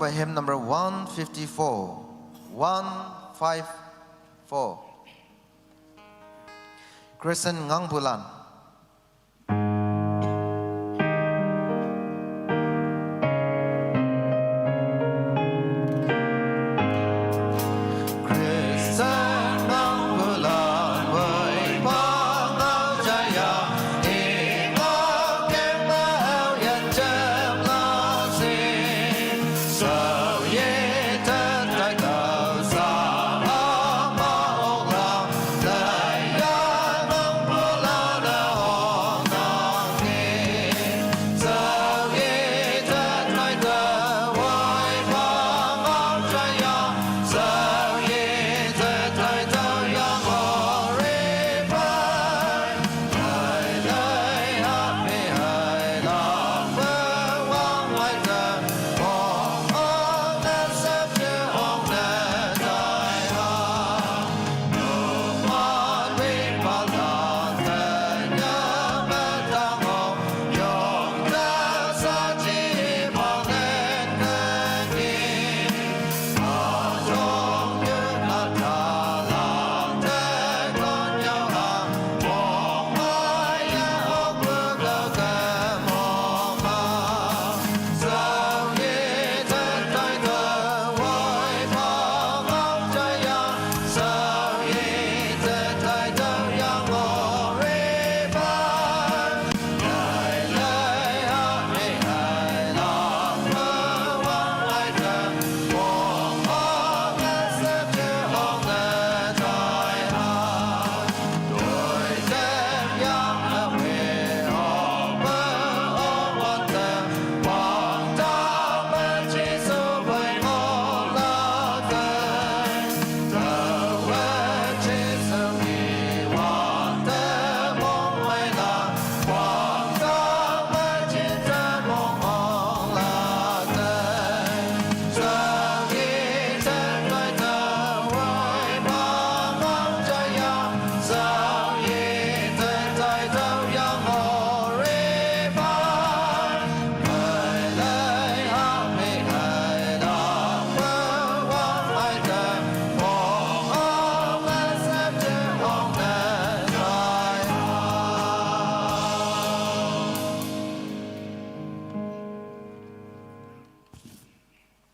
by hymn number 154. 154. Crescent Ngang Bulan.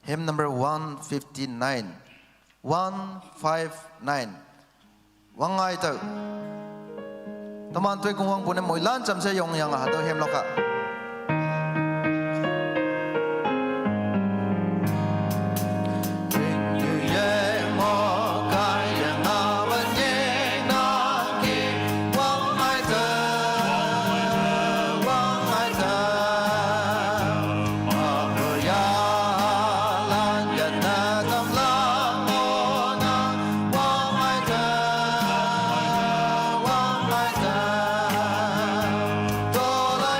Hymn number 159. 159. Wangai tau. Taman tuai kung wang punem mo ilan jam sa yung yang hado hymn loka.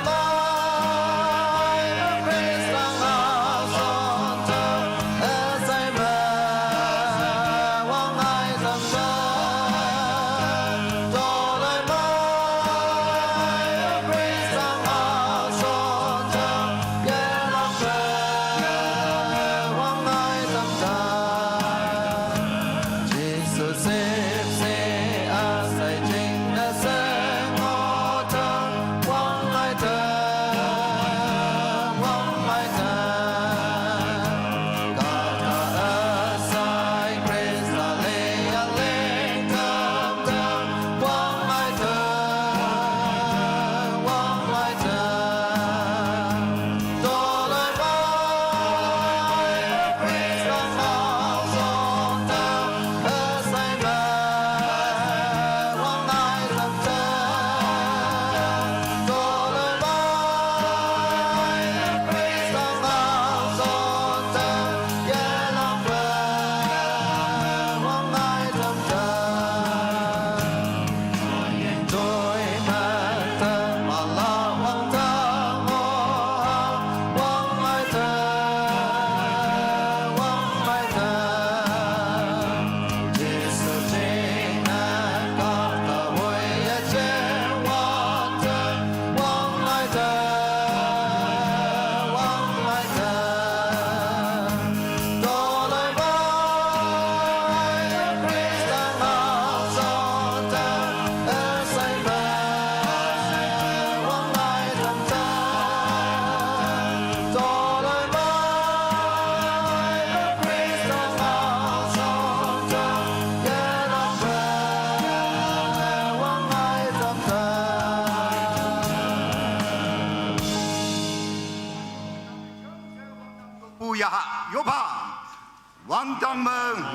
Bye.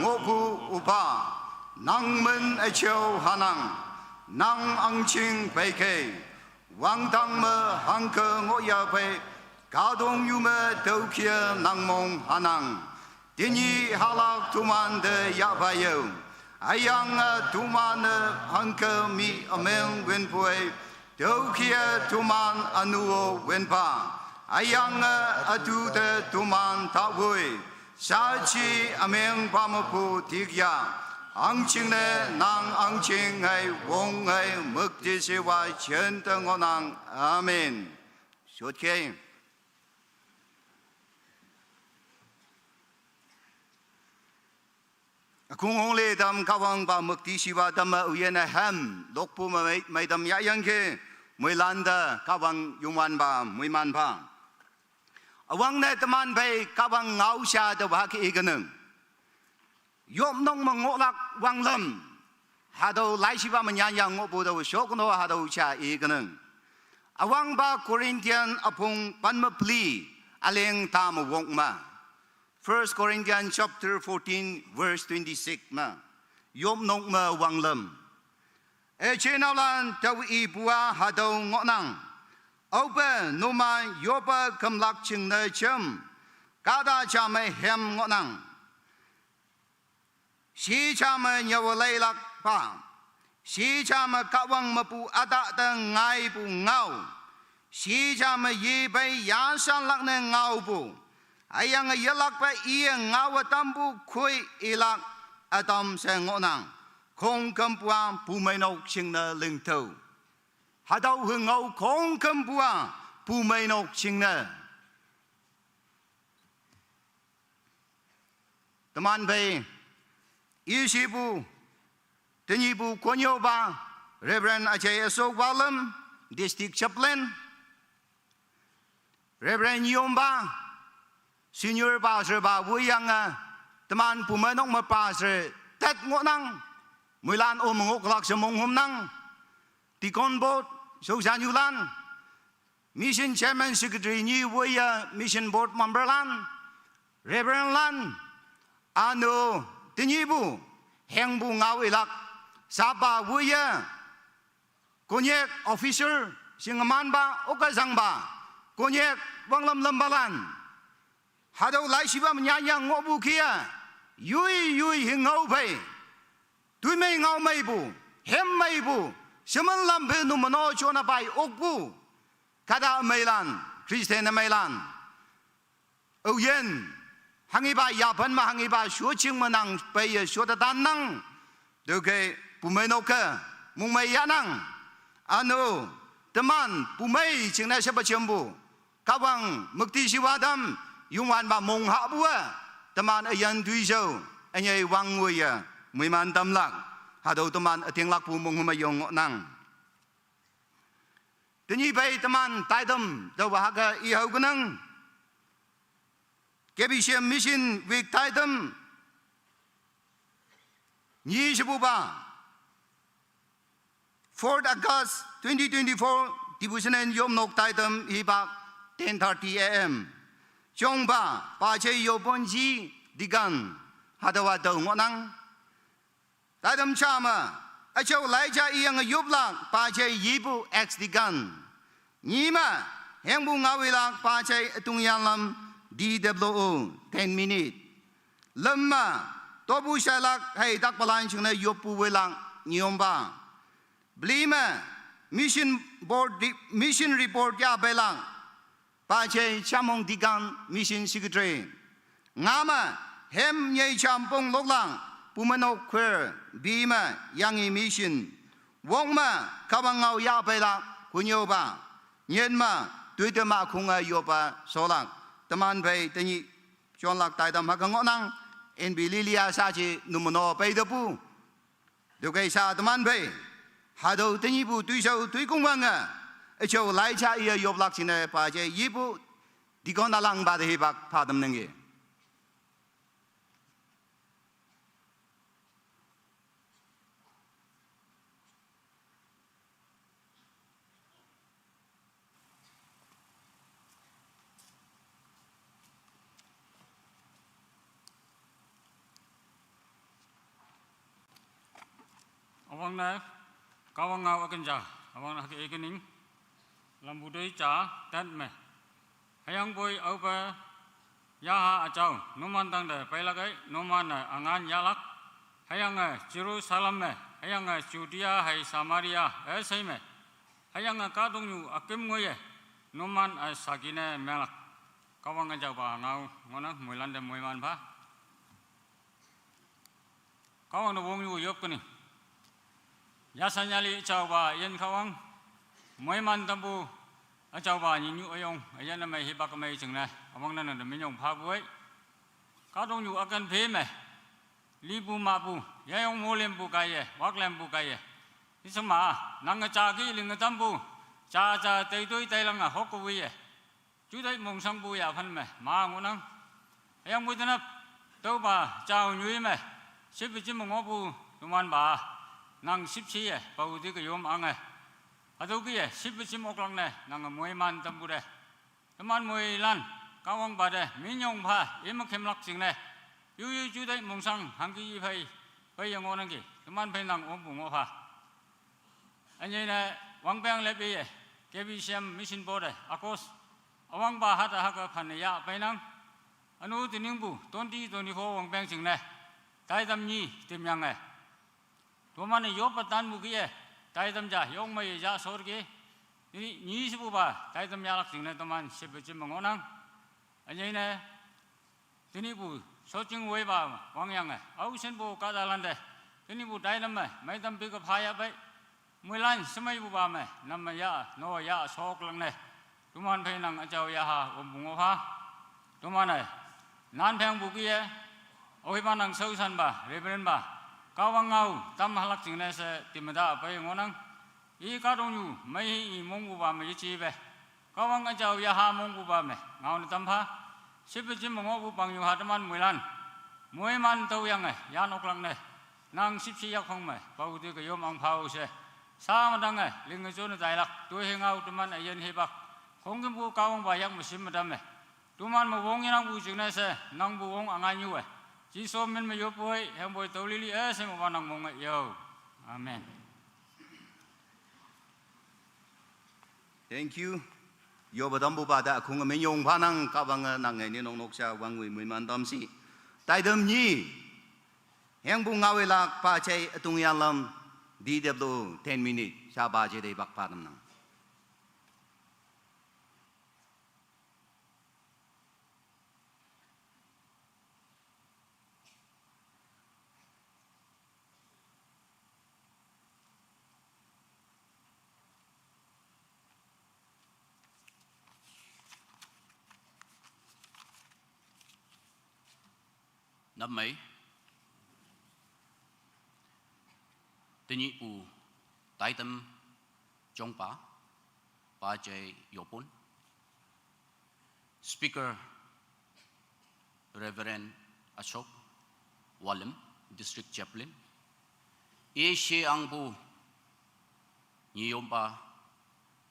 ngopu upa nang men echeu hanang nang angching peke wang tang me hangke ngoya pe kadong yume taukia nang mong hanang Dini halak tuman de yabayo ayang tuman hangke mi ameng wenpoe taukia tuman anuo wenpa ayang atu de tuman tawoi sachi ameng pamapu tigya angching ne nang angching ai wong ai mukti sewa chen teng onang amen shotke Kung hong le dam kawang ba mukti siwa dam uyen ham lokpu mai dam ya yang ke mui landa kawang yungwan ba mui man ba awang ne teman bai kawang ngau sha de ba ke igeneng yom nong mangolak wang lam hado lai siwa manyan yang ngopu do shokno hado cha igeneng awang ba Corinthian apung panmapli aleng tam wong ma 1 Corinthians chapter 14 verse 26 ma yom nong ma wang lam e chenalan taw I bua hado ngonang open numa yopa kamlak ching na chum kada chame hem ngonang si chame nyawalay lak pa si chame kawang mapu ada ta ngai pu ngau si chame ye bai yasan lak na ngau pu ayang yalak pa iya ngawa tambu kui ilak atam se ngonang kong kampua pumainok ching na lingtau hadaw hungau kong kampua pumainok ching na teman bay isibu tenyibu konyo ba Reverend Ajay Asok Walam District Chaplain Reverend Yomba Senior Pastor ba wuyang teman pumanok ma pastor tet ngonang mulan o mongok lak sa monghom nang tikon bot so sanyulan mission chairman secretary ni wuya mission board member lan Reverend lan ano tinyibu hengbu ngaw ilak saba wuya konyek officer singaman ba okazang ba konyek wanglam lambalan hadaw lai siwa manyanyang ngobu kia yui hingau bai tui mei ngau mei bu hem mei bu semen lambe nu mano chona bai okbu kada meilan Kristen meilan oh yen hangi ba yapan ma hangi ba shuo ching manang bai shuo da dan nang de ke pu mei no ka mung mei ya nang ano teman pu mei ching na sha ba chembu kawang mukti siwadam Yungwan ba mong ha bua teman ayan tui so anyai wang wuya mui man tam lak hado teman ating lak pu mong humayong nang tenyi bai teman taidam do bahaga I hau gunang kebishem mission week taidam ni sebuba 4th August 2024 devotion yom nok taidam ibak 10:30 AM Chongba pache yobonji digan hadawa do ngonang tadam chama acho laija iyang yubla pache yibu ex digan nima hengbu ngawila pache tungyalam DWO 10 minute lemma tobu shalak hai dakpalan chungna yopu welang nyomba blima mission report ya belang Pache chamong digang mission secretary ngama hem nyei champong loklang pumanok kwer bima yangi mission wongma kabangau ya pela kunyoba nyenma tuitema kunga yoba solak teman bai tenyi chonlak taidam hakangonang en bililia sachi numono peidapu dukai sa teman bai hado tenyi bu tuisau tuikungwanga Echo lai cha iya yoblak sine pa je yibu dikon alang ba de hibak padam nenge awang na kawang ngaw akan ja awang na ke ekening lambudai cha tan me hayang boy au pa ya ha achau numan tang de pailagai numan na angan yalak hayang Jerusalem me hayang Judea hay Samaria sai me hayang ka dong yu akim ngoye numan sagine melak kawang nga ja ba ngau ngona muilan de muiman ba kawang no wong yu yop kani Yasanyali chawba yen kawang muiman tambu chawba ni nyu ayong ayan na mai hibak mai chungna amang nan na minyong phabuai ka dong yu akan phe me libu mabu yayong molem bu kaye waklem bu kaye isma nang cha gi ling tambu cha cha tei doi tai lang hok wi ye chu dai mong sang bu ya phan me ma ngunang ayang bu tanap tau ba chao nyui me sipi chim ngo bu tuman ba nang sipsi ye bau di ke yom ang adu ki ye sipi chim oklang ne nang muiman tambu de teman muilan kawang ba de minyong pha im khem lak sing ne yu yu chu dai mong sang hang ki phai pai yang ngon ki teman phai nang om bu ngo pha anyi ne wang bang le bi ye kebi siam mission board akos awang ba ha da ha ka phan ya pai nang anu tining bu 2024 wang bang sing ne tai dam ni tim yang ne 도만에 요바단 무기에 다이담자 용마에 자 소르게 이 25바 다이담 야락 징네 도만 10쯤 먹어낭 아니네 드니부 소증 외바 왕양에 아우신부 까달란데 드니부 다이담에 마이담 비가 파야베 무란 스마이부바메 남마야 노야 소클랑네 도만 페낭 아자오야하 옴붕오하 도만에 난팽 무기에 오이바낭 서우산바 레베른바 kawang ngau tam halak jingne se timada pai ngonang I ka dong yu mai I mong bu ba me chi be kawang ga jaw ya ha mong bu ba me ngau ni tam pha sip jim mong bu bang yu ha taman muilan muiman tau yang ya nok lang ne nang sip si yak khong me pau de ke yom ang phau se sa ma dang ling ge chon dai lak tu he ngau taman ayen he bak khong kim bu kawang ba yak ma sim ma dam me tuman mo wong yang bu jingne se nang bu wong angai yu chỉ số mình mà yếu bôi, em bôi tàu lili xem một vài năng mong ấy yêu, amen. Thank you. Yo badam bu bada khung me yong phanang ka bang nang ngai ni nong nok cha wang wi mui man dam si. Tai dam ni. Heng bu ngawe lak pa chai atung ya lam DW 10 minute cha ba je dei bak pa dam nang. Năm mấy tình nhị u tại tâm trong ba chạy yopon Speaker Reverend Ashok Walim District Chaplain Asia ang bu Nyomba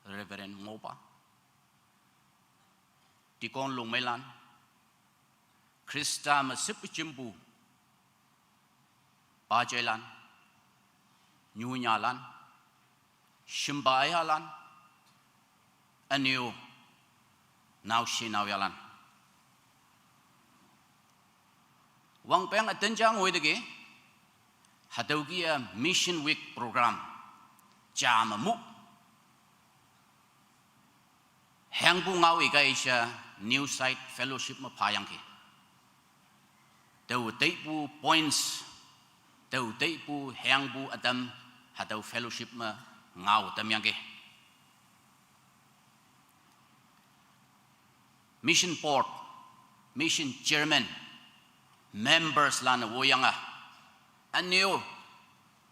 Reverend Ngoba Tikon Long Melan Krista masip chimbu Bajelan Nyunyalan Shimbayalan Anyo Naushinawyalan Wang peng atenjang wedege Hadaugia Mission Week program Jamamu Hangbu ngawi gaisha New Site Fellowship ma payangki Teu teipu points teu teipu hangbu adam hadau fellowship ma ngau tamyangke mission port mission chairman members lan woyanga anyo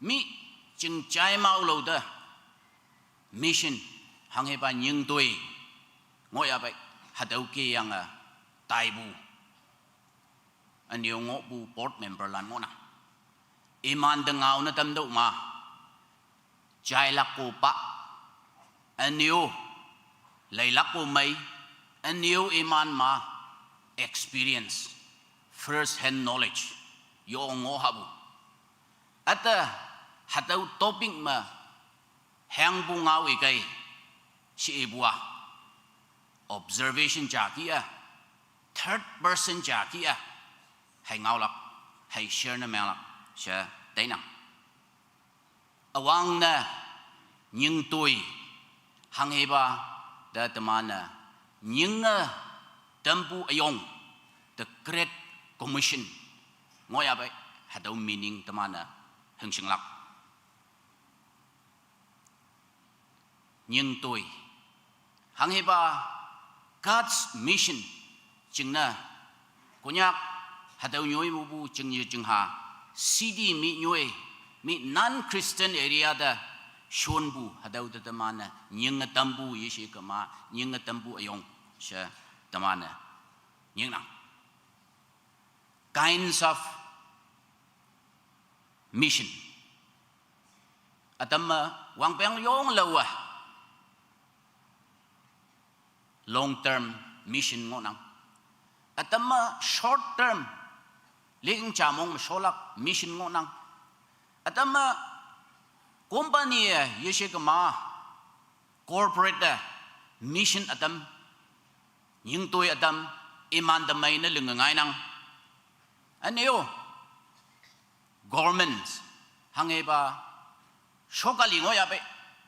mi chingchai mau lo da mission hange ba nying toi ngoya ba hadau ke yang taibu anyo ngo bu board member lan mo na iman dengau na tam do ma chai lak ko pa anyo lay lak ko mai anyo iman ma experience first hand knowledge yo ngo habu ata hatau topic ma hang bu ngau i kai si ibua observation cha kia third person cha kia hay ngau lak hay share na mel lak sha dai nang awang na nhưng tôi hang heba da tamana nhưng tempu ayong the great commission ngoi abai hadau meaning tamana hưng sinh lak nhưng tôi hang heba God's mission chừng na kunyak hadau nyoi bu chừng như chừng ha cd mi nyoi mi non Christian area da shon bu hadau da tamana nhưng tambu yeshi kama nhưng tambu ayong sha tamana nhưng na kinds of mission atama wang peng yong lawa long term mission ngonang atama short term ling chamong sholak mission ngonang atama company yeshikama corporate mission atam nhưng tôi atam iman damay na lungangai nang aneo government hangeba shokali ngoya pe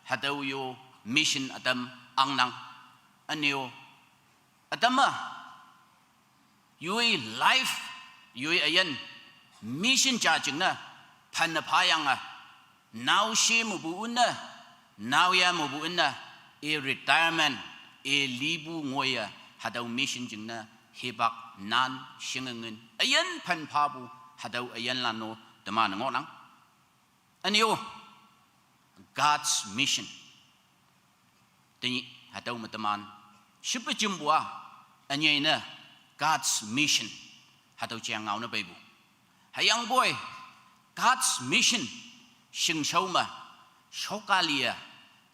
hadaw yo mission atam ang nang aneo atama yui life yui ayan mission cha ching na phan na phayang now she mu bu na now ya mu bu na e retirement e libu ngoya hadaw mission ching na hebak nan shingangen ayan phan pha bu hadaw ayan lano dama na ngonang aneo God's mission tini hadaw mataman shipa chimbua anyay na God's mission hadaw chiang ngau na baibu hayang boy God's mission shing shau ma shokalia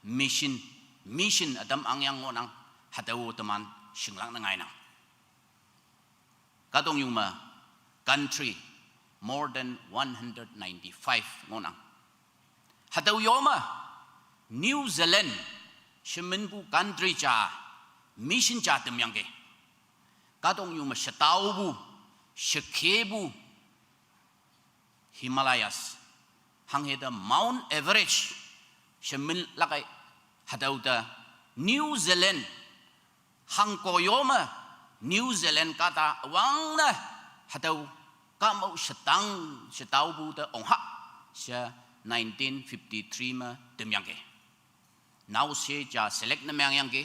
mission adam angyang ngonang hadaw taman shing lang na ngay nang katong yung ma country more than 195 ngonang hadaw yoma New Zealand shimin bu country cha mission cha temyang ke katong yung ma shatau bu shakhebu Himalayas hangheda Mount Everest shimin lakay hadaw ta New Zealand hangkoyoma New Zealand kata wang na hadaw kamau shatau bu ta ongha sha 1953 ma temyang ke now se cha select na myang ke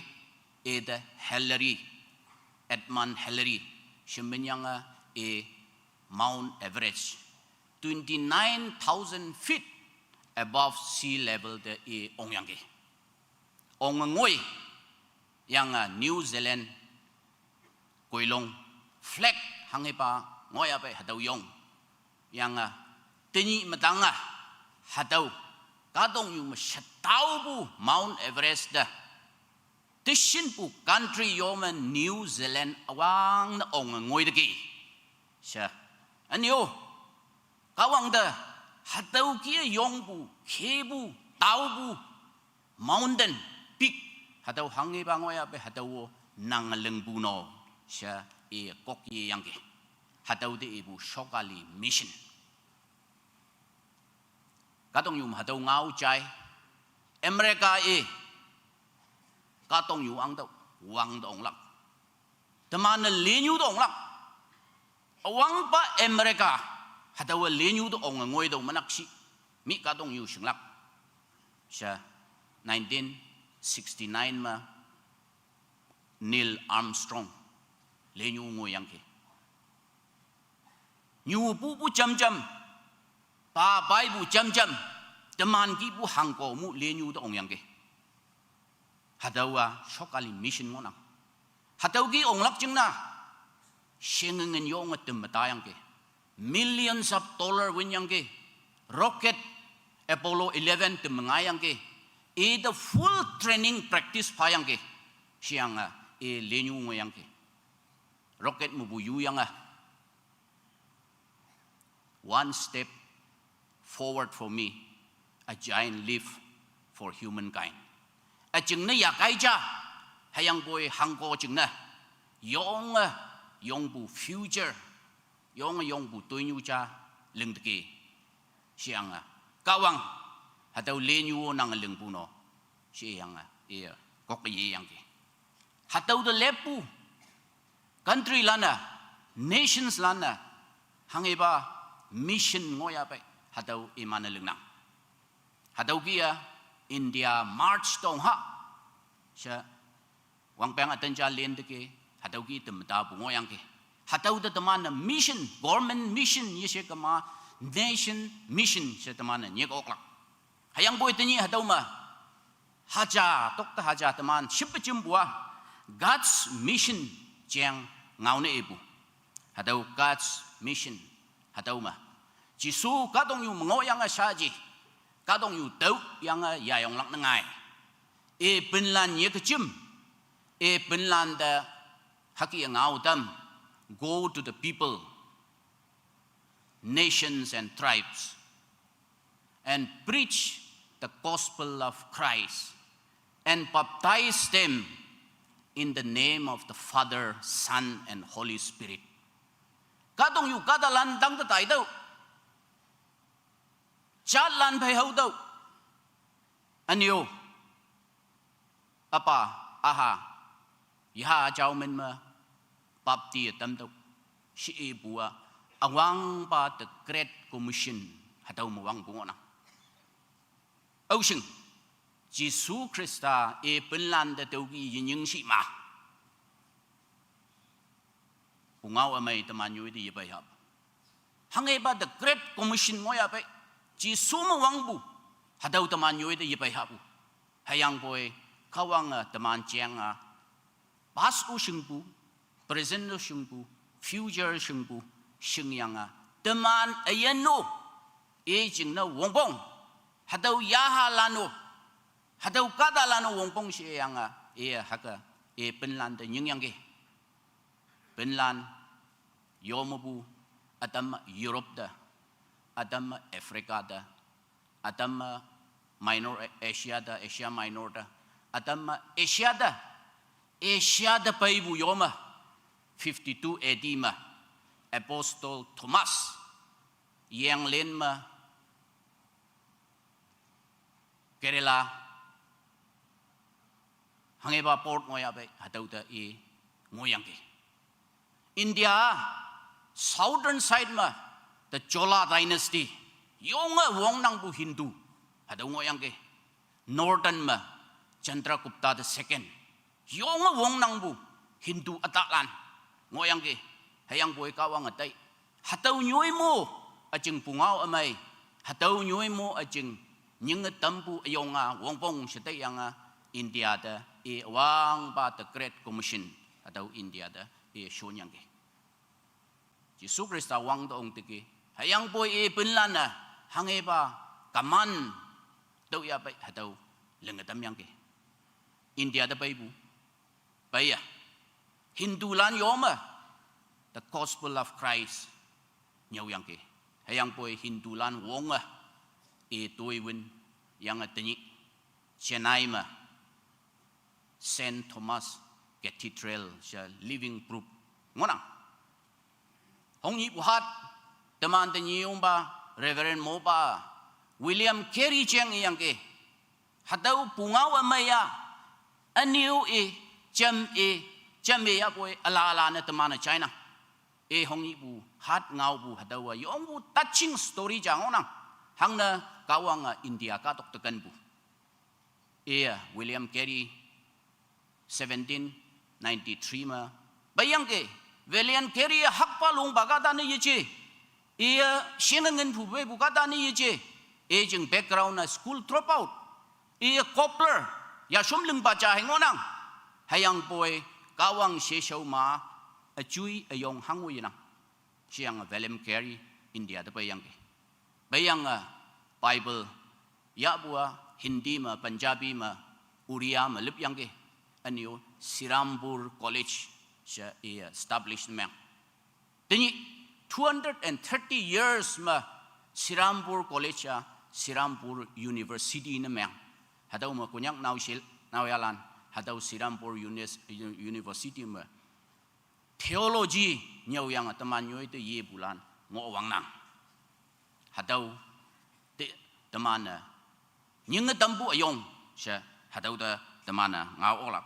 e the Hillary Edmund Hillary shimin e Mount Everest 29,000 feet above sea level de e ongyang ke ongngoi yang New Zealand koilong flag hangepa ngoya pe hadaw yong yang tini matanga hadaw kadong yung shatau bu Mount Everest da tishin pu country yoman New Zealand awang na ongngoi de ki sha anyo kawang da hadaw kia yong bu kebu tau bu mountain peak hadaw hangepa ngoya pe hadaw nangaleng bu no sha e kok ye yang ke hadaw de ibu shokali mission katong yung hadaw ngau chai America e katong yung ang daw wang dong lang taman na linyu dong lang awang pa America hadaw linyu dong ngoy daw manaksi mi katong yung singlak siya 1969 ma Neil Armstrong linyu ngoy yang ke nyu bu cham cham pa bai bu cham cham teman ki bu hangko mu lenyu to ong yang ke hadawa shokali mission ngonang hadaw ki ong lak jing na shengen yong atem mata yang ke millions of dollar win yang ke rocket Apollo 11 tem ngayang ke e the full training practice pa yang ke siang e lenyu ngoyang ke rocket mu bu yu yang one step forward for me a giant leap for humankind. A chừng này ya cái cha hay yang boy hang ko chừng này yong bu future yong bu tôi nhu cha lưng tiki siang kawang hatau le nhu nang lưng bu no siang có cái gì yang ki hatau the lepu country lana nations lana hangeba mission ngoya pe hatau imana lưng nang hatau kia India march tong ha sha wang peng atan cha len de ke hatau ki tum ta bu ngoyang ke hatau da taman mission government mission ye she kama nation mission she taman nye ko klak hayang boy tani hatau ma haja tok ta haja taman ship chim bua God's mission jang ngau ne ebu hatau God's mission hatau ma jisu ka dong yu ngoyang a sha ji ka dong yu tau yang ya yong lak na ngai e bin lan ye ka chim e bin lan da haki ngau tam go to the people nations and tribes and preach the gospel of Christ and baptize them in the name of the Father, Son and Holy Spirit. Ka dong yu ka da lan dang ta tai dau cha lan phai hau dau anyo apa aha ya chao men ma bab ti tam dau shi e bua awang pa the great commission hatau mo wang bungo na ocean Jesus Christa e penlan da tau gi yin shi ma bungau amai taman yu di bai hab hangai ba the great commission ngoya bai Jesus mo wang bu hadau taman yu di bai hab hayang boy kawang taman chiang past u shing bu present u shing bu future shing bu shing yang taman ayan no e jing na wong bong hadau ya ha lanu hadau kada lanu wong bong shi yang e haka e penlan da nying yang ge penlan yomabu adam Europe da adam Africa da adam minor Asia da Asia minor da adam Asia da paibu yoma 52 AD ma Apostle Thomas yang len ma Kerala hangeba port ngoya be hatau ta e ngoyang ke India southern side ma the Chola dynasty yonga wong nang bu Hindu hatau ngoyang ke northern ma Chandragupta the second yonga wong nang bu Hindu ataklan ngoyang ke hayang boy kawang atai hatau nyoi mo ajeng pungau amai hatau nyoi mo ajeng những tampu ayonga wongpong sete yang India da e wang ba the great commission atau India da e shonyang ke Jesus Christa wang da ong tiki hayang boy e penlan na hange ba kaman tau ya bai atau lengatam yang ke India da bai bu bai ya Hindu lan yoma the gospel of Christ nyau yang ke hayang boy Hindu lan wonga e tôi win yang atani Chennai ma Saint Thomas Cathedral sha living proof ngonang hong yi buhat teman tani ba Reverend Moba William Carey chang yang ke hadau pungau amaya aniu e jam ya boy ala na teman China e hong yi bu hat ngau bu hadau yong bu touching story jang ngonang hang na kawang India ka tok tekan bu William Carey 1793 ma bayang ke William Carey hak pa long baga da ni yeche shinangen bu be bu ka da ni yeche jing background na school drop out cobbler ya shumling ba cha hengonang hayang boy kawang she show ma achui ayong hangwi na siang William Carey India da bayang ke bayang Bible ya bua Hindi ma Punjabi ma Uriya ma lip yang ke anyo Sirampur College sha establishment tini 230 years ma Sirampur College Sirampur University na meng hadaw ma kunyak naw yalan hadaw Sirampur University ma theology nhau yang ataman nyoi te ye bulan ngo wang nang hadaw te tamana nhưng tambu ayong sha hadaw da tamana ngao olap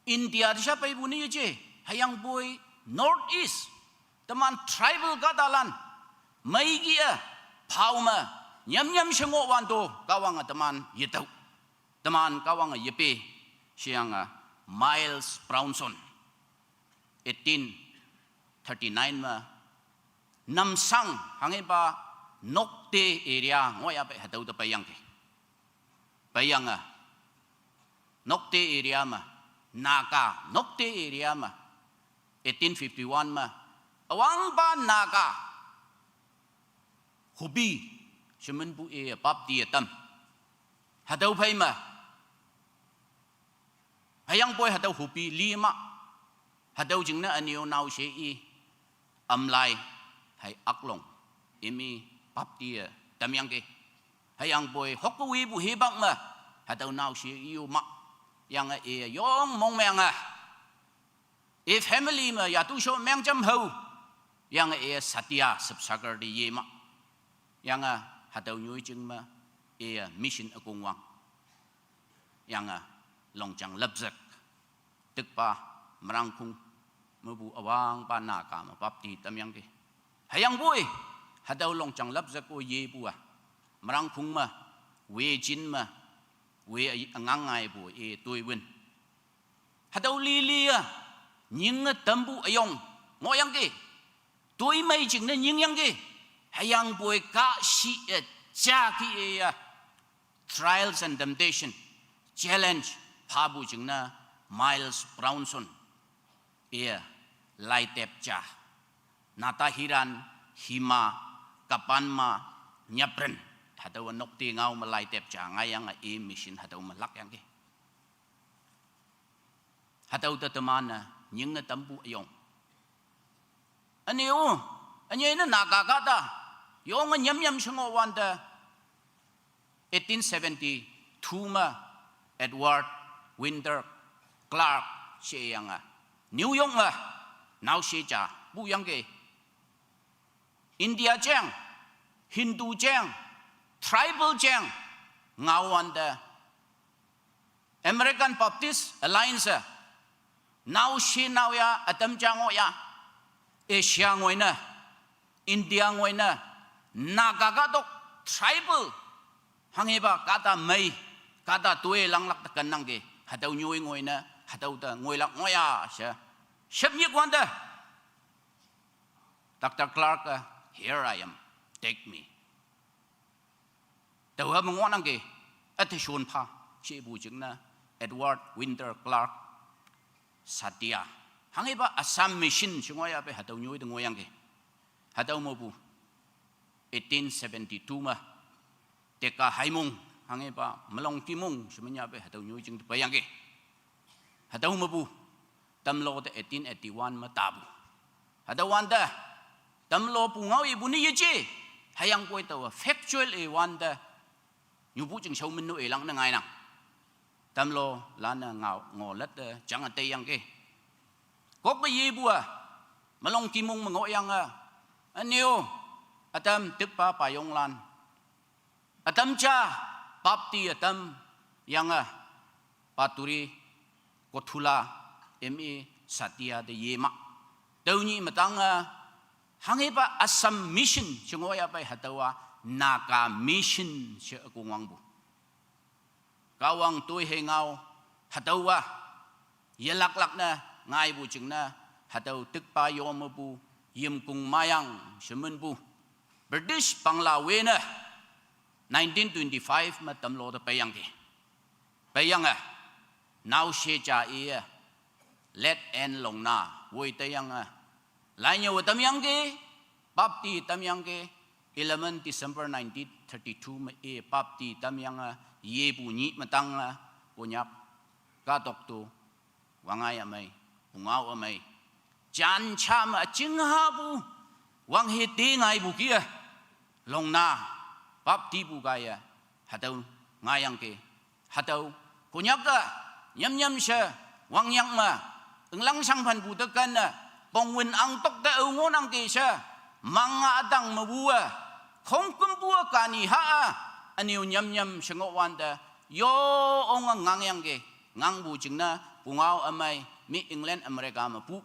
India disha pai buni je hayang boy North East teman tribal gadalan mai gia phau ma nyam shengo wan do kawang teman yetau teman kawang yepe siang Miles Brownson 1839 ma nam sang hangai ba nokte area ngoya pe hadaw da payang nokte area ma Naga nokte area ma 1851 ma awang ba Naga hubi shemen bu e pap di tam hadaw phai ma hayang boy hadaw hubi lima hadaw jingna anio naw she i amlai hay aklong imi pap di tamyang ke hayang boy hokwi bu hebang ma hadaw naw she i ma yang e yong mong meng e family ma ya tu sho meng jam ho yang e satya subsagar di ye ma yang hadaw nyui jing ma e mission akung wang yang longchang labzak tekpa merangkung mebu awang pa Naga ma papti tamyang ke hayang boy hadaw longchang labzak o ye bu merangkung ma we jin ma we angangai bu e toi win hadaw lilia nying tambu ayong ngoyang ke toi mai jing na nying yang ke hayang boy ka shi cha ki e trials and temptation challenge phabu jing na Miles Brownson e lai tep cha nata hiran hima kapanma nyapren hadaw nokti ngau malai tep cha ngayang e mission hadaw malak yang ke hadaw ta tamana nying na tambu ayong aniu anyay na nakakata yung nyam shengo wanda 1872 ma Edward Winter Clark siya yang New York ma now siya cha bu yang ke India jang Hindu jang tribal jang ngawan da American Baptist Alliance now she now ya atam jango ya Asia ngoi na India ngoi na Naga gadok tribal hangeba kata mai kata tuwe lang lak takan nang ke hadaw nyoi ngoi na hadaw da ngoi lak ngoya siya shepnyik wanda Dr. Clark here I am take me Tawa mengwanang ke atishun pa si bu jing na Edward Winter Clark Satya hangeba Assam mission singoya pe hadaw nyoi de ngoyang ke hadaw mo bu 1872 ma teka haimung hangeba melong timung semenya pe hadaw nyoi jing bayang ke hadaw mo bu tamlo de 1881 ma tabu hadaw wanda tamlo pu ngau ibu ni yeje hayang koi tawa factual e wanda nyubu jing shau min no e lang na ngai nang tamlo lana ngau ngolat chang ate yang ke kok ba ye bua malong kimung mango yang anio atam tikpa payong lan atam cha papti atam yang paturi kothula me Satya de yema dauni matang hangeba Assam mission singoya pai hatawa Naga mission siya akungwang bu kawang tuy hengau hatawa yelaklak na ngai bu jing na hataw tikpa yom bu yim kung mayang semen bu British Banglawe na 1925 matam lo da payang ke payang now she cha e let en long na woi tayang lai nyaw tam yang ke papti tam yang ke 11 December 1932 ma e papti tam yang ye bu ni matang punyap ka tok tu wangai amai ungau amai jan cham jing ha bu wang he ti ngai bu kia ลงหน้าปั๊บที่บุกายฮัตเตง่ายยังเกฮัตเตคุณยักษ์ก็ยำเชวังยังมาลังช่างพันบุตรกันนะปองวินอังตกแต่เอางนังเกชมังอาดังมาบัวคงกุมบัวกานีฮะอันนี้ยำชงวันเดโยองงังยังเกงังบูจึงนะปุงเอาอเมย์มีอังกฤษอเมริกามาปู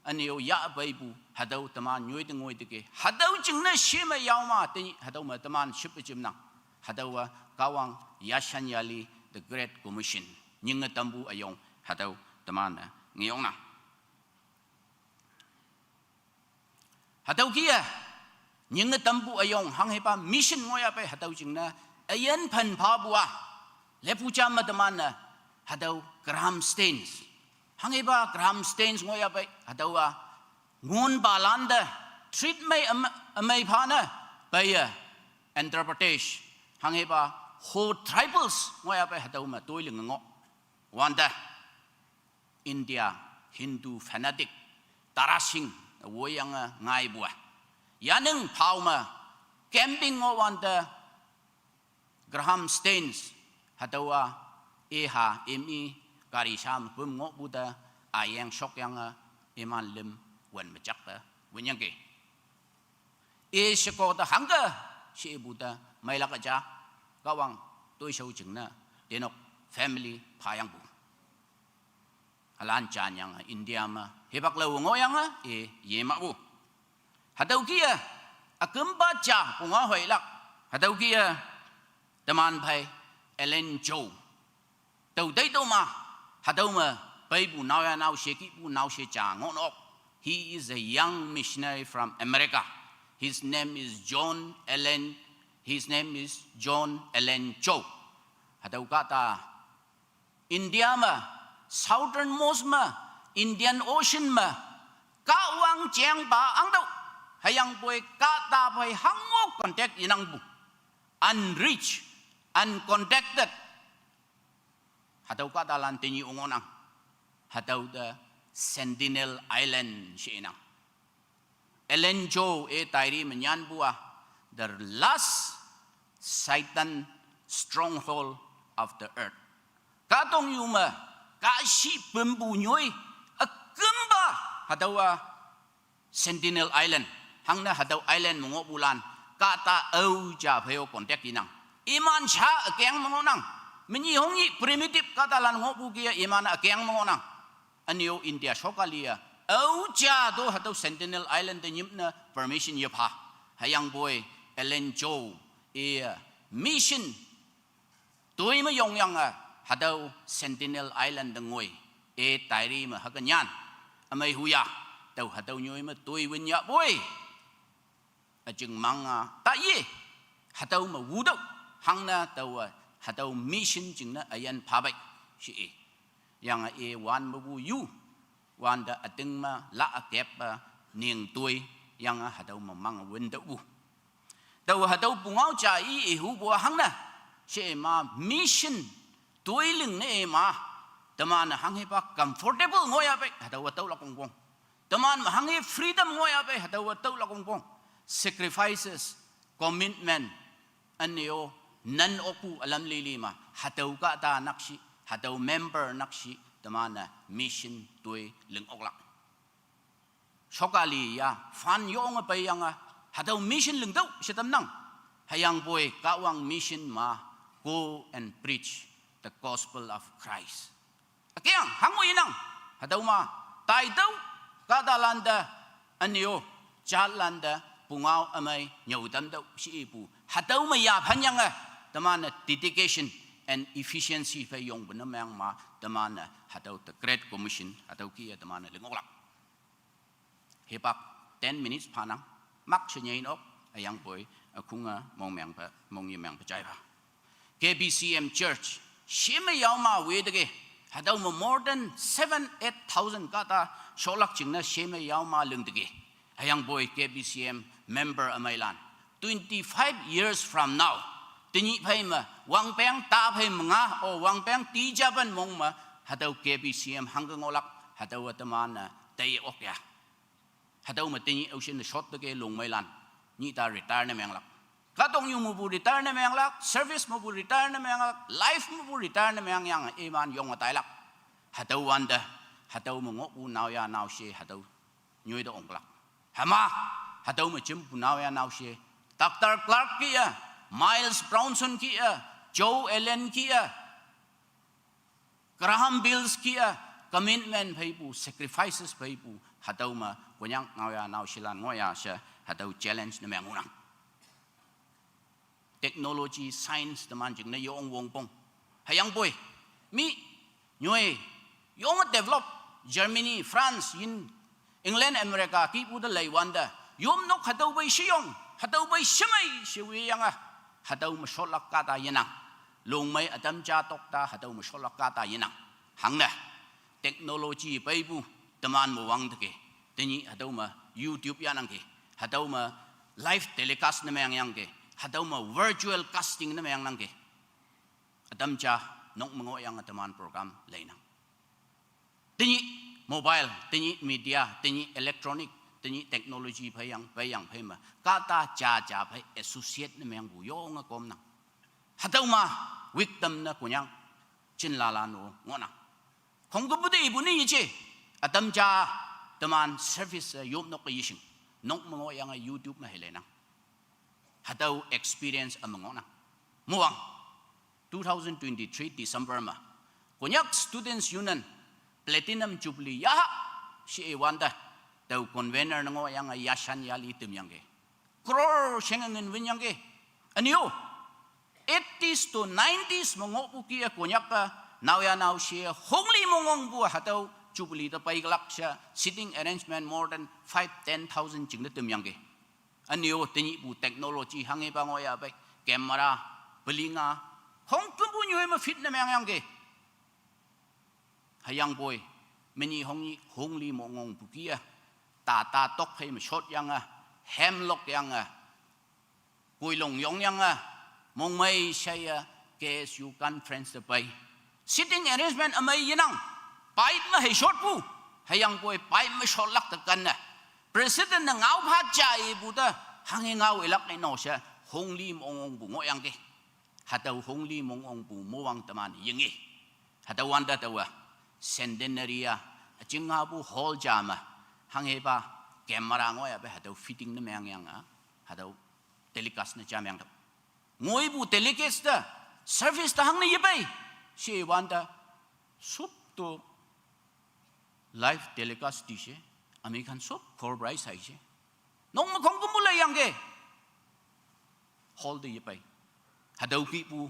อันนี้ยาไปปูฮัตเตตมันยุยตึงวยตึกฮัตเตจึงนะชิมยาวมาตีฮัตเตมาตมันชิบจิมนังฮัตเตว่ากาวังยาชันยาลี the Great Commission ยิ่งตั้มบูอายงฮัตเตตมันนะงี้ยงนะฮัตเตกี้ยิ่งตั้มบูอายงหังให้ปามิชชั่นงอยไปฮัตเตจึงนะอายันพันพาบัวเลปูจามมาตมันนะฮัตเตกรามสเตนส์หังให้ปากรามสเตนส์งอยไปฮัตเตว่างุนบาลันเดทรีตไม่พานะไปinterpretation หังให้ปา whole tribals งอยไปฮัตเตมาตัวลึงงอวันเดอินเดียฮินดูฟานาติกตาราสิงวัยยังง่ายบัวยานึงพาวมาแคมปิ้งงอวันเดกราฮัมสเตนส์ฮัตเตว่าเอฮาเอ็มอีการิชามปุ่มงอบูดาอายังช็อกยังเอมันลิมวันมาจักวันยังเกเอชโกตหังกะชีบูดาไม่ลักจ้ากวังตัวเชาจึงนะเดนก family พายังบูฮลันจานยังอินเดียมาเฮบักเลวงอยังเอเยมาบูฮัตเตกี้อากุมบาจ่าปุงอาหอยลักฮัตเตกี้ตะมันไปเอเลนโจตัวได้ตัวมาฮัตเตมาไปบูนาวนาเชกิบูนาวเชจางอนอก He is a young missionary from America. His name is John Allen. His name is John Allen Cho. Hadaw kata India ma, southernmost ma, Indian Ocean ma, kawang chiang ba ang daw. Hayang po'y kata po'y hangok contact inang bu. Unreached, uncontacted. Hadaw kata lan tinyi ungonang. Hadaw da Sentinel Island siya. Ellen Jo tairi menyan buah the last Satan stronghold of the earth. Katong yuma kasi pembunyoy akamba hadawa Sentinel Island. Hang na hadaw island mga bulan kata au ja phayo contact inang. Iman siya akyang mga nang. Menyihongi primitive kata lan mga bukiya iman akyang mga nang. Anyo India Shokalia au cha do hataw Sentinel Island de nyimna permission yapa hayang boy Ellen Jo mission toy ma yong yang hataw Sentinel Island de ngoi tairi ma hakanyan amay huya taw hataw nyoy ma toy winya boy ajeng manga ta ye hataw ma wudaw hangna taw hataw mission jingna ayan phabay si yang wan mabu yu wan da ating ma la akep ning tuy yang hadaw mamang wen da u daw hadaw bungaw cha hu bo hang na she ma mission tuy ling ne ma taman hang he pa comfortable ngoya pe hadaw taw la kong bong taman hang he freedom ngoya pe hadaw taw la kong bong sacrifices commitment anyo nan oku alam lilima hadaw ka ta nakshi hadaw member nakshi tamana mission toy ling oklak sokali ya fan yong pa yang hadaw mission ling daw sitam nang hayang boy kawang mission ma go and preach the gospel of Christ akyang hangoy nang hadaw ma tay daw kadalanda anyo jalanda pungaw amay nyawdam daw si ipu hadaw maya phanyang tamana dedication and efficiency fa yong benamang ma tamana hataw the Great Commission hataw kia tamana lingolak hepak 10 minutes panang mak chenyain ok ayang boy akunga mongmang pa mongyamang pachai pa KBCM Church shime yaw ma wedege hataw mo more than 7,000-8,000 kata solak chingna shime yaw ma lingdege ayang boy KBCM member amaylan 25 years from now tinyi phai ma wang peng ta phai mga o wang peng ti jaban mong ma hataw KBCM hanggang olak hataw tamana tay okya hataw ma tinyi ocean shot de long mai lan ni ta retire na meng lak katong yung mo bu retire na mayang lak service mo bu retire na mayang lak life mo bu retire na mayang yang iman yong matay lak hataw wanda hataw mo ngo bu naw ya naw she hataw nyoy do onglak hama hataw mo chim bu naw ya naw she Dr. Clark kia Miles Brownson kia Joe Allen kia Graham Bills kia commitment phai bu sacrifices phai bu hataw ma kunyang naw ya naw shilan ngoya sha hataw challenge na mayang unang technology science teman jeng na yong wong pong hayang boy mi nyoy yong develop Germany France in England America ki pu da lai wanda yom nok hataw bai shiyong hataw bai shimai shiwi yang hataw ma sholak ka ta yanang lung mai adam cha tok ta hataw ma sholak ka ta yanang hang na technology bai bu teman mo wang de ke teni hataw ma YouTube yanang ke hataw ma live telecast na mayang yang ke hataw ma virtual casting na mayang nang ke adam cha nok mango yang teman program lainang teni mobile teni media teni electronic teni technology phayang phayma kata cha phay associate na mayang bu yong a kom na hataw ma victim na kunyang chin la la no ngona khong ko bude ibuni yiche adam cha teman service yom nok yishing nok mango yang YouTube na helena hataw experience amangona muang 2023 December ma kunyak students union platinum jubilee ya si wanda taw convener ngo yang yashan yali tim yang ge crore shengen win yang ge anyo 80s to 90s mongo pu kia kunyak ka now ya now si hongli mongong bu hataw jubilee ta pai glak sha sitting arrangement more than 5-10,000 jing tim yang ge anyo teni bu technology hange ba ngo ya bai camera belinga hong pu bu nyoy ma fit na yang ge hayang boy meni hongli mongong bu kia ta tok phai ma shot yang hemlock yang koi long yong yang mong mai sai KSU conference ta pai sitting arrangement amai yinang pai ma hai shot pu hayang boy pai ma shot lak ta kan na president na ngau pha chai bu ta hangi ngau elak ai no sha hongli mongong bu ngo yang ke hataw hongli mongong bu mo wang taman yingi hataw wanda tawa centenaria jinga bu hall jama hangi ba camera ngo ya ba hataw fitting na mayang yang hataw telecast na jam yang ta ngoi bu telecast da service ta hang ni yebai si wanda sup to live telecast di she American sup core price hai she nong ma khong kum mulai yang ge hold the yebai hataw ki bu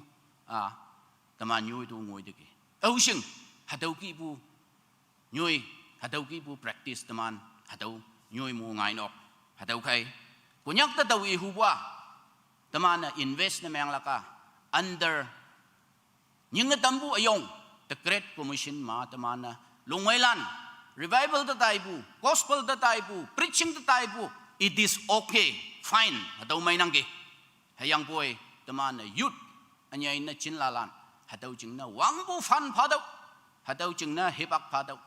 taman nyoi tu ngoi de ke au sing hataw ki bu nyoi hataw ki bu practice taman hataw nyoi mu ngai nok hataw khai kunyak ta taw i huwa taman invest na mayang laka under nying tambu ayong the great commission ma taman lungwailan revival ta taibu gospel ta taibu preaching ta taibu it is okay fine hataw may nangge hayang boy taman youth anyay na chinlalan hataw jing na wangbu fan phadaw hataw jing na hibak phadaw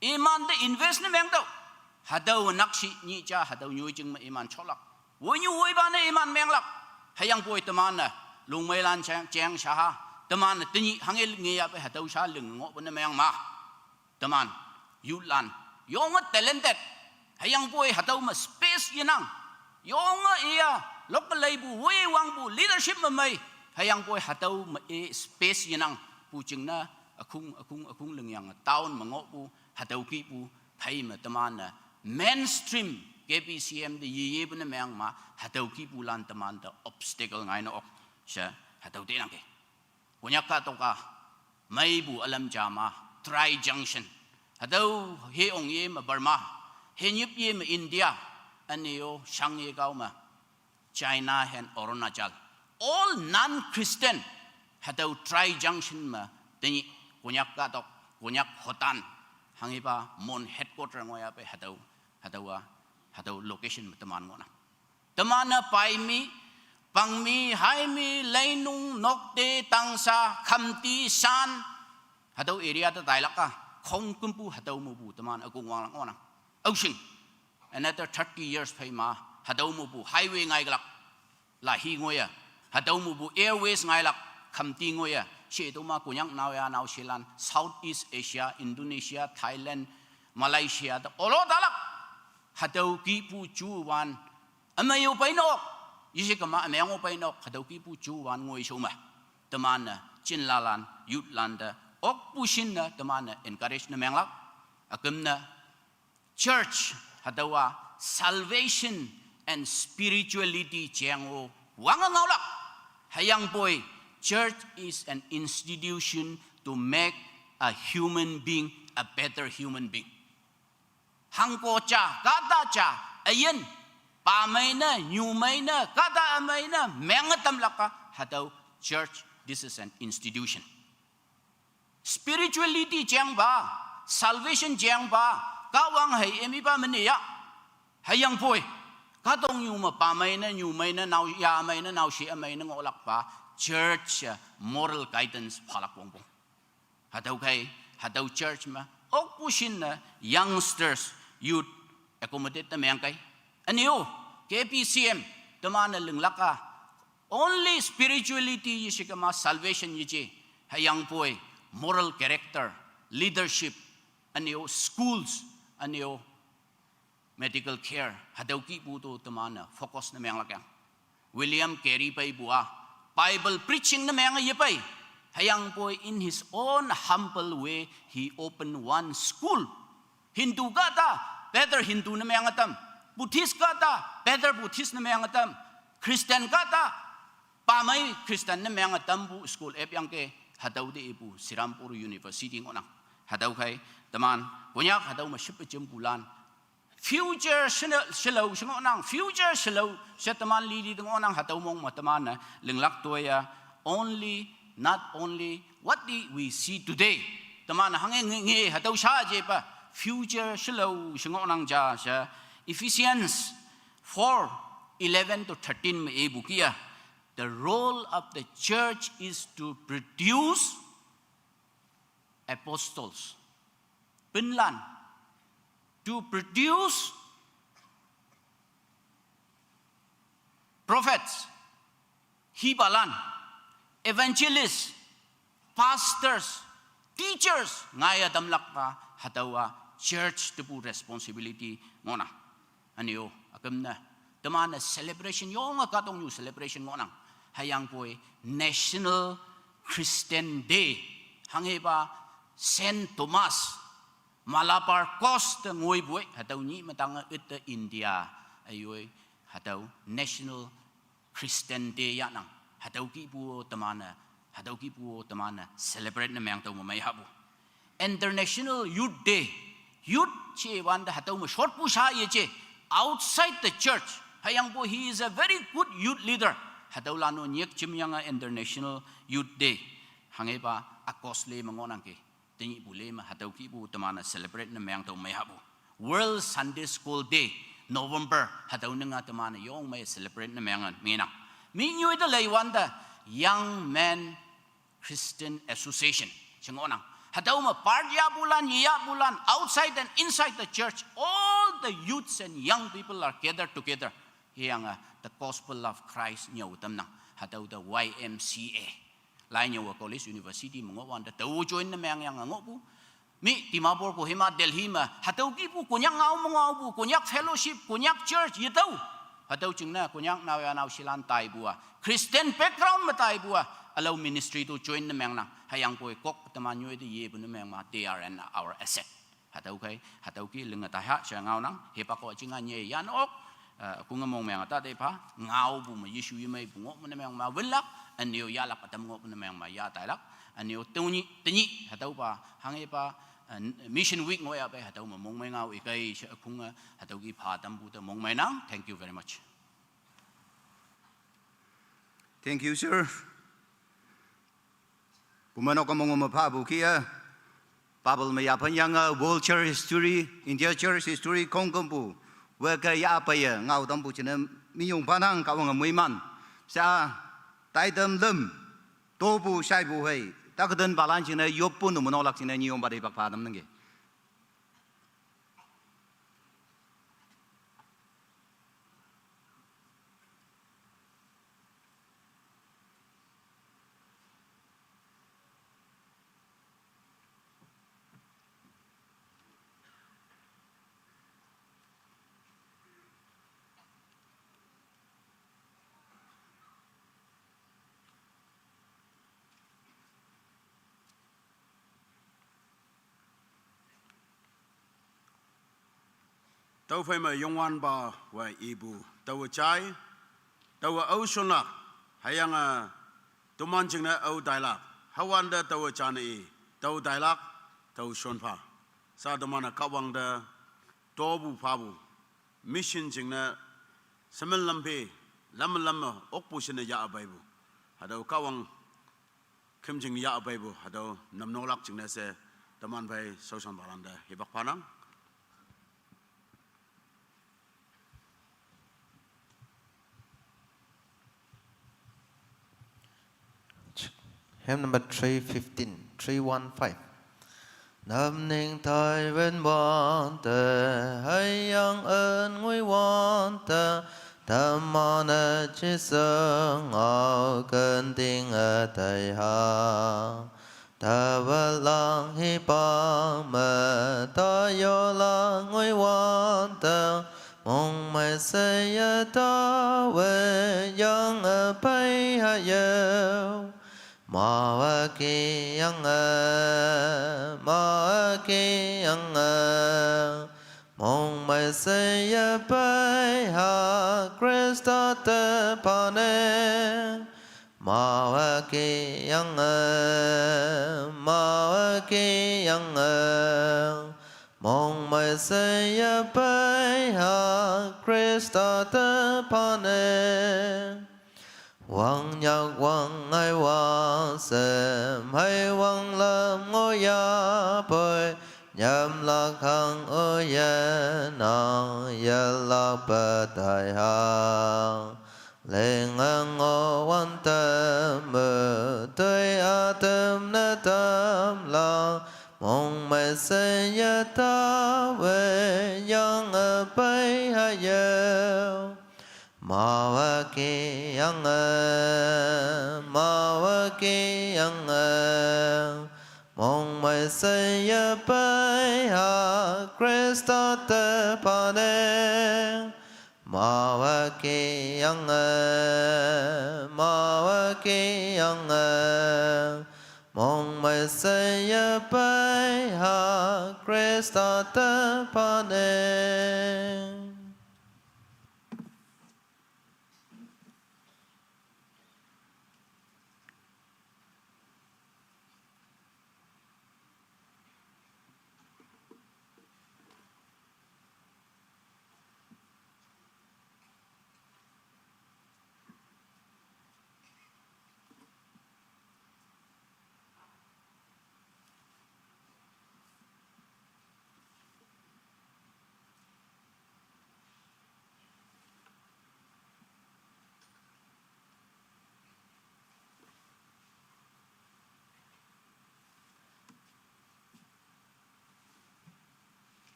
iman de invest na meng daw hadaw nakshi ni cha hadaw nyoy jing ma iman cholak wo nyu woi ba na iman meng lak hayang boy taman na lungmai lan chang sha ha taman tini hangel nge ya pe hadaw sha lung ngo ba na meng ma taman yu lan yong talented hayang boy hadaw ma space yinang yong iya local bu wei wang bu leadership ma mai hayang boy hadaw ma space yinang pu jing na akung leng yang town mango bu hadaw ki bu phai ma taman na mainstream KPCM de ye bu na meng ma hadaw ki bu lan taman da obstacle ngai no ok sha hadaw de nang ke punya ka to ka mai bu alam jama tri junction hadaw he ong ye ma Burma he nyip ye ma India aneo shang ye gao ma China and Arunachal all non Christian hadaw tri junction ma teni kunyak ka tok kunyak hotan hangiba mon headquarter ngoya pe hadaw location taman ngona tamana paimi pangmi haimi leinung nokte tangsa khamti san hadaw area ta dailaka khongkumpu hadaw mubu taman akung wang ngona ausing another 30 years phaima hadaw mubu highway ngai glak là hi ngồi à hạt đầu mu bu airways ngay lạc khăm ti ngồi à chế tu ma kunyak nào ya nào Sri Lanka Southeast Asia Indonesia Thailand Malaysia đó olo dalak hạt đầu ki pu chu wan amay yêu bay nọ yisi kama amay ngô bay nọ hạt đầu ki pu chu wan ngồi số mà teman na chin lalan youth landa ok pushin na teman na encourage na meng lak akem na church hạt đầu salvation and spirituality chiang wang ngau lak hayang boy church is an institution to make a human being a better human being hang ko cha kata cha ayen pa mai na nyu mai na kata mai na meng tam laka hadau church this is an institution spirituality chiang ba salvation chiang ba ka wang hai emi ba mani ya hayang boy ka dong yu ma pa mai na nyu mai na nau ya mai na nau shi mai na ngolak pa church moral guidance phalak bong bong hadau kai hadau church ma ok pushin na youngsters youth accommodate na meng kai aniyo KPCM teman na lenglaka only spirituality yisikama salvation yije hayang poi moral character leadership aniyo schools aniyo medical care hadau ki bu to teman na focus na meng lakang William Carey pai bua Bible preaching na meng ye pai hayang boy in his own humble way he opened one school Hindu kata better Hindu na meng atam Buddhist kata better Buddhist na meng atam Christian kata pamay Christian na meng atam bu school ep yang ke hadaw de ibu Sirampur University ngonang hadaw kay teman punyak hadaw masyip bulan future slow ngonang future slow sa teman lili ngonang hadaw mong mataman na linglak toya not only what we see today teman hangeng nge hadaw siya je pa future slow ngonang ja sa Ephesians 4:11 to 13 may bukia the role of the church is to produce apostles pinlan to produce prophets hibalan evangelists pastors teachers ngaya damlak pa hatawa church tepu responsibility ngona aniyo akam na teman na celebration yung katong new celebration ngonang hayang poy National Christian Day hangeba Saint Thomas Malapar Coast ngoy boy hataw ni matang it India ayoy hataw National Christian Day ya nang hataw ki po tamana celebrate na mayang taw mamay habo International Youth Day youth che wanda hataw mo short po siya ye outside the church hayang po he is a very good youth leader hataw lano nyek chimyang International Youth Day hangeba akosle mangonang ke tingi bule ma hataw ki bu tamana celebrate na mayang taw may habo World Sunday School Day November hataw na nga tamana yung may celebrate na mayang minang minyo ito laywanda Young Men Christian Association singonang hataw ma parya bulan iya bulan outside and inside the church all the youths and young people are gathered together yang the gospel of Christ nyaw tam nang hataw the YMCA lain nyaw college university mga wanda taw join na mayang yang ngopu mi timapor ko hima Delhi ma hataw ki pu kunyak ngaw mga bu kunyak fellowship kunyak church yitaw hataw chingna kunyak naw ya naw silan tai bua Christian background matai bua allow ministry to join na mayang na hayang po kok taman nyo ito ye bu na mayang ma they are our asset hataw ki linga taha siya ngaw nang hepa ko chinga nye yan ok kung among mayang ta de pa ngaw bu ma Yesu may bungo mo na mayang ma welak anyo yalak atam ngo na mayang ma ya tailak anyo tingi hataw pa hangi pa mission week ngoya pa hataw ma mong may ngaw ikay kung hataw ki pa tam bu ta mong may nang thank you very much. Thank you, sir. Pumano ka mong mapabu kia Bible may yapan yang world church history India church history kongkompu weka yapa ya ngau tampu china miyong panang kawang muiman sa taidam lem tobu shaibu hei takden balan china yopun no monolak china niyong bari bakpadam nge tàu phải mà yong wan ba và ibu tàu trái tàu âu xuân lạc hay ang tụi mình chừng này âu đại lạc hawan da tàu cha này tàu đại lạc tàu xuân pha sa tụi mình các bang da to bu pha bu mission chừng này semen lampe lam ốc bu sinh ya bay bu hadau các bang kem chừng ya bay bu hadau nam nô lạc chừng này se tụi mình phải sâu sâu balan da hi bak panang. Hymn number 315, 315. Nam ninh thời bên bọn tờ, hay yang ơn nguy bọn tờ, tâm môn ở chế sơ ngạo cơn tình ở thầy hạ. Ta vật lòng hi bằng mơ, ta yo lòng nguy bọn tờ, mong mày xây ở ta về yang ở bay hạ yêu. Ma ki yang mong mai say ya bai ha Christa te pane ma ki yang mong mai say ya bai ha Christa te pane Quang nhạc quang ai quang xem hay quang lâm ngôi ya bơi nhâm lạc hằng ơ ye nàng ye lạc bờ đại hàng lên ngang ngô quan tâm mơ tới a tâm na tâm lòng mong mai xây ya ta về yang ở bay hay yêu ma ki yang mong mai xây ya bay ha Christa te pane ma ki yang mong mai xây ya bay ha Christa te pane.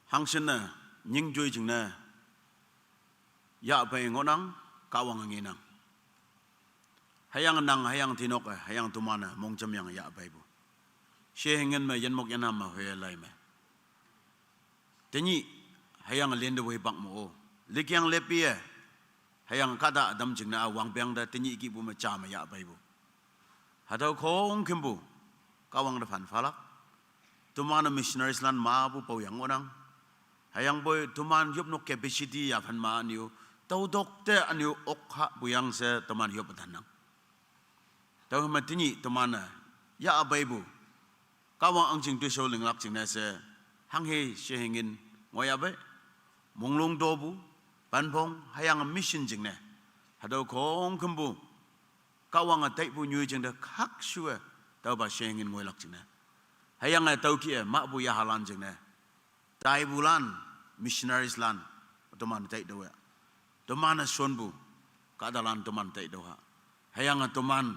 Hang sinh nè, nhưng chui chừng nè, ya bay ngõ nắng, cao hoàng nghe nắng, hayang nắng hayang tinok hayang tumana mong chăm yang ya bay bu, xe hình mà dân mộc dân nam mà huề lại mà, thế nhỉ, hayang lên được với bạc mồ, lịch yang lép bia, hayang kada đâm chừng nè hoàng bèng đó, thế nhỉ kí bu mà cha mà ya bay bu, hạt đào khó ông kim bu, cao hoàng đã phản phá lắm, tumana missionaries land ma bu bầu yang ngõ nắng. Hayang boy tuman yop no capacity ya phan ma aniu tau dokte aniu okha buyang se tuman yop tanang tau ma tini tuman ya abaibu kawang ang jing tu so ling lak jing na se hang he she hingin ngoya be monglong dobu panpong hayang mission jing ne hado kong kumbu kawang a tai bu nyu jing da khak shue tau ba she hingin ngoi lak jing na hayang a tau ki ma bu ya halan jing ne Tai bulan missionaries lan teman tai doa teman sonbu kadalan teman tai doa hayang teman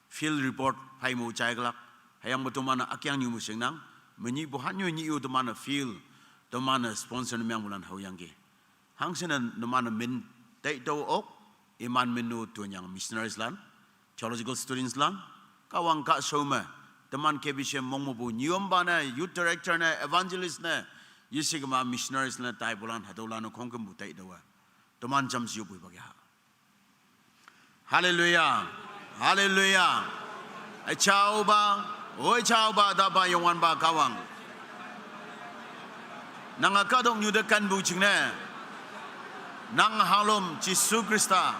field report pai mu chai glak hayang teman akyang nyu musing nang menyi bohan nyu nyu teman field teman sponsor memang bulan hayang ge hang sen teman min tai do ok iman menu tu yang missionaries lan theological students lan kawang ka soma teman kebisem mongmu nyom bana youth director na evangelist na Yisigama missionaries na tai bulan hatola no kongkem butai dawa. Teman jam siu bui bagi ha. 哈利路亚，哈利路亚，哎，乔巴，oi chao ba da ba yong wan ba kawang nang akadong nyu de kan bu ching ne nang halom Jisu Krista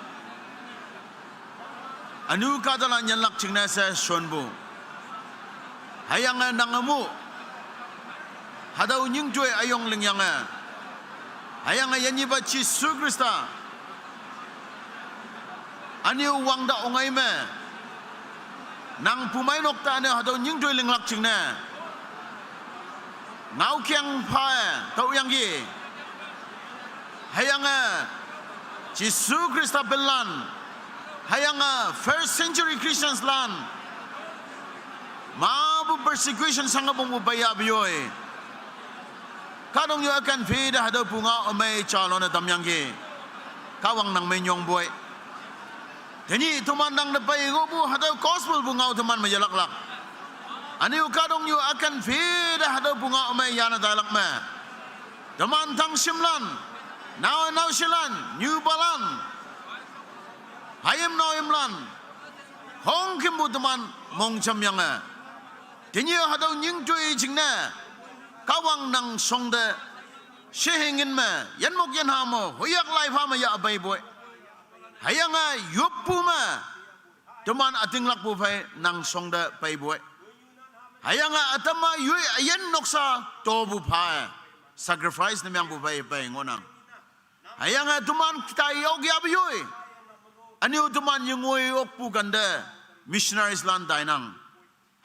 anu kadala nyan lak ching ne se shon bu hayang nang amu hadau nying joi ayong ling yang hayang yan ba Jisu Krista aniu wang da ongai me nang pumai nok ta ne hadau nying joi ling lak ching ne ngau kyang pa tau yang gi hayang Jisu Krista belan hayang first century Christians lan ma bu persecution sanga bong baya bioi kadong yo akan fe da hadau punga omai chalon dam yang gi kawang nang me nyong boy Teni tuman nang napai gobu hadau gospel bungau tuman majalak lak. Ani ukadong yu akan fida hadau bunga omai yana dalak me. Tuman tang simlan, now silan, new balan. Hayam no imlan. Hong kimbu tuman mong cham yang Teni hadau nying tui jingne. Kawang nang song de shehingin me. Yan mok yan hamo, hoyak lai fama ya abai boy. Hayang yupu ma tuman ating lakpu pai nang song da pai boy hayang atama yui ayen noksa tobu pa sacrifice na myang bu pai pai ngonang hayang tuman kita yogi abiyoi aniu tuman yungoi okpu ganda missionaries land dainang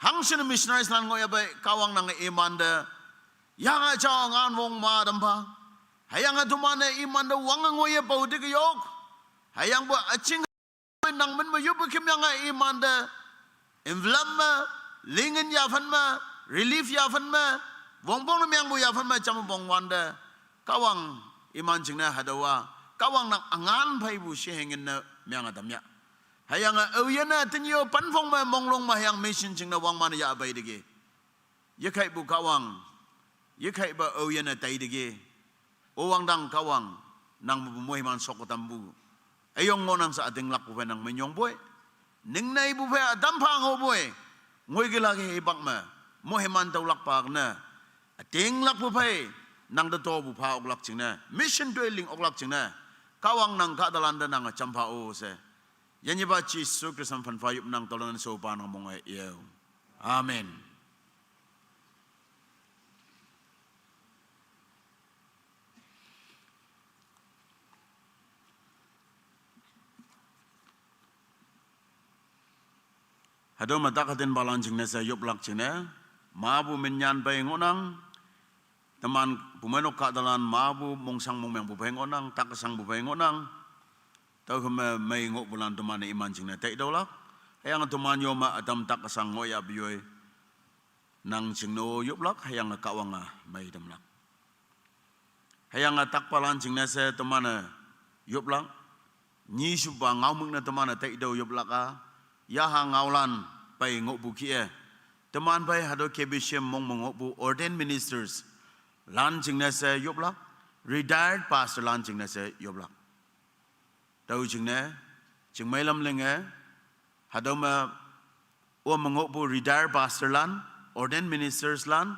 hangsin missionaries land ngoy bai kawang nang imanda yang cha ngan wong ma dampa hayang tuman imanda wang ngoy pau dik yok hayang bo aching nang men mo yubu kim yang iman da envelope ma lingen ya fan ma relief ya fan ma wong bong yang bo ya fan ma cham bong wan da kawang iman jing na hadawa kawang nang angan phai bu she hengin na myang adam ya hayang oyana tinyo pan phong ma monglong ma hayang mission jing na wang man ya bai dige yekai bu kawang yekai ba oyana tai dige owang dang kawang nang bu mo himan sokotam bu ayong ngonang sa ating lakpo ng menyong boy ning na ibu pa adam pang ho boy ngoy gilagi ibak ma mo heman taw lakpak na ating lakpo pa nang dato bu pa oglak ching na mission dwelling oglak ching na kawang nang kadalanda nang champa o se yan iba Jisu Kristus fan fayup nang tolongan so pa ng mga iyo amen. Hadau matakatin balan jing na sa yuplak jing na maabu menyan bay ngonang teman pumenok kadalan maabu mongsang mong yang bupay ngonang takasang bupay ngonang tau kama may ngok bulan teman na iman jing na tay daw lak hayang teman yo ma adam takasang ngoy abiyoy nang jing no yuplak hayang kawang may damlak hayang takpalan jing na sa teman na yuplak ni suba ngaumung na teman na tay daw yuplak yaha ngaulan pai ngok bu ki teman pai hado kebishem mong ngok bu ordained ministers lan jing na se yoblak retired pastor lan jing na se yoblak tau jing na jing mai lam leng hado ma o ngok bu retired pastor lan ordained ministers lan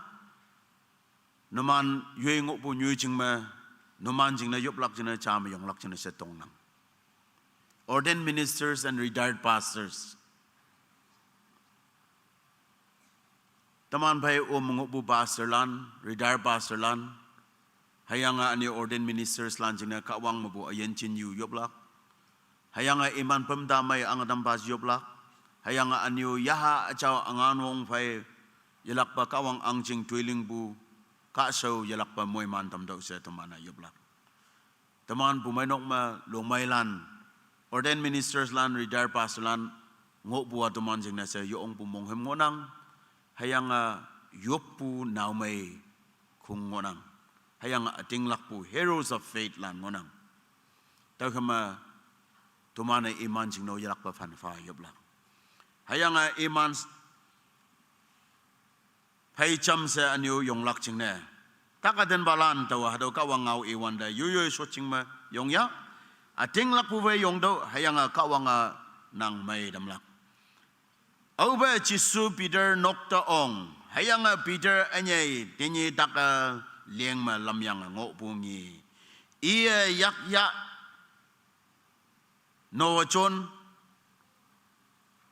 noman yue ngok bu nyu jing ma noman jing na yoblak jing na cha ma yong lak jing na se tong nang ordained ministers and retired pastors. Taman pai ngok bu pastor lan, retired pastor lan, hayang ani ordained ministers lan jing na kawang mabu ayen chin yu yoblak. Hayang iman pemdamay ang adam pas yoblak. Hayang ani yaha achaw angan wong pai yalak pa kawang ang jing twiling bu ka so yalak pa moy man tam daw sa taman yoblak. Taman pumainok ma lumay lan ordained ministers lan retired pastor lan ngok buat teman jing na sa yoong pumong hem ngonang hayang yopu naumay kung ngonang hayang ating lakpu heroes of faith lan ngonang tau kama tumana iman jing no yalak pa fan fa yoblak hayang iman pai cham sa anyo yong lak jing na kakaden balan taw hado kawang ngau iwan da yuyoy so jing ma yong ya ating lakpu ve yong do hayang kawang nang may damlak Oba chisu Peter nokta ong hayang Peter anyay tinyi taka liang ma lamyang ngopungi iya yak no chon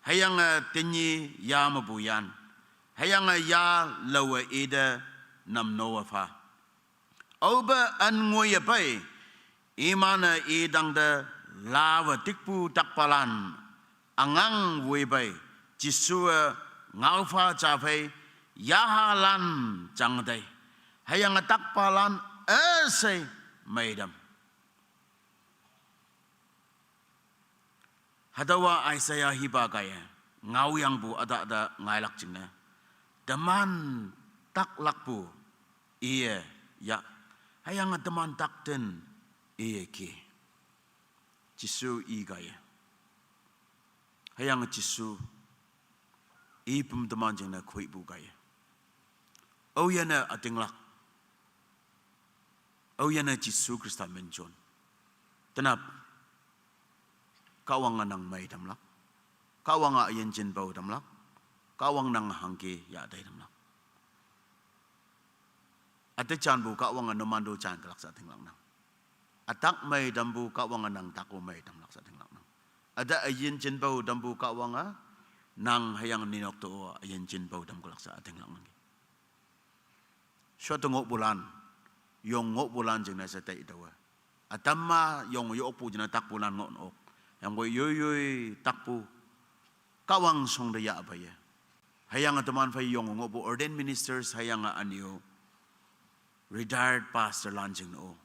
hayang tinyi ya mabuyan hayang ya lawa ida nam no fa Oba an ngoy pai imana idang da lava tikpu takpalan angang webai jisua ngaufa capai yahalan jangdai hayang takpalan esai maidam hadawa Isaiah hiba kaya ngau yang bu ada ngailak jingna daman taklak bu iya ya hayang daman takten iya ki jisu i kaya hayang jisu i pum daman jingna kui bu kaya oh yana atinglak oh yana jisu Krista menjon tenap kawang nang may damlak kawang ayen jin bau damlak kawang nang hangke ya dai damlak ate chan bu kawang nomando chan kalak sa tinglang nang atak may dambu kawang nang tako may damlak sa tinglang nang ada ayen jin bau dambu kawang nang hayang ninok to ayen jin bau dam kalak sa tinglang nang suatu ngok bulan yong ngok bulan jeng na sa tai dawa atamma yong yo pu jena tak bulan ngok nok yang boy yoy takpu kawang song daya abaya hayang teman fay yong ngok bu ordained ministers hayang anyo retired pastor lanjing no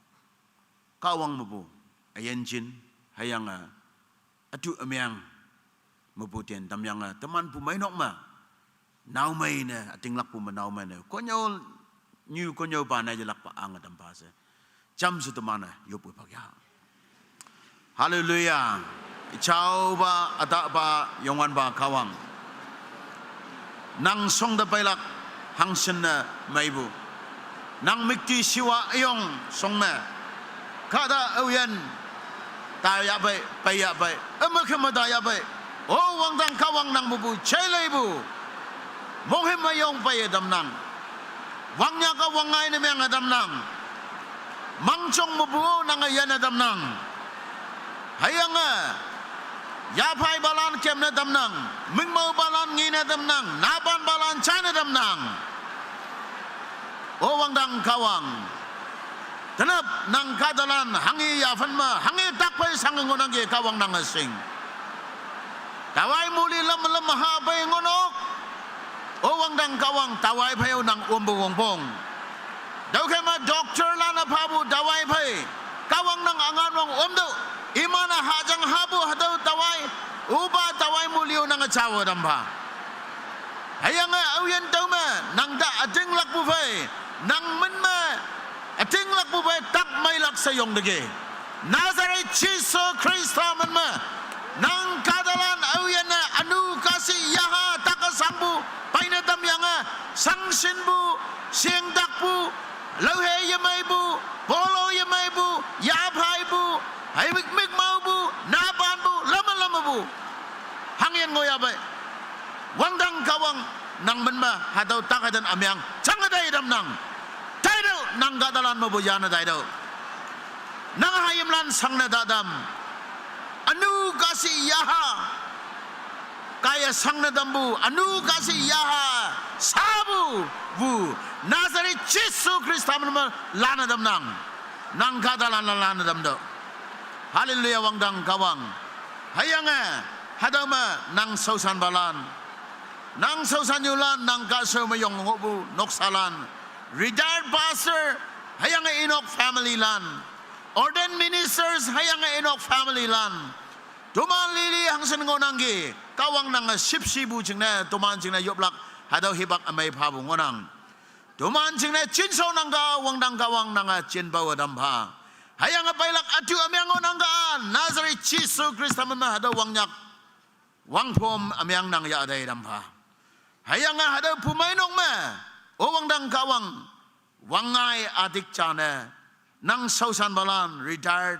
kawang mabu ayen jin hayang atu amyang mabutian tamyang teman pu may nok ma naw may na ating lak pu manaw may na konyo new konyo pa na jalak pa ang adam pa sa jam su temana yo pu pagya haleluya Ikaw ba ata ba yongan ba kawang nang song da pailak hangsen na maibu nang mikti siwa ayong song na kada awian taya bay paya bay amakama daya bay o wang dang kawang nang mubu chelay bu mohim mayong paya damnang wangnya ka wangay na mga damnang mangchong mubu nang ayan na damnang hayang yapai balan kem na damnang mingmau balan ngi na damnang naban balan chana damnang o wangdang kawang tenap nang kadalan hangi yafan ma hangi takpai sangonang ge kawang nang asing tawai muli lam ha pai ngonok o wangdang kawang tawai pai nang umbu wongpong dau kema doktor lana pabu tawai pai kawang nang angan wong omdo imana hajang habu hadau tawai uba tawai mulio nang cawa damba hayang awian tauma nang da ading lak bu fai nang menma ading lak bu fai tak mai lak sayong dege Nazareth Jesus Krista menma nang kadalan awian anu kasi yaha takasambu paina dam yang sangsin bu siang dak bu lauhe yamai bu polo yamai bu yabai bu hay mik mau bu naban bu lama bu hangyan ngoya bay wangdang kawang nang menma hadau takadan amyang changadai dam nang taidau nang gadalan mo bu yana taidau nang hayimlan sangna dadam anu kasi yaha kaya sangna dambu anu kasi yaha sabu bu Nazareth Jesus Krista menma lana dam nang gadalan lana dam do haleluya wangdang kawang hayang hadama nang sausan balan nang sausan yulan nang kaso mayong ngobu noksalan retired pastor hayang inok family land ordained ministers hayang inok family land tuman lili hangsen ngonanggi kawang nang sipsibu jingna tuman jingna yoblak hadaw hibak amay pabu ngonang tuman jingna jinso nang ka wangdang kawang nang jinbawa dampa hayang pailak atu amyang onanggaan Nazareth Jesus Krista menma hadaw wangyak wangpom amyang nang ya adai dampa hayang hadaw pumainong ma o wangdang kawang wangai adik chane nang sausan balan retired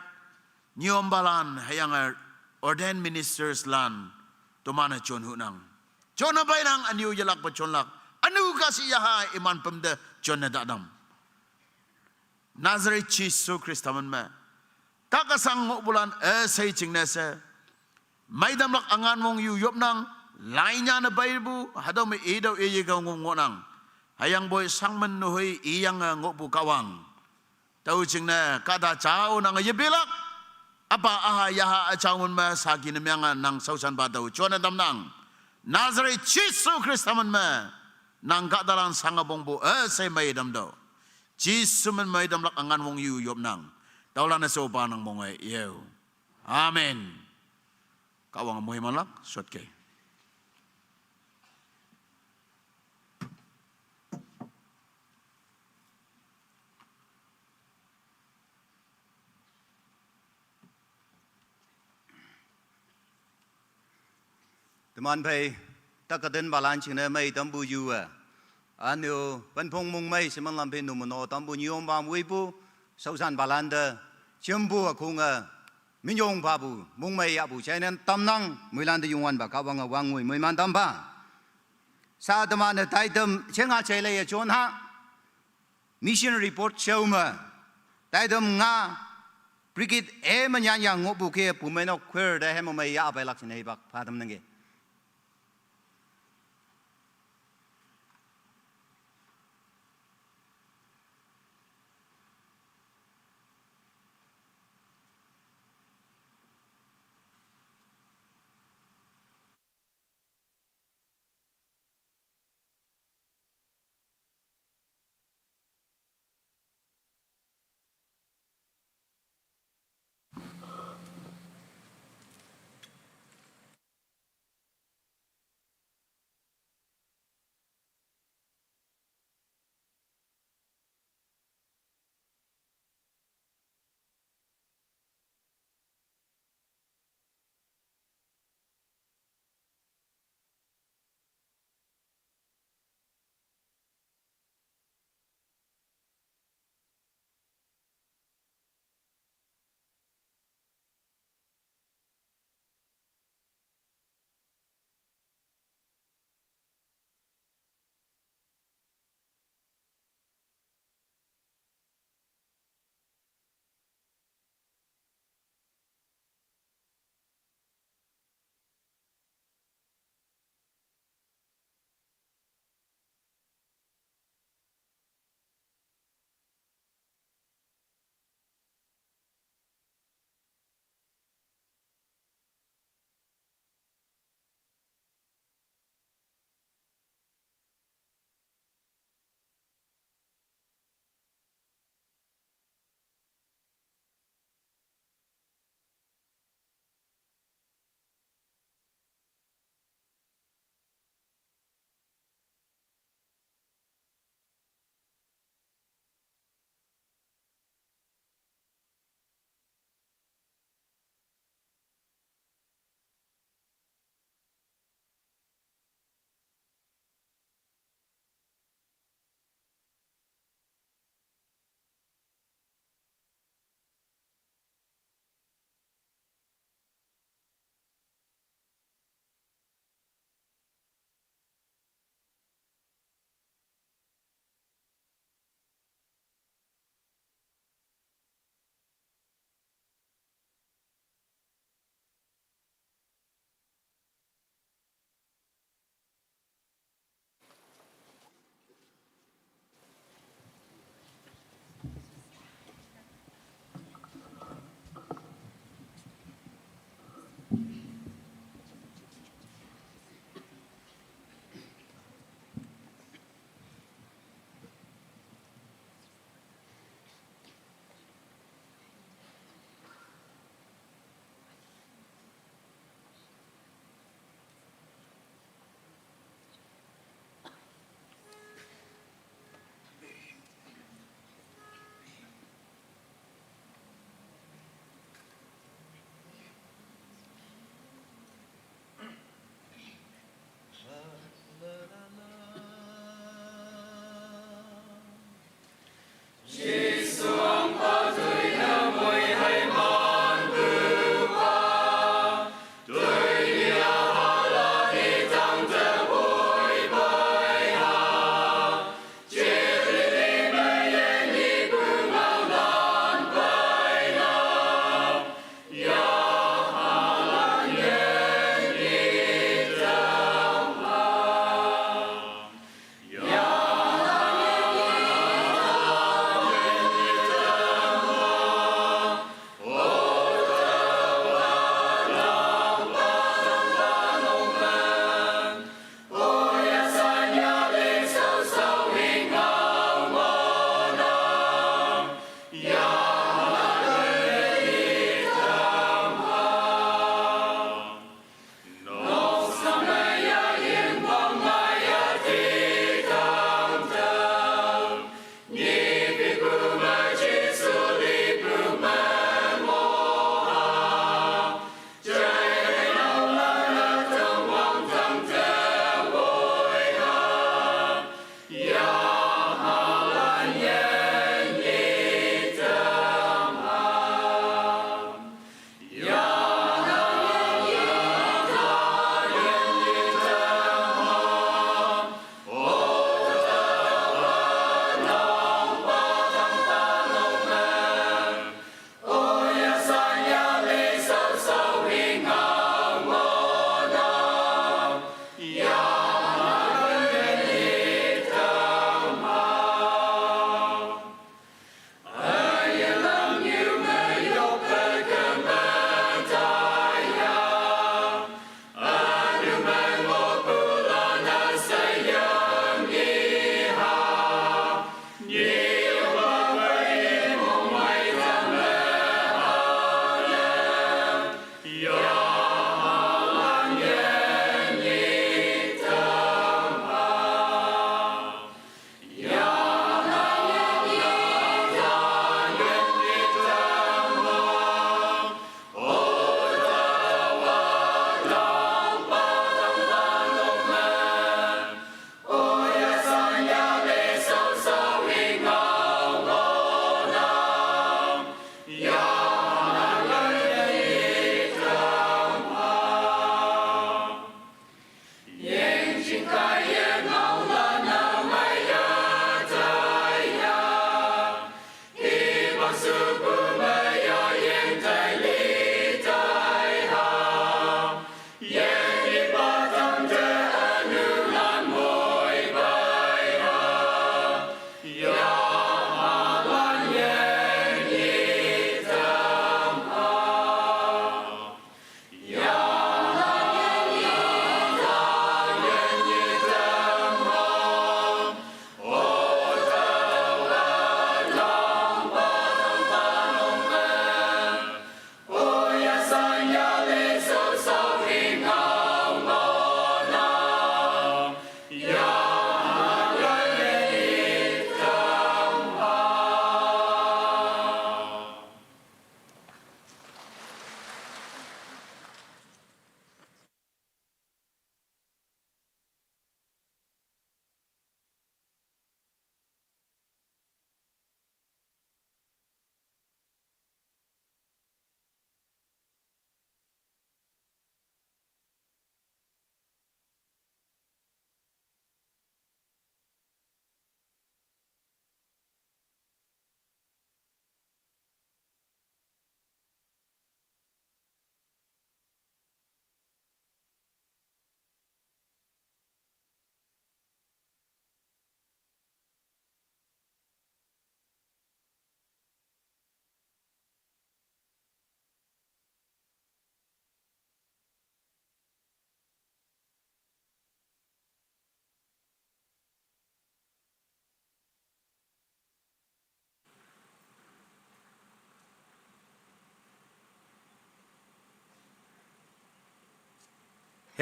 nyom balan hayang ordained ministers lan tumana chon hunang chon na bay nang aniu yalak pa chon lak anu kasi yaha iman pemde chon na dadam Nazareth Jesu Kristaman me kakasang mo bulan say ching na se may damlak angan mong yu yop nang lai nya na baybu hadaw me edaw eyigaw ngong nang hayang boy sangman nuhoy iyang ngobu kawang tau ching na kada chao nang yebilak apa aha yaha achawun ma sagi namyangan nang sausan badaw chona damnang Nazareth Jesu Kristaman me nang kadalan sangabong bu say may damdaw Jesus man may damlak angan mong yu yop nang tawla na sopa nang mong yew Amen kawang mo himan lak sot kay teman pai takaden balan chine mai tambu yu anu penpong mung mai seman lampe numono tambu nyom bam wipu sausan balanda jembu akunga minyong babu mung mai abu chainen tamnang muilanda yungwan ba kawanga wangui muiman tamba sa teman taitem chenga chele ye chonha mission report showma taitem nga brigit e manya yang ngobu ke pumeno kwer da hemo mai ya ba laksine bak padam nge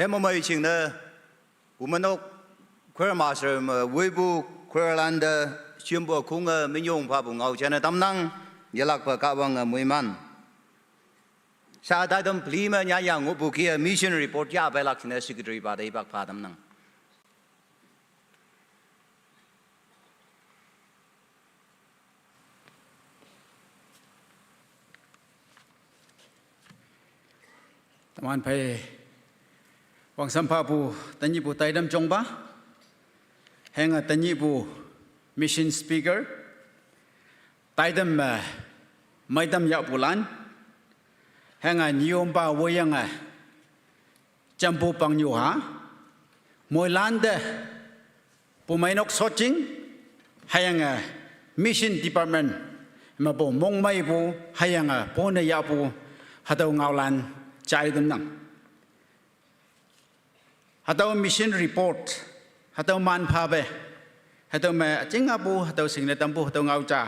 Hema mai ching na umanok queer master weibu queerlanda chimbo kunga minyong pa bu ngau chana tamnang yalak pa ka wang muiman. Sa da dam plima nya yang ubu kia mission report ya ba lak na secretary ba dai bak pa tamnang. Taman pai wang sampah pu tanyi pu taidam chongba henga tanyi pu mission speaker taidam maidam ya bulan henga niomba woyanga jampu pangyuha moilande pu mainok soching hayanga mission department mapo mongmai pu hayanga pona ya pu hatau ngaulan chai dum nang hatau mission report hatau man pha be hatau ma chinga bu hatau sing le tam bu hatau ngau cha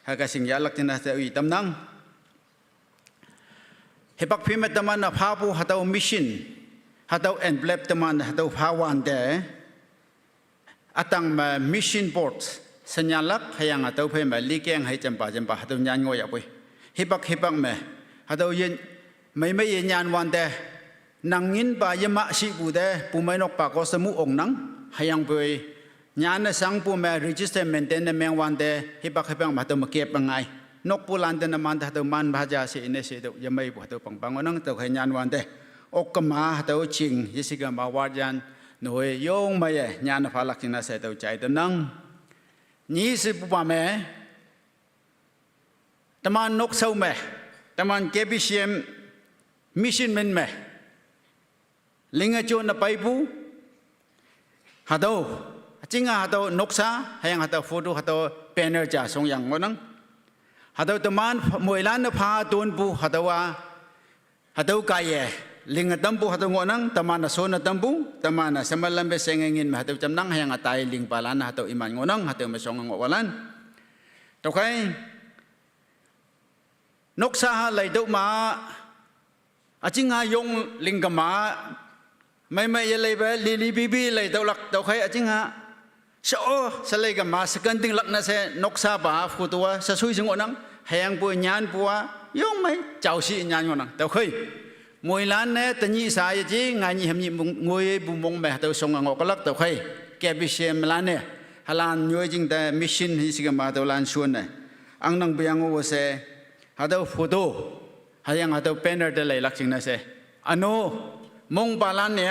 ha ka sing ya lak tina se ui tam nang he bak phi me taman na pha bu hatau mission hatau envelope taman hatau pha wan de atang ma mission board sanyalak hayang hatau phe ma likeng hai champa hatau nyan ngoi apoi he bak me hatau yen mấy mấy nhàn hoàn thế nang in ba yếm mạ sĩ bù thế bù mấy nóc ba có sớm ong nang hayang bơi nhàn na sang bù mẹ register maintain na mèng hoàn thế hi bạc mà tao mà kẹp bằng ai nóc bù lan tên na man tao man ba gia sĩ này sĩ tao yếm mấy bù tao bằng bằng nang tao hay nhàn hoàn thế ốc cầm má tao chinh hi sĩ cầm bao vạt jan nồi yong mấy nhàn na phá lạc chinh na sĩ tao chạy tao nang nhí sĩ bù ba mẹ tao man nóc sâu mẹ tao man KBCM mission men me linga chon na paipu hado chinga hado noksa hayang hado photo hado banner cha song yang ngonang hado taman moilan na pha ton pu hadawa hado kaye linga tampu hado ngonang taman na sona tampu taman na samalambe sengengin hado chamnang hayang atai ling palan hado iman ngonang hado mesong ngowalan to kai noksa lai do ma achinga yong lingama mai yelai ba lili bibi lai tau lak tau khai achinga so salai gama sekanting lak na se noksa ba futua sa sui sing onang hayang pu nyan puwa yong mai chau si nyan onang tau khai moilan ne tanyi sa ye ji ngani hamni ngoi bu mong me tau song ngok lak tau khai KBCM lan ne halan nyoi jing da mission hi sigama tau lan suan ne ang nang byang wo se hadau photo hayang hatau banner de lai lak ching na se ano mong balan ne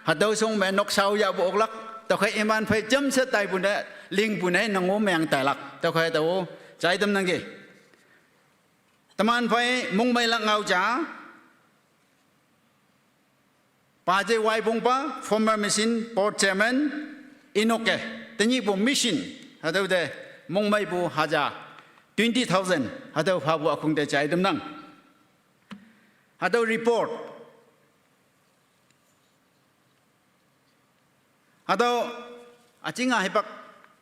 hatau song me nok sau ya bo lak tao khai iman phai chấm se tai bun de ling bun ne nang mo meng tai lak tao khai tao chai tam nang ge taman phai mong mai lak ngau cha pa je wai bung pa former mission board chairman inoke tanyi bo mission hatau de mong mai bu haja 20,000 hatau pha bu akung de chai tam nang hatau report hatau achinga hipak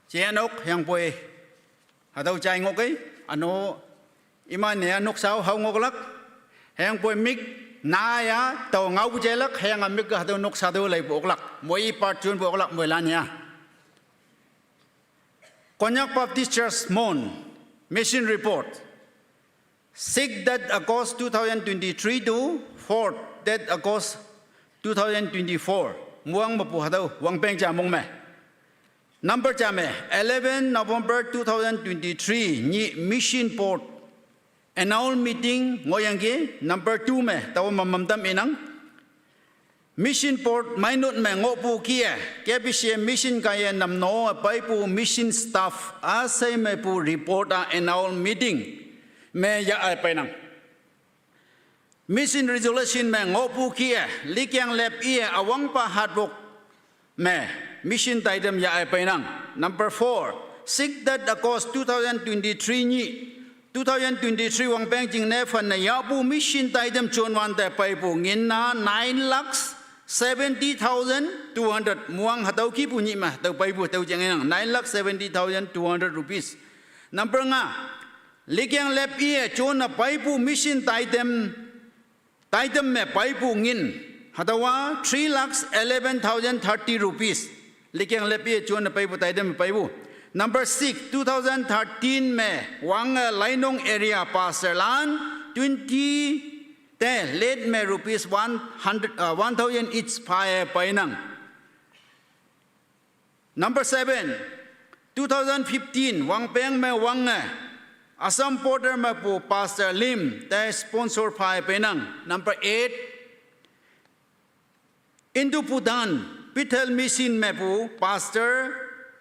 chenok yang poi hatau chai ngok ei ano iman ne nok sau hau ngok lak hang poi mik na ya tau ngau bu lak hang amik hatau nok sa do lai bok lak moi part chun bok lak moi lan ya Konyak Baptist Church Mon mission report 6 that August 2023 to 4 that August 2024 muang mapu hadau wang peng cha mong me number cha me 11 November 2023 ni mission port annual meeting ngoyang ge number 2 me taw mamam inang mission port mainot me ngopu kia KBCM mission kaya nam no pai pu mission staff asai me pu report annual meeting me ya ai pai nang mission resolution me ngopu kia likyang lep ie awang pa hatbok me mission taidam ya ai pai nang number 4 6 that August 2023 ni 2023 wang peng jing ne fan na ya pu mission taidam chon wan ta pai pu ngin na 9 lakhs 70,200 muang hatau ki pu ni ma tau pai pu tau jang nang 9 lakhs 70,200 rupees number nga likyang lep ie chon na pai pu mission taidam me pai pu ngin ฮัตว่า3,11,030 rupees ลิกยังเล็บยี่จวนไปบุตรไอเดมไปบุ number 6 2013 में वांग लाइनों area पास लान 20 ते लेट में rupees 1,000 each पाए पैनंग number 7 2015 वांग पेंग में वांग असम पोर्टर में पु पास लिम ते स्पॉन्सर पाए पैनंग number 8 Indu Pudan Pitel Mission में पु pastor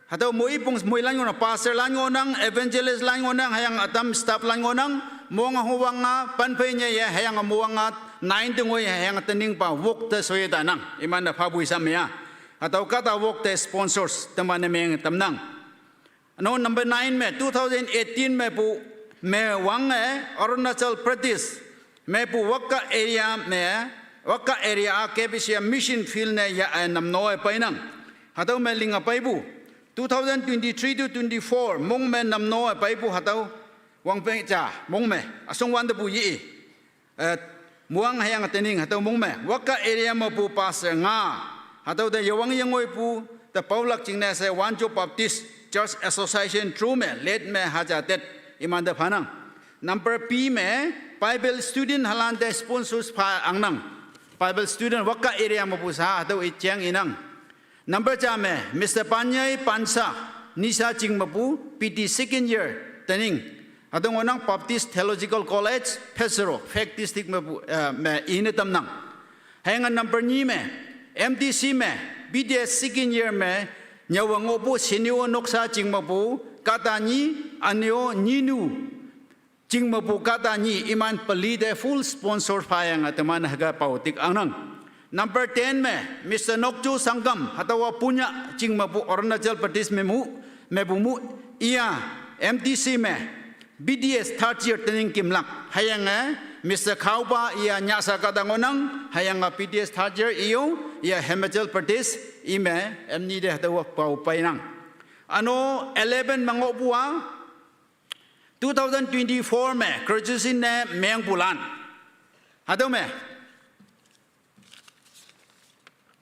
Hatau mui pung mui lang ngonang pastor lang ngonang evangelist lang ngonang hayang atam staff lang ngonang muang huwanga panpay niya ya hayang muanga 9 tungoi hayang taning pa wok te soy tanang iman na phabui samya Hatau kata wok te sponsors taman na meng tamnang ano number 9 में 2018 में पु में वांग Arunachal Pradesh में पु वक्का एरिया में वक्का एरिया के विषय mission field ने या नमनोय पैनंग Hatau में लिंगा पैबु 2023 to 24 mong men nam no pai pu hatau wang pe cha mong me asong wan de bu yi muang hayang atening hatau mong me waka area mo pu pas nga hatau de yawang yangoi pu the paulak jingna se Wanjo Baptist Church Association true me let me haja tet iman de phanang number p me Bible student halan de sponsors pha angnang Bible student waka area mo pu sa hatau I chang inang Number jame Mr. Panyay Pansa Nisa Chingmapu PT second year Taning Adong onang Baptist Theological College Pesaro Fact District me inatam nang Hangan number ni me MTC me BDS second year me Nyawangopu Sinyo Noksa Chingmapu Katani Anyo Ninu Chingmapu Katani Iman Palide full sponsor payang ataman haga pautik anang Number 10 में Mr. Nokju Sangam hatawa punya Chingmapu Arunachal Pradesh में mu iya MTC में BDS third year training kimlak hayang Mr. Khauba iya nyasa kadangonang hayang BDS third year iyo iya Himachal Pradesh ime emni de hatawa pau painang ano 11 mangopua 2024 में graduation ने मेंग पुलान hataw में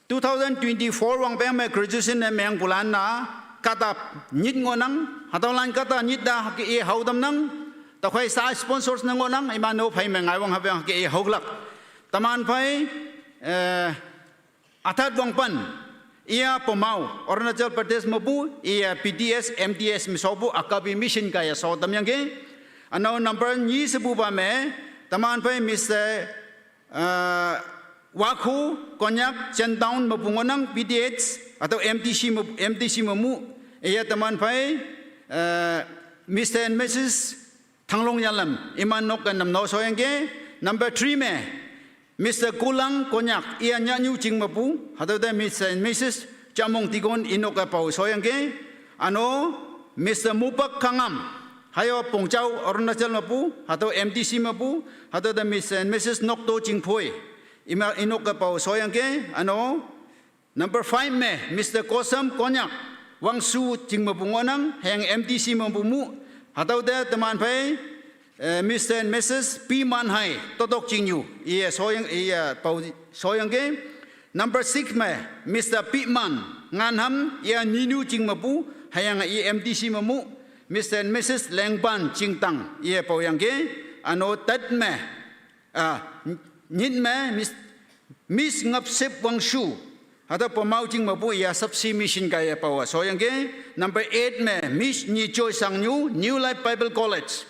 2024 wang peng me graduation ne meng bulan na kata nit ngonang hataw lan kata nit da ke e haudam nang ta khoi sa sponsors na ngonang ima no phai me ngai wang ha bang ke e hauglak taman phai athat wang pan ia pomau Arunachal Pradesh mabu ia PDS MTS misobu akabi mission kaya so tamyang ke ano number ni sebu ba me taman phai Mr. Wakhu konyak Chentown mapungonang PDH atau MTC mamu iya teman pai Mr. and Mrs. Thanglong Yalam iman nok nam no soyangge number 3 me Mr. Kulang konyak iya nyanyu jing mapu atau de Mr. and Mrs. Chamong Tigon inoka pau soyangge ano Mr. Mupak Kangam hayo Pongchau Arunachal mapu atau MTC mapu atau de Mr. and Mrs. Nokto Jingphoi Ima inok pau soyang ke ano number 5 me Mr. Kosam Konyak Wangsu Jingmapungonang hang MTC mampumu hataw de teman pai Mr. and Mrs. P Manhai Totok Jingyu iya soyang iya pau soyang ke number 6 me Mr. Pitman Nganham iya Ninu Jingmapu hayang MTC mamu Mr. and Mrs. Lengban Jingtang iya pau yang ke ano tat me Nit me Miss ngap sip wang shu hata pamau jing mapu ya subsi mission kaya pawa soyang ke number 8 me Miss ni Choi Sang New Life Bible College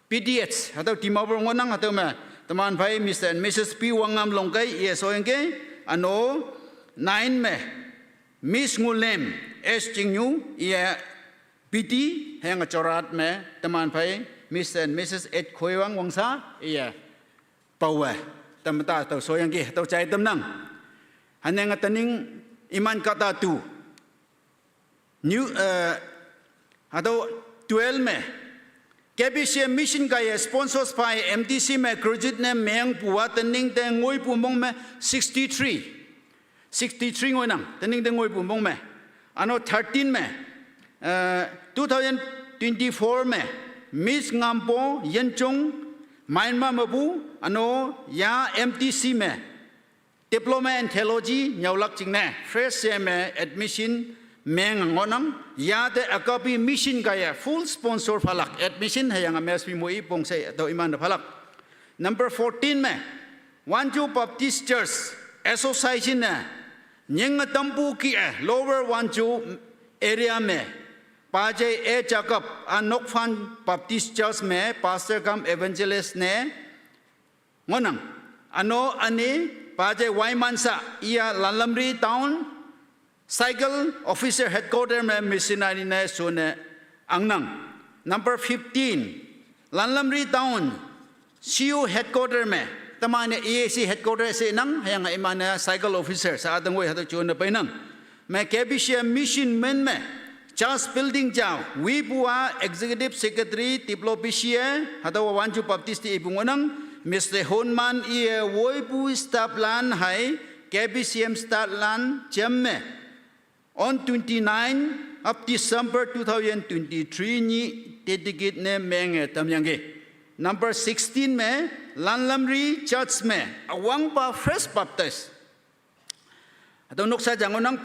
PDH hata timabur ngonang hata me teman pai Mr. and Mrs. P Wangam Longkai ya soyang ke ano 9 me Miss Ngulem S Jingyu ya PT hang chorat me teman pai Mr. and Mrs. Ed Khoiwang Wangsa ya pawa tamata tau soyang ke tau cai tamnang haneng taning iman kata tu new atau 12 me KBC mission kaya sponsors by MTC me graduate ne meng puwa taning te ngoi pu mong me 63 ngoi nang taning te ngoi pu mong me ano 13 me 2024 me Miss Ngampo Yenchong Myanmar mabu ano ya MTC me Diploma and Theology nhau lak ching ne fresh sem admission meng ngonang ya de akapi mission kaya full sponsor phalak admission hayang MSP moi pong say to iman phalak. Number 14 me Wanju Baptist Church Association na nyeng tampu ki Lower Wanju area me Pajay A Jacob Anok Fan Baptist Church me pastor kam evangelist ne ngonang ano ani Pajay Waimansa ia Lanlamri town cycle officer headquarter me missionary ne sune angnang. Number 15 Lanlamri town CU headquarter me tamane EAC headquarter se nang hayang imana cycle officer sa adang way hatu chun pa nang me KBC mission men me Church building jao we bua executive secretary Tiplopicia hatu Wanju Baptist ibungonang Mr. Honman ie woi bu staff lan hai KBCM start lan jamme on 29 of December 2023 ni dedicate ne menge tamyange. Number 16 में Lanlamri Church में awang pa First Baptist. Atau nuksa jangonang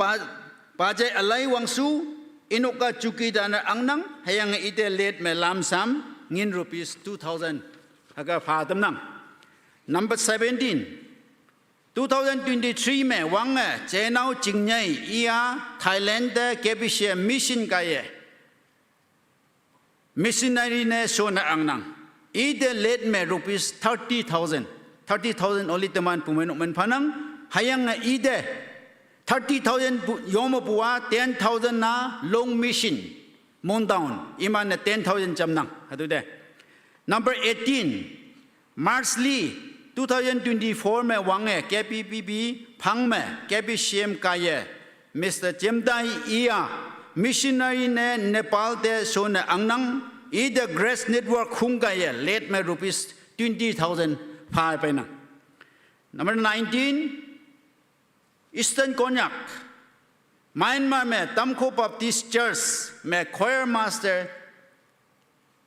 pajay alay wangsu inuka cuki dana angnang hayang ite late me lamsam ngin rupees 2,000 aga fadam nang. Number 17 2023 में wang jenau jingnyai ia Thailand KBC mission kaya missionary ne sona angnang. Either late me rupees 30,000 only teman pumenuk men panang hayang either 30,000 yoma buwa 10,000 na long mission mon down iman 10,000 jamnang hatu de. Number 18 March Lee 2024 me wange KPPB phang me KBCM kaya Mr. Jemdai ia missionary ne Nepal de sona angnang either Grace Network Hungaya late me rupees 20,000 pha pa na. Number 19 Eastern Konyak Myanmar me Tamko Baptist Church me choir master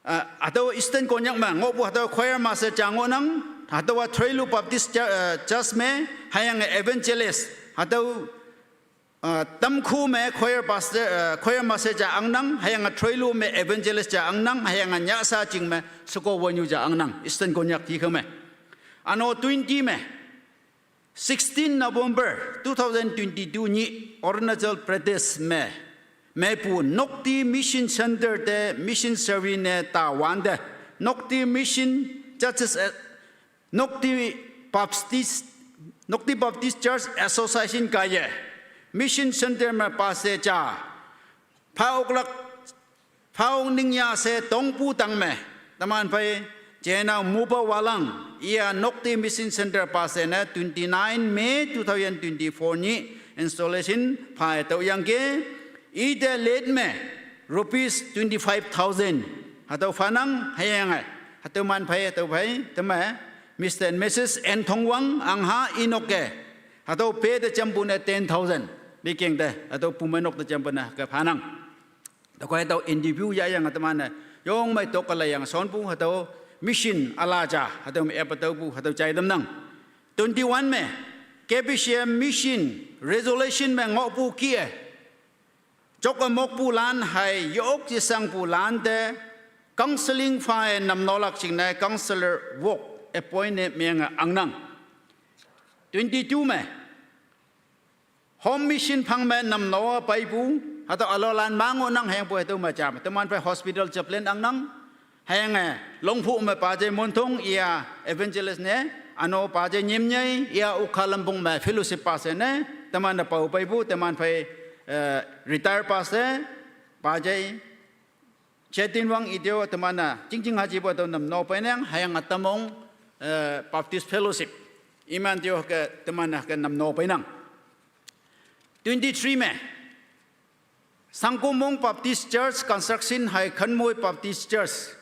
atau Eastern Konyak me ngopu atau choir master jangonang atau Trailu Baptist Church me hayang evangelist atau Tamku me choir master ja angnang hayang Trailu me evangelist ja angnang hayang nyasa ching me suko wanyu ja angnang Eastern Konyak ti khame ano 20 me 16 November 2022 ni Arunachal Pradesh me pu Nokti Mission Center de mission service ne Tawan de Nokti Mission Churches Nokti Baptist Church Association kaya Mission Center में पासे जा फाउंग निंया से तोंगपू तंग में तमान पे जेना मुबा वालंग या नोक्ति Mission Center पासे ने 29 May 2024 नि installation फाय तो यंगे इधर लेट में rupees 25,000 हतो फानंग हैंग हतो मान पे तो भाई तमे Mr. and Mrs. N Thongwang angha inoke hatu pay the champune 10,000 biking de hatu pumenok the champana ka phanang to ko hatu interview ya yang atmana yong mai to kala yang son pu hatu mission alaja hatu me epatau pu hatu chai dam nang 21 me KBCM mission resolution me ngo pu kia chok mok pu lan hai yok chi sang pu lan de counseling fa nam nolak ching na counselor work appointed me angnang 22 me home mission phang me nam no pai pu hata alolan mango nang hang pu tu ma cham taman pe hospital chaplain angnang hang long phu me pa je mon thong ia evangelist ne ano pa je nyim nyai ia ukhalambung me fellowship pa se ne taman na pau pai pu taman pe retire pa se pa je chetin wang ideo taman na jing haji po to nam no pe nang hang atamong Baptist Fellowship iman dio ke teman ke nam no painang 23 me Sangkumong Baptist Church construction hai Khanmoi Baptist Church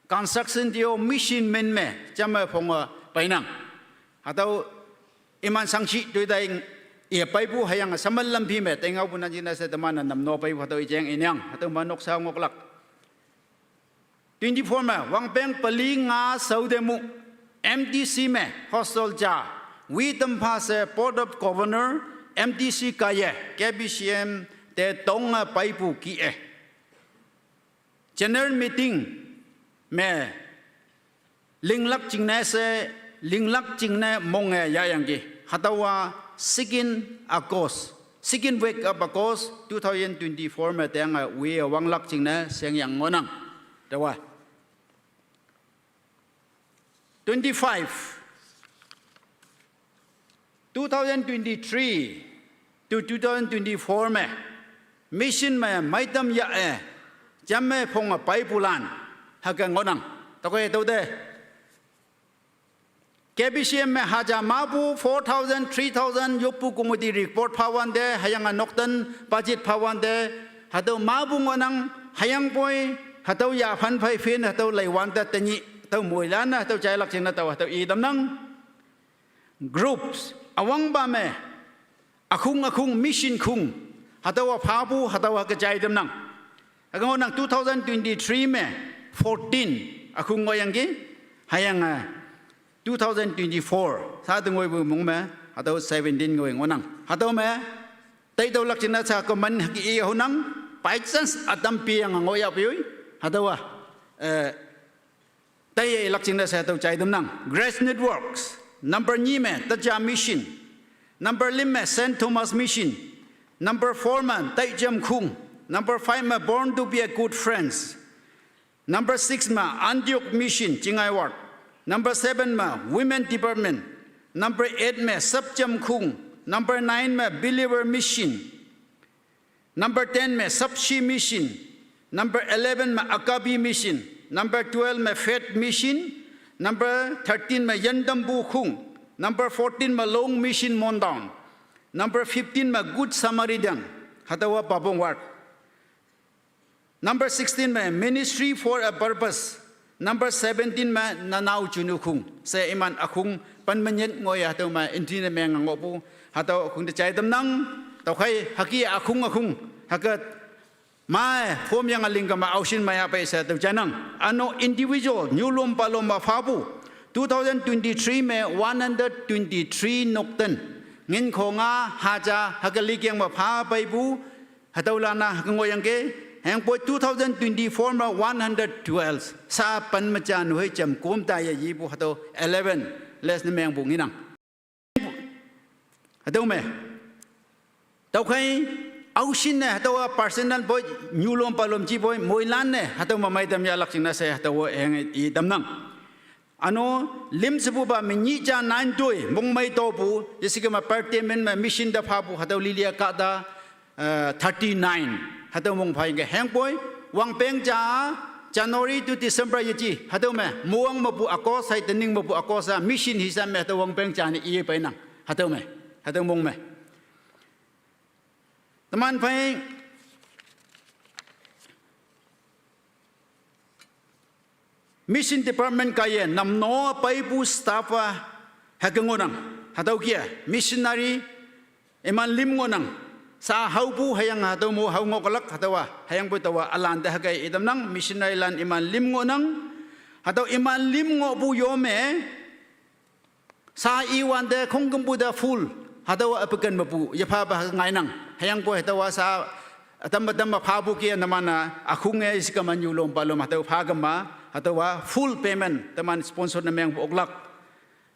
construction dio mission men me chama phonga painang atau iman sangchi doi dai ia pai bu hayang samal lampi me tengau punan jina se teman nam no pai atau ijeng inyang atau manok sa ngoklak 24 me wang peng paling nga saudemu MDC में hostel जा we tampase Board of Governor MTC kaya KBCM te tonga paipu ki General meeting me linglak jingne se linglak jingne monge ya yangi hatawa sigin August sigin week of August 2024 me tenga we wanglak jingne seng yang ngonang tawa 25 2023 to 2024 me mission me maitam ya jamme phong pai pulan haga ngonang takoy tawde KBCM me haja mabu 4000 3000 yopu kumudi report phawande hayang noktan budget phawande hado mabu ngonang hayang boy hado ya phan phai fin hado laiwan ta tani taw moilana taw chai lak china taw taw I damnang groups awang ba me akung mission khung hadawa phabu hadawa ka chai damnang agang nang 2023 me 14 akung ngoyangi hayang 2024 sa dungoi bu mong me hadaw 17 ngoi ngonang hadaw me tai daw lak china sa ko man ki I honang by chance adam pi ang ngoya pi hadawa tai lak china sa taw chai damnang Grace Networks number 9 me Taja mission number 5 me St Thomas mission number 4 man Tai Jam Khung number 5 me Born to be a Good Friends number 6 ma Antioch mission Jingai Ward number 7 ma Women Department number 8 me Sap Jam Khung number 9 me Believer mission number 10 me Sapshi mission number 11 me Akabi mission number 12 me Faith mission number 13 me Yandambu Khung number 14 me Long mission Mondang number 15 me Good Samaritan hatawa Babong Ward number 16 me Ministry for a Purpose number 17 me Nanau Chunu Khung se iman akung panmanyen ngoy hataw ma intine me ngopu hataw khung de chai damnang taw khai haki akung hakat mai phom yang aling ka ma ausin maya pa sa taw janang ano individual nyulom palom ma phabu 2023 me 123 nokten ngin khonga haja hakali kyang ma pha pai bu hataw lana ngoyang ke hang po 2024 ma 112 sa pan ma chan hoi cham kom ta ya yi bu hataw 11 les ne meng bu nginang hataw me taw khai ausin ne hataw personal boy nyulom palom chi boy moilan ne hataw ma mai dam ya lak sing na se hataw hang I damnang ano lim sebu ba minyi cha nan doi mong mai to bu jesiga ma pertemen ma mission da pha bu hataw lilia ka da 39 hataw mong phai ge hang boy wang peng cha January to December yaji hataw me muang ma bu ako sai tening ma bu ako sa mission hisam me hataw wang peng cha ni I pai nang hataw me hataw mong me taman phai mission department kaya namno paipu staff hagangonang hataw kia missionary eman lim ngonang sa haupu hayang hataw mo haungo kalak hatawa hayang po tawa alanda hagay idamnang missionary lan iman lim ngonang hataw iman lim ngo bu yome sa iwan de kongkum bu da full hatawa apakan mapu yapa ba ngai nang hayang po hatawa sa atam phabu kia namana akhunge iskaman yulom palom hataw phagama hatawa full payment taman sponsor na meng oglak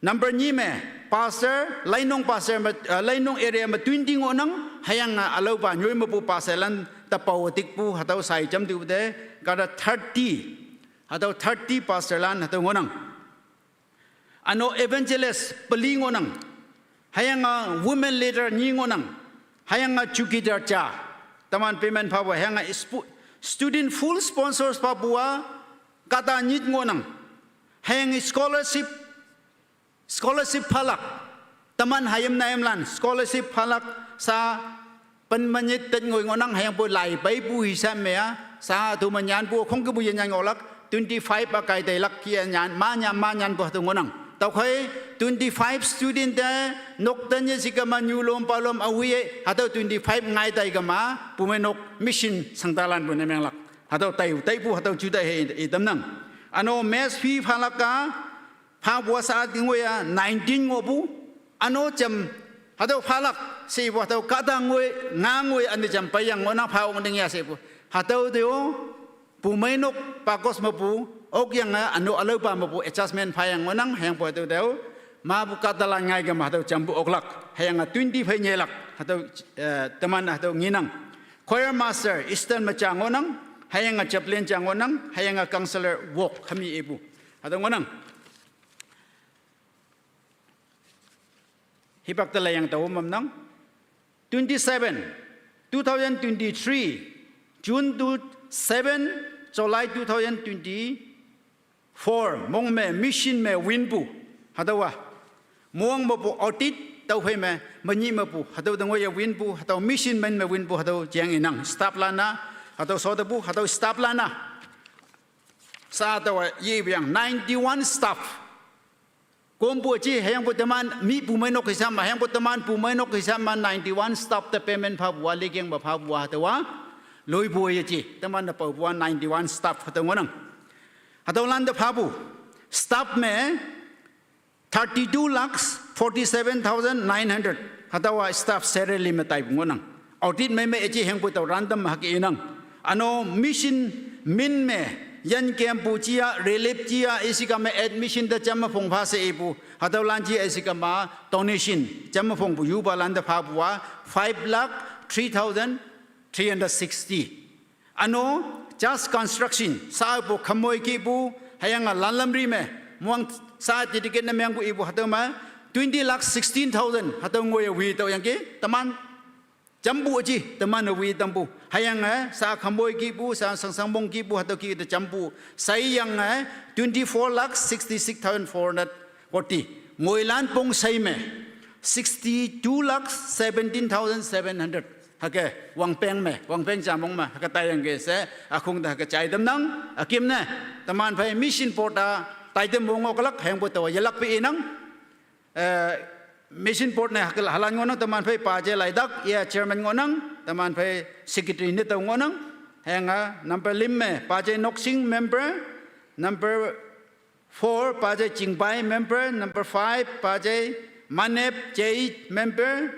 number 9 me pastor lainong pastor lainong area ma 20 ngonang hayang alo ba nyoi mapu paselan tapawatik pu hataw sai jam tu de kada 30 hataw 30 pastor lan hataw ngonang ano evangelist pali ngonang hayang women leader ni ngonang hayang chukidar cha taman payment phawa hayang student full sponsors papua kata nyit ngonang hayang scholarship phalak taman hayam naim lan scholarship phalak sa panmanyit ten ngoi ngonang hayang po lai pai pu hisam mea sa tu manyan pu khong ke bu yan ngolak 25 pa kai dai lak kia nyan ma nyan po tu ngonang tau khai 25 student da nok tan ye sikama nyulom palom awi hataw 25 ngai dai gama pumenok mission sangtalan bu nemeng lak hataw tai pu hataw juda he damnang ano mes fee phalaka pha bua sa dingoya 19 ngobu อันโนจำฮัตโตพาลักเสียบุฮัตโตกาตังวยงางวยอันนี้จำไปยังงนังพาวงดึงยาเสียบุฮัตโตเดียวปูไม่นกปากกสมาปูอกยังอันโนอเลปามาปู adjustment พายังงนังแห่งปวดเดียวมาบุกาตะลังไงกันมาฮัตโตจำปูอกลักแห่ง20พายเนลักฮัตโตตมันฮัตโตงินัง choir master Eastern มาจางงนังแห่งจับเล่นจางงนังแห่ง counselor walk ขมีเอบุฮัตโตงนังฮิปักตะเลยยังตัวมัมนัง27 2023 June 7 July 2024 มงเมมิชชันเมวินปูฮัตตัวมวงมาปูออติดตัวเฟเมมันยี่มาปูฮัตตัวตังวยวินปูฮัตตัวมิชชันเมนเมวินปูฮัตตัวเจียงอินังสตาปลานะฮัตตัวโซดปูฮัตตัวสตาปลานะซาตัวยี่เบียง91 staff Kompo ci hayang putaman mi pumainok kisama hayang putaman pumainok kisama 91 stop the payment phabwa ligeng ba phabwa tawa loi buye ci taman na phabwa 91 stop hatangonang hatawalan da phabu stop me 32 lakhs 47,900 hatawa staff salary me tai ngonang audit me ci hayang putaw random hakinang ano mission min me yan Campuchia relief chia isika me admission da chama phong pha se ibu hataw chi isika ma donation chama phong bu yu ba lan da pha buwa 5,03,360 ano just construction sa bu khamoi ki bu hayanga lanlamri me muang sa ticket na myang bu ibu hataw ma 20,16,000 hataw ngoi wi taw yang ki taman jambu ji teman wi tambu hayang sa khamboi ki bu sa sangsang ki bu hataw ki the jambu sai yang 24,66,440 ngoilan pong sai me 62,17,700 hake wangpeng me wangpeng jamong ma ka tayang ge se akhung da ka chai dam nang akim ne taman phai mission porta tai dem mong oklak hang bu taw yalak pe inang Mission port ne halan ngonang taman phai paje laidak ya chairman ngonang taman phai secretary ne taw ngonang henga number lim me paje noksing member number 4 paje chingpai member number 5 paje manep jei member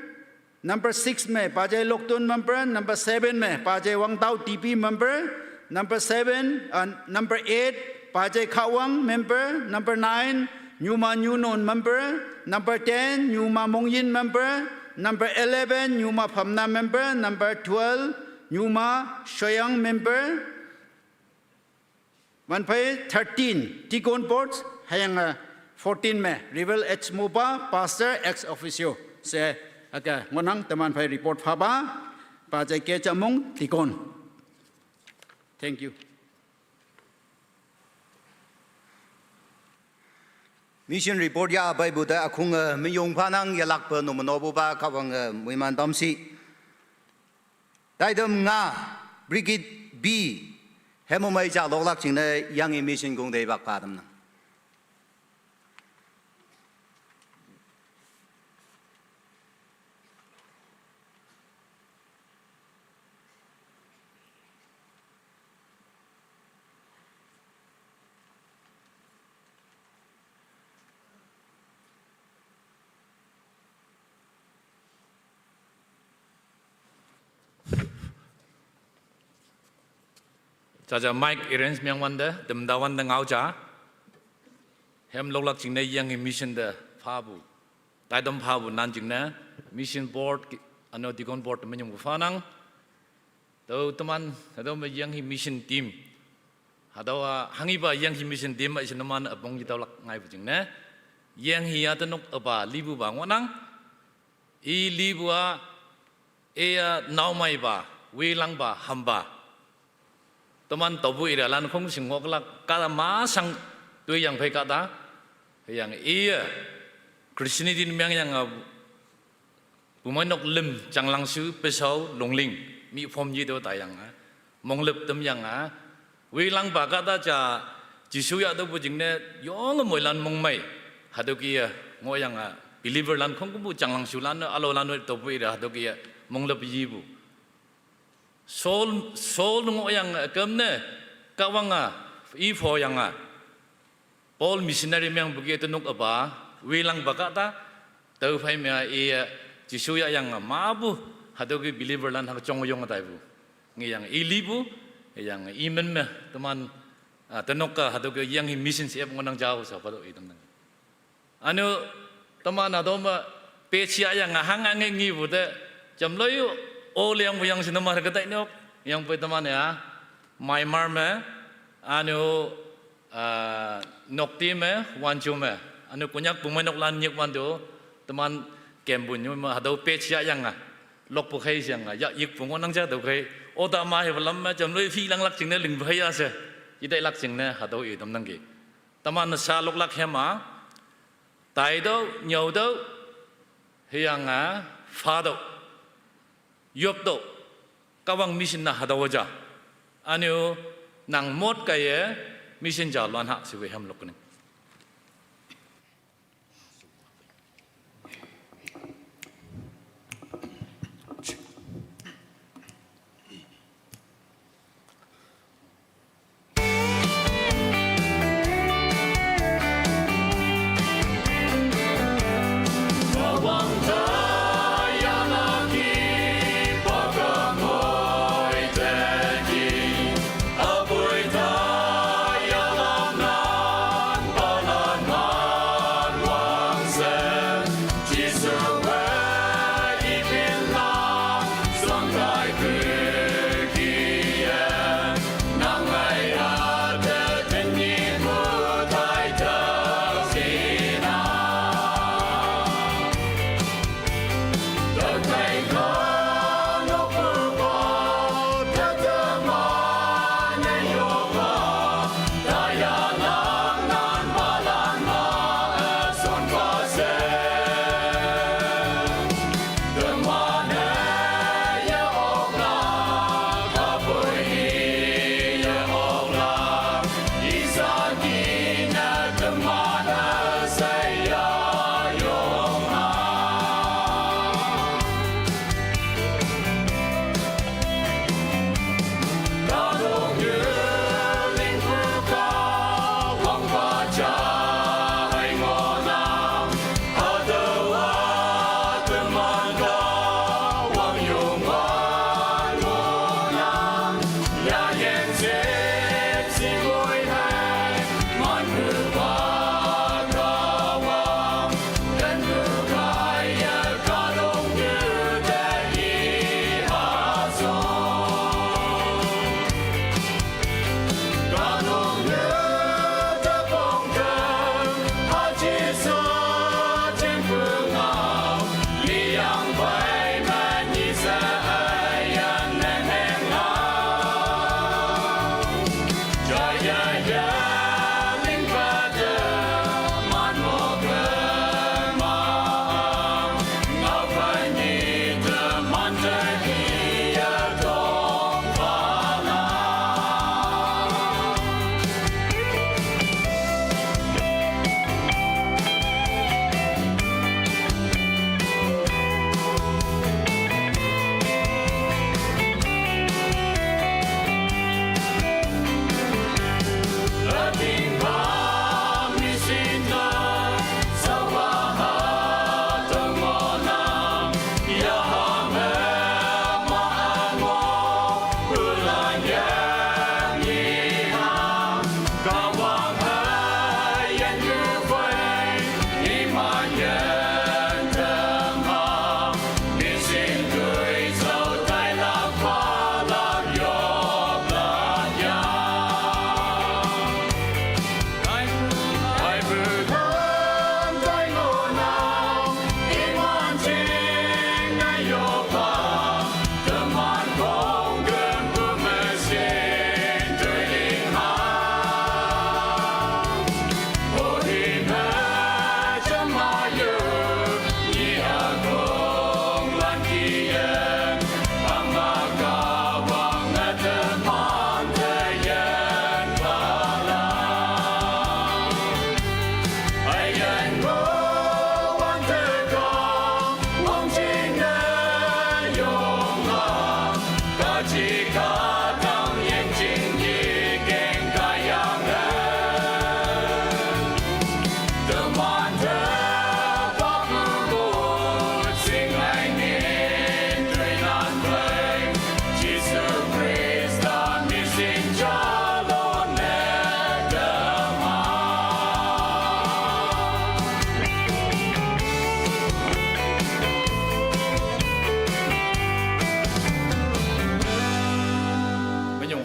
number 6 me paje loktun member number 7 me paje wangtau tp member number 7 number 8 paje khawang member number 9 Nyuma Nyunon member, number 10 Nyuma Mongyin member, number 11 Nyuma Phamna member, number 12 Nyuma Shoyang member, 13 Tikon Ports, hayang 14 me Rivel H Moba, pastor ex officio, se aga ngonang taman phai report phaba, pa jai ke chamong Tikon. Thank you. Mission report ya bai bu da akhung mi yong phanang ya lak pa no no bu ba ka wang mui man dam si dai dam nga brigade B hemo mai ja lo lak ching ne yang mission gong dei bak pa dam na Jaja Mike Irens Myang Wanda, Demdawan the Ngauja, Hem Lolak Ching Yang mission the Pabu, Tidam Pabu Nanjingna, mission board, ano Tikon board, Menyum Fanang, though Taman, Hadom Yang mission team, Hadawa Hangiba Yang mission team is no man upon Yitalak Naivjingna, Yang Hiatanuk Aba, Libu Bangwanang, E Libua, Ea Naumaiba, Wilangba, Hamba. Teman tabu ira lan khong sing ngok lak kala ma sang tu yang phai kata yang iya Krishna din myang yang bumanok lim chang lang su pesau longling mi phom ji do ta yang mong lep tam yang wi lang ba kata cha jisu ya do bu jing ne yong moi lan mong mai hado ki ngo yang believer lan khong bu chang lang su lan alo lan tabu ira hado ki mong lep ji bu Sol ngo yang kemne kawanga ifo yang Paul missionary yang begitu nuk apa wilang bakata tàu phải mẹ chỉ số yang mà bu hado cái believer lan hak chong yong tai bu ngi yang ili bu yang iman me teman tenok ka hado cái yang mission siap ngonang jauh sa pado idam nang anu teman ado ma pe chia yang hang ngi bu de jam lo yu o liang bu yang sinama ka tai nok yang pe teman ya Myanmar me anu nokti me wanchu me anu kunyak pumanok lan nyek wan do teman kembun nyu ma hado pe chia yang lok pu khai yang ya yik pu ngonang ja do khai oda ma he lam ma jam loi phi lang lak ching ne ling bhai ya se i dai lak ching ne hado i dam nang gi taman sa lok lak he ma tai do nyau do hiang fa do yop do kawang mission na hado ja anu nang mot ka ye mission ja lan ha si we ham lok ne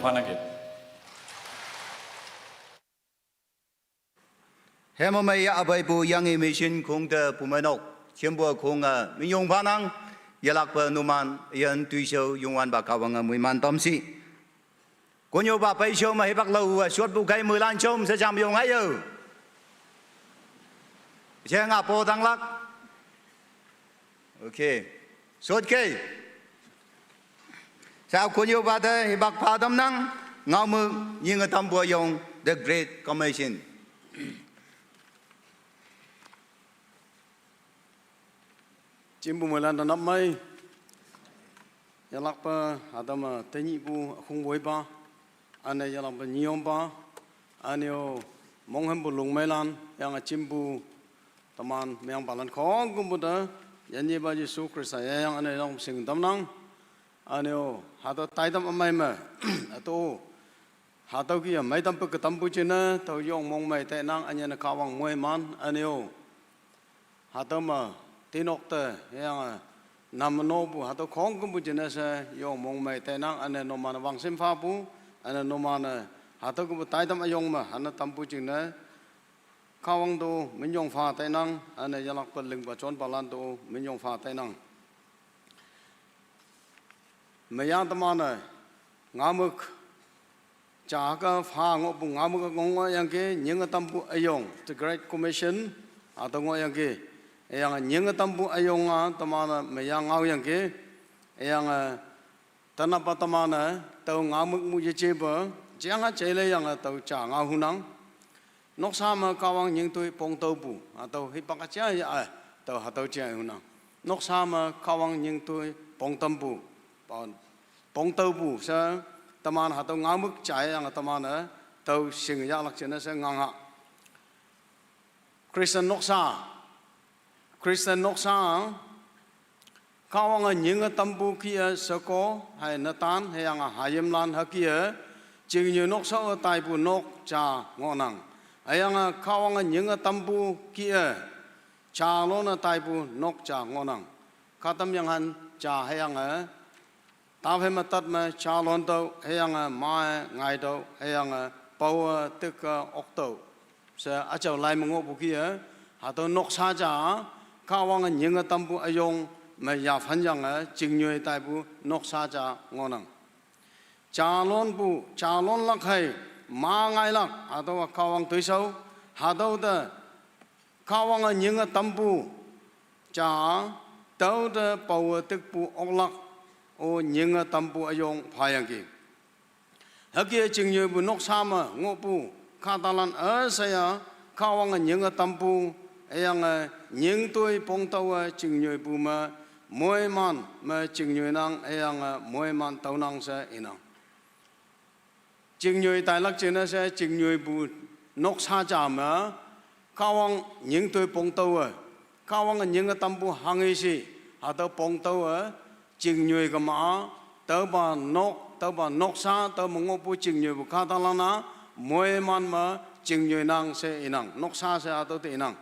Panagit. Hema mai ya abai bu yang emission kung de pumanok chimbua kung min yong panang yalak pa numan yan tuiso yongwan ba kawang mui man tamsi konyo ba pai show ma hebak lâu suốt bu kai 10 lan chom sẽ chăm yong hay ơ che nga po tang lak okay suốt ke sao konyo ba de hebak pa dam nang ngao mu ying tam bu yong the great commission. Chim bu melan tanam mai yalak pa adama tenyi bu khung boi pa ane yalak pa nyom pa ane o monghem bu lung melan yang chim bu taman meang balan khong kum bu da yanyi ba Yesu Krista yang ane long sing tam nang ane o hado tai tam amai ma ato hado ki mai tam pu ka tam bu chena to yong mong mai te nang anya na kawang moi man ane o hado ma tinok te yang nam no bu hato khong kum bu jena sa yong mong mai te nang ane no man wang sim pha bu ane no man hato kum tai tam ayong ma ana tam bu jena khawang do min yong pha te nang ane yalak pa ling ba chon balan do min yong pha te nang mayang tamana ngamuk cha ka pha ngo bu ngamuk ngong yang ke nyeng tam bu ayong the great commission ato ngo yang ke yang nyeng tampu ayong tamana mayang ngau yang ke yang tanapa tamana tau ngamuk mu je cheba jang chele yang tau cha ngau hunang nok sama kawang nyeng tui pong tau bu atau hipak cha ya tau hatau cha hunang nok sama kawang nyeng tui pong tampu pong tau bu sa tamana hatau ngamuk cha yang tamana tau sing ya lak chena sa nganga Christian Christian noksa kawang nyeng tampu kia sako hai natan hayang hayem lan hakia jing nyu noksa tai pu nok cha ngonang ayang kawang nyeng tampu kia cha lo na tai pu nok cha ngonang katam yang han cha hayang ta phe ma tat ma cha lon to hayang ma ngai to hayang pau tức ok to sa a chau lai mo bu kia ha to noksa cha kawang nyeng tampu ayong ma ya phan yang jing nyue tai bu nok sa cha ngonang cha lon lak hai ma ngai lak ado kawang tui sau ha do da kawang nyeng tampu cha do da pau tức pu ok lak o nyeng tampu ayong phayang ki hakia jing nyue bu nok sa ma ngo pu khatalan saya kawang nyeng tampu ayang nyeng tôi pong tàu chừng nhồi bù mà mỗi man mà chừng nhồi nang ayang mỗi man tàu nang sa inang chừng nhồi tai lắc trên sa chừng nhồi bù nóc sa cha mà kawang nyeng tôi pong tàu kawang nyeng tam bu hang ấy si à tàu pong tàu chừng nhồi cái mà tàu ba nóc sa tàu mong ngô bu chừng nhồi bù khá ta lang na mỗi man mà chừng nhồi nang sa inang nóc sa sa tàu te inang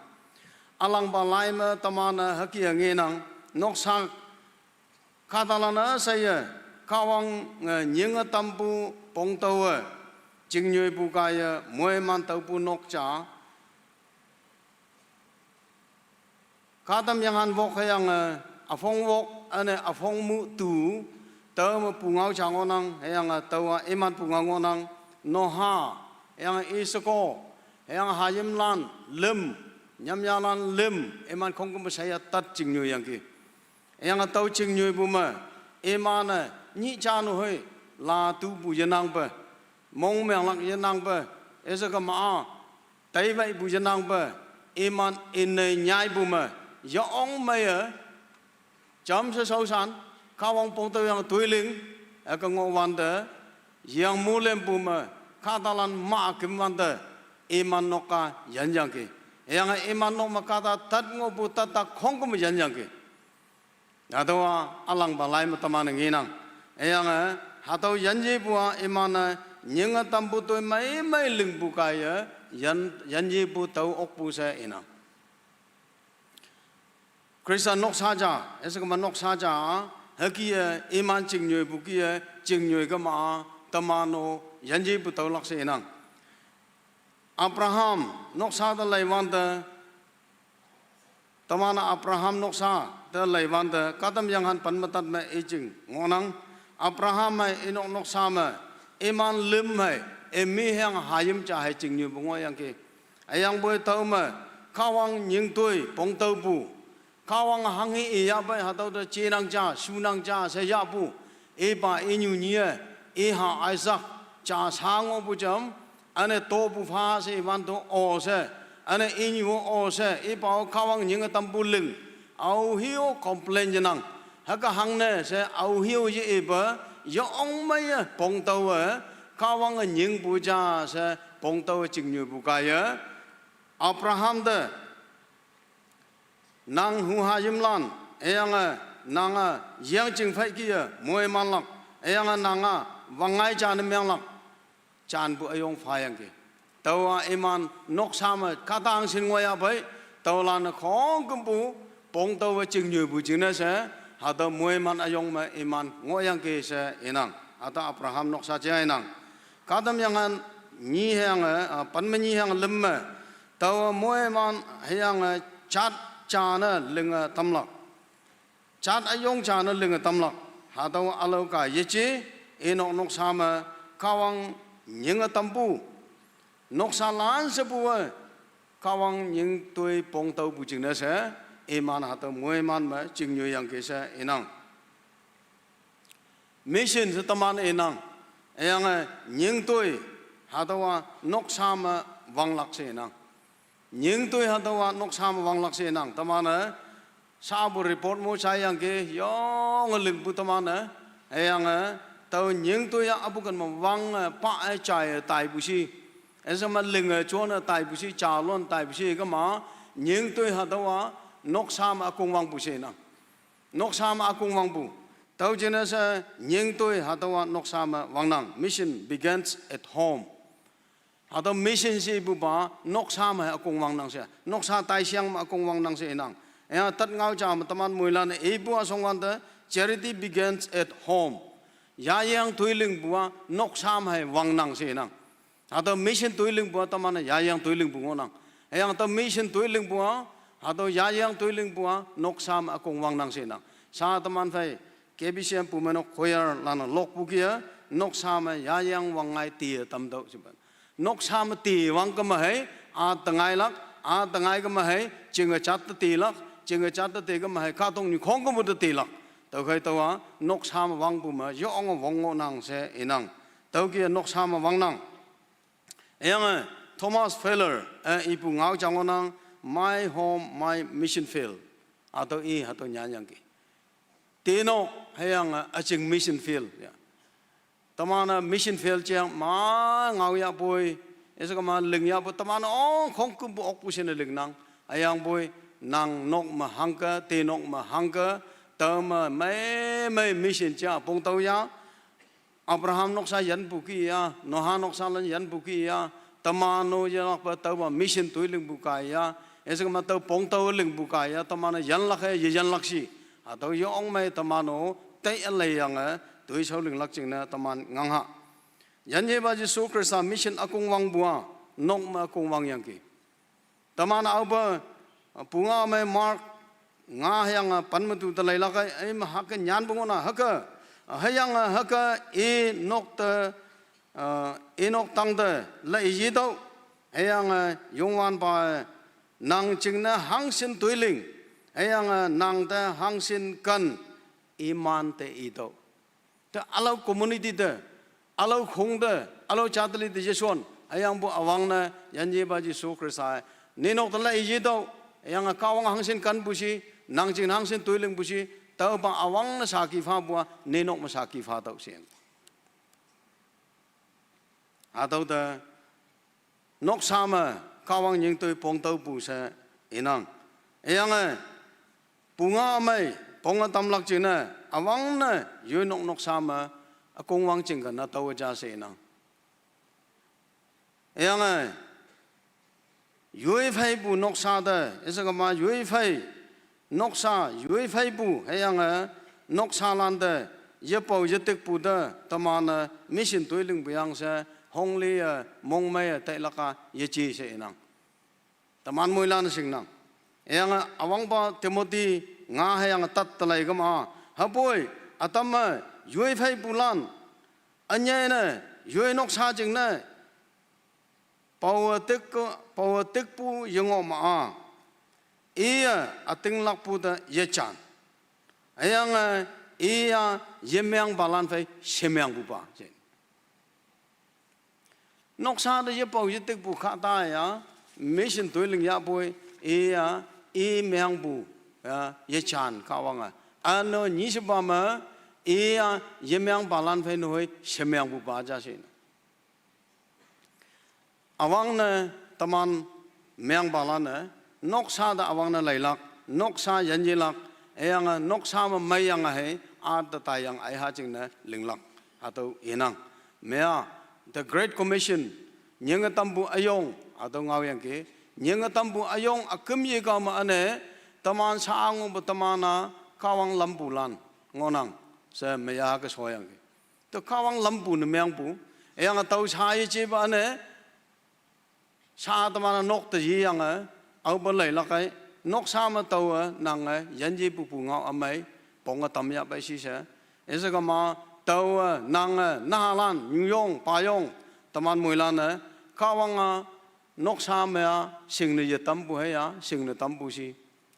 alang balai ma tamana hakia ngenang noksa katalana saya kawang nyeng tampu pong tau jing nyoi bu kaya moi man tau pu nok cha katam yang han wok yang afong wok ane afong mu tu tau ma pu ngau cha ngonang yang tau eman pu ngau ngonang no ha yang isoko yang hayim lan lem nhâm ya lan lim eman không có saya tat ching nyu yang ki yang tau ching nyu bu ma eman ni cha nu hoi la tu bu yanang ba mong meng lak yanang ba esa ka ma tai vai bu yanang ba eman in nhai bu ma yo ong mai chom sa sau san kawang pong tau yang tui ling ka ngo wan de yang mu lem bu ma khatalan ma kim wan de eman noka yan yang ki yang iman no makata tat ngobu tata khongkum janjang ke adawa alang balai mataman nginang yang hatau yanji bua imana nyeng tambu toi mai ling bukaya yanji bu tau ok bu sa ina Krista nok saja esek man nok saja hakia iman ching nyoi bu kia ching nyoi ka ma ตมาโนยันจีบุตรลักษณะอับราฮัมนกซาตะไลวันเตตมานาอับราฮัมนกซาตะไลวันเตกัตมยังหันปันมาตัดมาเอจิงงอนังอับราฮัมไม่อินนกซามาเอมันลืมไม่เอมีแห่งหายิมจ่าให้จริงอยู่บงว่ายังเกไอยังบ่เตามาข้าวังยิงตุยปงเตาปูข้าวังหังฮียาไปหาเตาเจนังจ่าชูนังจ่าเสียปูเอปาเอญูเนียเอหาไอซักจ่าช้างอบุจมอันนี้โตปูฟ้าเสวันโตโอเสอันนี้เอญูโอเสเอปาข้าวังยิงตัมปูลึงเอาฮิวคอมเพลนจังฮักหังเนี่ยเสเอาฮิวยี่เอปยองไม่ปงเตาข้าวังยิงปูจ่าเสปงเตาจริงอยู่บุกายอับราฮัมเดนางหูหายิมลันเอียงนางยังจึงไฟกี้มวยมันลักเอียงนางวังไงจานเมียงลักจานบุอยงไฟยังกี้ตัวเอมันนกสามข้าตังสิงวยไปตัวลานของกุมปูปงตัวจึงอยู่บุจึงนั่นเสหาตัวมวยมันอยงมาเอมันงวยยังกี้เสเอนังอาตาอับราฮัมนกสาเจเอนังข้าทำยังนี่เฮงปันมันนี่เฮงลิมตัวมวยมันเฮงจัดจานลึงตำลักจัดอยงจานลึงตำลักหาตัวอารมณ์กายจีเอนกนกสามข้าวังยิงตำปูนกสาลานเสปูข้าวังยิงตัวปงตัวปูจึงเนสเอมันหาตัวมวยมันมาจึงอยู่ยังเกษเอนังมิชชันสตมันเอนังเอยังยิงตัวหาตัวนกสามวังลักเสนังยิงตัวหาตัวนกสามวังลักเสนังตมันซาบุรีพอร์ตมูชายังเกยองลึงปุตมันเอยังตัวยิงตัวอบุกันมาวังป้าใจตายบุชีเอสมันลึงชวนตายบุชีจาลอนตายบุชีก็มายิงตัวหาตัวนกสามอากงวังบุชีนังนกสามอากงวังบุตัวเจนส์ยิงตัวหาตัวนกสามวังนัง mission begins at home หาตัว mission สิบุบานกสามอากงวังนังเสียนกสาตายเสียงอากงวังนังเสียนังเออตัดเงาจามตมันมวยลานเอบัวสงวันเต charity begins at home ยายังตุยลึงบัวนกสามให้วังนังเสียนังหาตัว mission ตุยลึงบัวตมันยายังตุยลึงบัวนังเออตัว mission ตุยลึงบัวหาตัวยายังตุยลึงบัวนกสามอากงวังนังเสียนังซาตมันไฟKBCM ปูมันคอยลานลกปุกี้นกสามยายังวังไงตีตั้มโตสิบันนกสามตีวังก็มาให้ตั้งไงลักตั้งไงก็มาให้จึงจัดตีลักจึงจัดตีก็มาให้ข้าตรงนี้ของก็มุดตีลักตัวใครตัวนกสามวังปูมายองวังนังเสเอนังตัวกี้นกสามวังนังยังโทมัสเฟลเลอร์อีปูเงาจังวนัง My home my mission field ตัวอีตัวยันยังกี้ตีนกให้ยังจึง mission field ตมานะ mission field เจ้ามาเงาอยากป่วยเอสก็มาลึงอยากป่วยตมานะอ๋อของกุมบุอกปุชนลึงนังไอ้ยังป่วยนางนกมาฮังกะตีนกมาฮังกะเติมไม่ mission เจ้าปงตัวยาอับราฮัมนกสายันบุกี้ยาโนฮานกสาลันยันบุกี้ยาตมาโนยันลักเปเติม mission ตุยลึงบุกายยาเอสก็มาเติมปงตัวลึงบุกายยาตมานะยันลักให้ยันลักชีตัวยองไม่ตมาโนเตะอะไรยังตัวชาวลึงลักจริงนะตมันงังฮะยันเยบาจิสุคริสต์มิชชันอากงวังบัวนกมาอากงวังยังกีตมันเอาไปปุงอาไม่มาร์กงายังปันมาตุตะไลลักไอ้มาฮักยันบุงนะฮักให้ยังฮักนกเตนกตั้งเตละอีจีโตให้ยังยงวันไปนางจริงนะหังสินตุยลิงไอ้ยังนางแต่หังสินกันอิมานแต่อีโตแต่อาเราคอมมูนิตี้เตอาเราคงเตอาเราชาติลิตเจส่วนไอ้ยังบุอวังนะยันเยบาจิสุคริสต์นี่นกตะละอีจีโตไอ้ยังก้าวหังสินกันบุชีนางจริงหังสินตุยลิงบุชีแต่บางอวังนะสากีฟ้าบัวนี่นกมาสากีฟ้าเตาเสียงอาเตาเตนกสามก้าวยิงตุยปงเตาบุษอินังไอ้ยังปุงอาไม่ปงตำลักจีน่ะอวังน่ะยูนกสามอากงวังจิงกันนะตัวจ่าเสนังยังไงยูไฟปูนกสาเตอสกมายูไฟนกสายูไฟปูยังไงนกสาลันเต ye pau ye tek pu da tamana mission toiling buyang se hongli mong mai tai laka ye chi se inang taman muilan sing nang yang awang pa Timothy nga hayang tat talai gama hapoi atama yoi phai pulan anya na yoi nok sa jing na pau tek pu yongo ma ia ating lak pu da ye chan ayang ia yemyang balan phai shemyang bu ba nok sa da ye pau ye tek pu kha ta ya mission toiling ya boy ia myang bu ye chan ka wanga ano ni se ba ma ia yemyang balan phai noi shemyang bu ba ja se awang na taman myang balan na nok sa da awang na lailak nok sa yanjilak ayang nok sa ma mayang he at da tayang ai ha jing na linglak atau inang mea the great commission nyeng tambu ayong atau ngawang ke nyeng tambu ayong akem ye ka ma ane taman sa ang bu tamana kawang lampulan ngonang sa mea ka soyang ke to kawang lampu na myang pu ayang tau sa ye che ba ane sa tamana nok ta yi yang au ba lai la kai nok sa ma tau nang yan ji pu pu ngau amai pong tam ya ba si sa ese ka ma tau nang na lan yong pa yong taman muilan kawang nok sa ma sing ne ye tam bu he ya sing ne tam bu si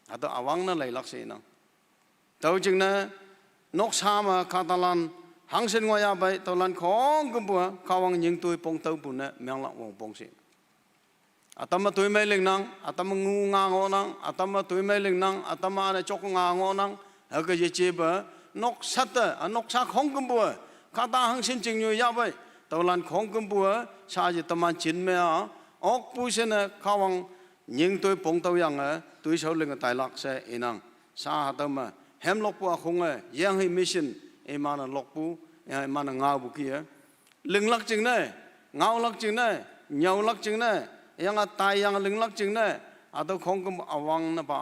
ata awang na lai lak se nang tau jing na nok sa ma katalan hang sen ngo ya bai tau lan khong kum bu kawang nying tui pong tau bu na myang lak wong pong si atama tui mai ling nang atama ngu nga ngo nang atama tui mai ling nang atama ne chok nga ngo nang ha ke ye che ba nok sat nok sa khong kum bu ka ta hang sin jing nyu ya bai tau lan khong kum bu sa ji taman chin me ok pu se na kawang nying tui pong tau yang tui sau ling tai lak se inang sa atama hem lok pu khong yang hi mission e mana lok pu e mana ngau bu ki ling lak jing ne ngau lak jing ne nyau lak jing ne yang tai yang ling lak jing ne atau khong kum awang na ba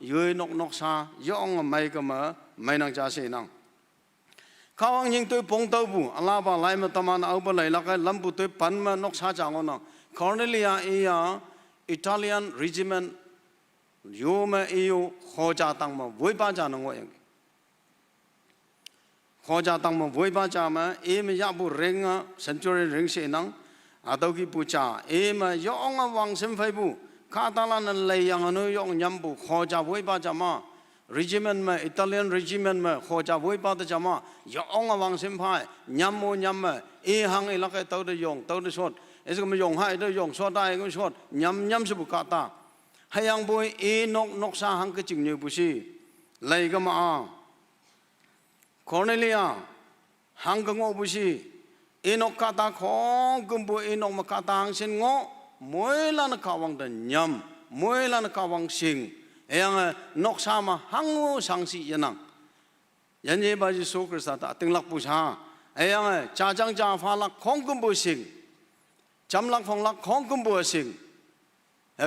yoi nok sa yong mai ka ma mai nang ja se nang kawang nying tui pong tau bu ala ba lai ma taman au ba lai lak lam bu tui pan ma nok sa jang on Cornelia ia Italian regiment yo ma iyo kho ja tang ma voi ba ja nang wo yang kho ja tang ma voi ba ja ma e ma ya bu ring century ring se nang atau ki pu cha e ma yong wang sim phai bu kha ta lan lai yang no yong nyam bu kho ja voi ba ja ma regiment ma Italian regiment ma kho ja voi ba da ja ma yong wang sim phai nyam mo nyam ma e hang e la kai tau de yong tau de sot es ko ma yong hai de yong so dai ko sot nyam se bu ka ta hayang boy e nok sa hang ke ching nyu bu si lai ga ma Cornelia hang ga ngo bu si e nok ka ta khong kum bu e nok ma ka ta hang sin ngo moi la na ka wang da nyam moi la na ka wang sing yang nok sa ma hang ngo sang si yanang yan ye ba ji so krista ta ting lak pu sa yang cha chang cha fa lak khong kum bu sing cham lak phong lak khong kum bu sing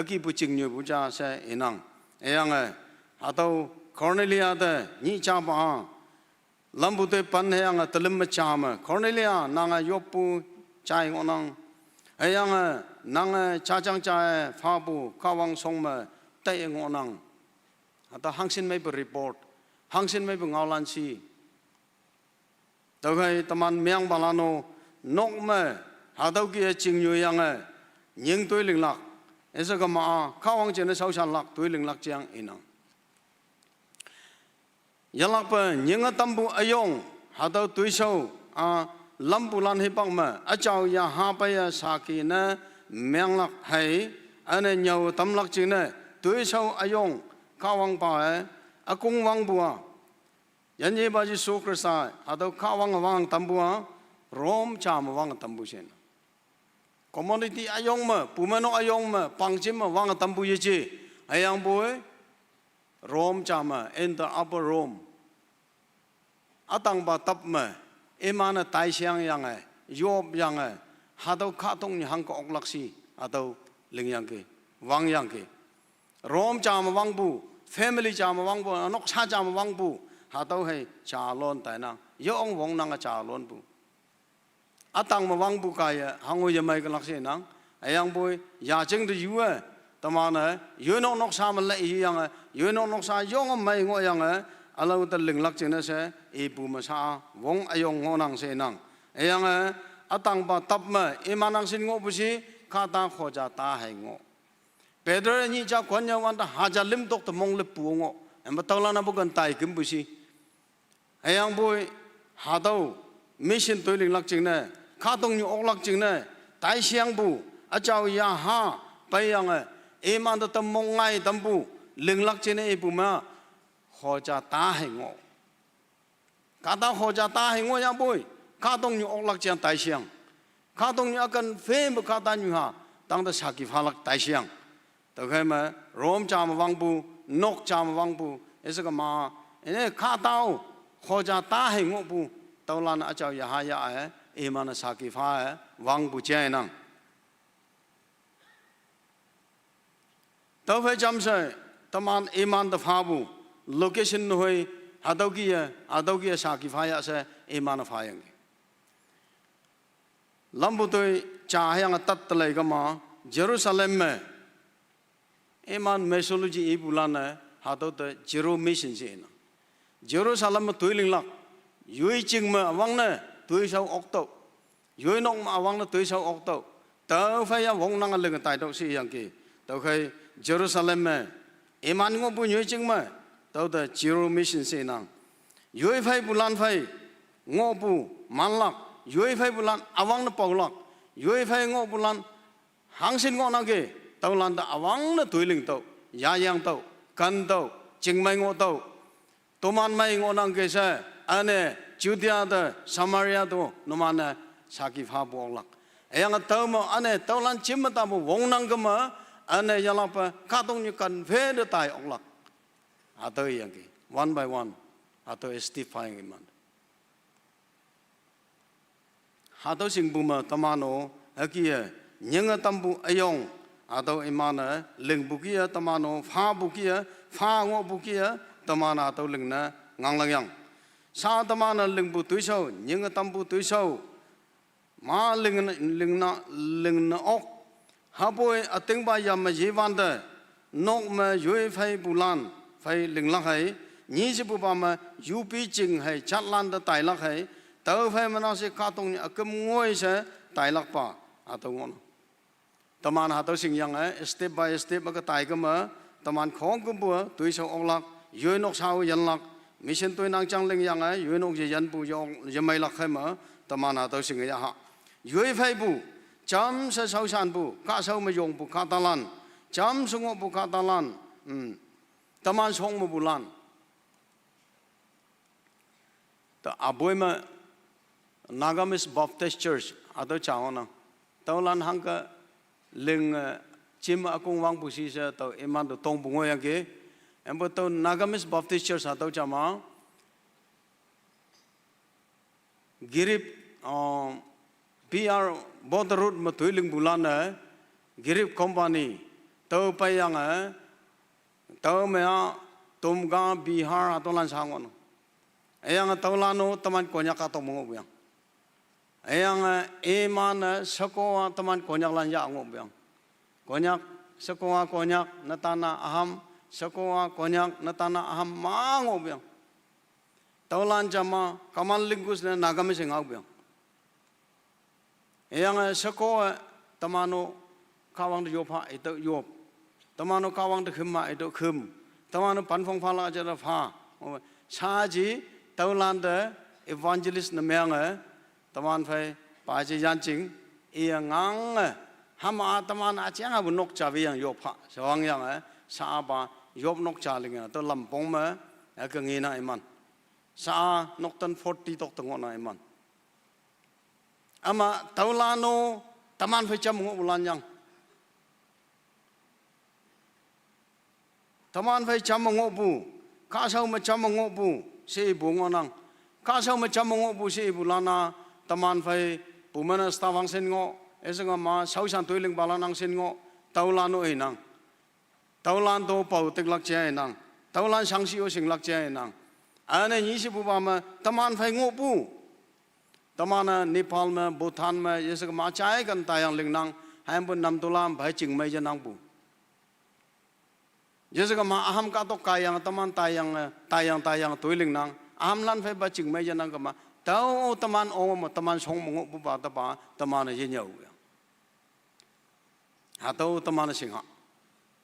ki bu ching nyu bu cha se inang yang atau Cornelia da ni cha ba lam bu te pan yang talim ma cha ma Cornelia nang yopu chai ngonang ayang nang cha chang cha fa bu ka wang song ma tai ngonang ata hang sin mai bu report hang sin mai bu ngau lan si tau kai taman myang balano nok ma ha dau ki ching nyu yang nying tui ling lak esa ka ma ka wang chen sau san lak tui ling lak chiang inang yalak pa nying tambu ayong ha dau tui sau lampu lan hi pang ma a chau ya ha pa ya sa ki na myang lak hai ane nyau tam lak chi na tui sau ayong ka wang pa a kung wang bua yan ye ba ji so krista ha dau ka wang tambu rom cha ma wang tambu sen community ayong ma pumano ayong ma pangchim ma wang tambu ye chi ayang boy rom cha ma in the upper Rome atang ba tap ma emana tai siang yang yob yang hadau kha tong ni hang ko ok lak si atau ling yang ke wang yang ke rom cha ma wang bu family cha ma wang bu nok cha ma wang bu hadau hai cha lon tai na ยองวงนางอาจารย์ล้วนบุอาตังมาวังบุกายหางวยไม่กันลักเสนังไอ้ยังบุยยาจึงจะอยู่ตมานะยืนนกสามันเลยยังยืนนกสายองไม่งอยังอะไรแต่ลึงลักจึงนะเสไอ้บุมาสาวงไอ้ยองงนังเสนังไอ้ยังอาตังปะตับมาไอ้มานังสิงงบุษีข้าตาขอจะตาให้งอเปเดอร์นี่จะคนยังวันตาหาจะลิมตกตะมงเล็บปูงอไอ้มาตลาดนับกันตายกิมบุษีไอ้ยังบุยหาตัวมิชชั่นตัวลึงลักจึงนะข้าต้องอยู่ออกลักจึงนะตายเสียงบุอาเจ้ายาหาไปยังเอมันตะมงไงตำบุลึงลักจึงนะไอ้บุมาขอจะตาให้งอข้าตาขอจะตาให้งอยังบุยข้าต้องอยู่ออกลักจึงตายเสียงข้าต้องอยู่กันเฟมบุข้าตาอยู่หาตั้งแต่สักกี่ฟ้าลักตายเสียงแต่ใครมาโรมจามวังบุนกจามวังบุเอสก็มาเนี่ยข้าตาขอจะตาให้งอบุตอนนั้นอาจารย์ยาหายาเอมันสักกี่ฟ้าวังบุเจนังตัวไปจำใช่ตมันเอมันตะฟ้าบุโลเคชั่นหน่วยอาดกี้สักกี่ฟ้าใช่เอมันฟ้าอย่างนี้ลำบุตรจ่ายังตัดตะเลยก็มาเยรูซาเล็มเอมันเมโซโลจีอีบุลานะหาตัวเจโรมิชันเจนะเยรูซาเล็มตัวลิงลักยุยจิงมาวังนะตัวชาวออกโตยุยนกมาวังนะตัวชาวออกโตแต่ไฟยาวงนั่งเรื่องตายตัวสิอย่างกี้ตัวใครเยรูซาเล็มเอมันงบุยุยจิงมาตัวเจโรมิชันเจนังยุยไฟบุลันไฟงบุมันลักยุยไฟบุลันอวังนะปอกลักยุยไฟงบุลันหางสินงอนังเกตัวลันตะอวังนะตัวลิงโตยายังโตกันโตจิงไม่งอโตตัวมันไม่งอนังเกเสอันนี้จูเดียเดสมาริยาตัวนุมันนะสักกี่ฟ้าบอกลักไอ้ยังตัวมันอันนี้ตัวลันจิมมาตาบุวงนังก็มาอันนี้ยังลับข้าต้องอยู่กันเฟดตายออกลักอาตัวอย่างกี้ one by one อาตัว estifying มันหาตัวสิ่งบุมาตมาโนเฮกี้ยังตั้มบุอายองอาตัวอิมานะลิงบุกี้ตมาโนฟ้าบุกี้ฟ้างอบุกี้ตมานาตัวลิงนะงังลังยังสาตมานะลิงบุตุยเช้ายังตั้มบุตุยเช้ามาลิงนะออกหาบุยอติงบายามาเยวันเดนกมายุยไฟบุลันไฟลิงลักให้ยี่สิบปุบมายูปีจิงให้จัดลันเดตายลักให้เต่าไฟมันเอาสิข้าตรงนี้ก็งวยเสตายลักป่าอาตัวงอนตมันหาตัวสิ่งยังไงสเต็ป by สเต็ปมันก็ตายก็มาตมันของกุมบัวตัวเช้าออกลักยุยนกเช้ายันลักมิเช่นตัวนางจังเล็งยังไงยุยนกจะยันปูยองจะไม่ลักให้มาตมันหาตัวสิ่งยังฮะยุยไฟปูจำเช้าชันปูข้าเช้าไม่ยงปูข้าตาลันจำสงบปูข้าตาลันตมันสงบปูลันแต่อาบุยมาNagamis Baptist Church atau cawana taulan hangka ling cim akung wang pusi se tau iman tu tong bungo yang ke embo tau Nagamis Baptist Church atau cama girip PR border road matuiling bulan girip company tau payang tau mea tumga Bihar atau lan sangon ayang tau lano teman konyak atau mungo yang yang iman sekolah teman konyak lanja ngop yang konyak sekolah konyak natana aham sekolah konyak natana aham mangop yang taulan jama kamal lingkus na Nagamis ngop yang sekolah temano kawang de yopa itu yop temano kawang de khima itu khim temano panfong phala aja de pha saji taulan de evangelist namang teman fai paji jancing iangang hama teman acang abu nok cawi yang yopa sewang yang saaba yop nok calinga to lampong ma kengina iman sa nok tan 40 tok tengona iman ama taulano teman fai cam ulan yang teman fai cam ngobu kasau macam ngobu si ibu ngonang kasau macam ngobu si ibu lana taman fai pumana stawang sen ngo esanga ma sausan toiling balanang sen ngo taulano enang taulan to pau tek lak che enang taulan sangsi o sing lak che enang anh 20 ba mà tâm an phải ngộ pu tâm an Nepal mà Bhutan mà ये सब mà trái gần tayang linh năng hai bên năm đô la phải chừng mấy chân năng pu ये सब mà aham ka to kayang tâm an tayang tuổi linh năng aham lan phải phải chừng mấy chân năng mà tao tâm an ôm mà tâm an sống mà ngộ pu ba tâm an là gì nhiều hà tao tâm an là sinh hoạt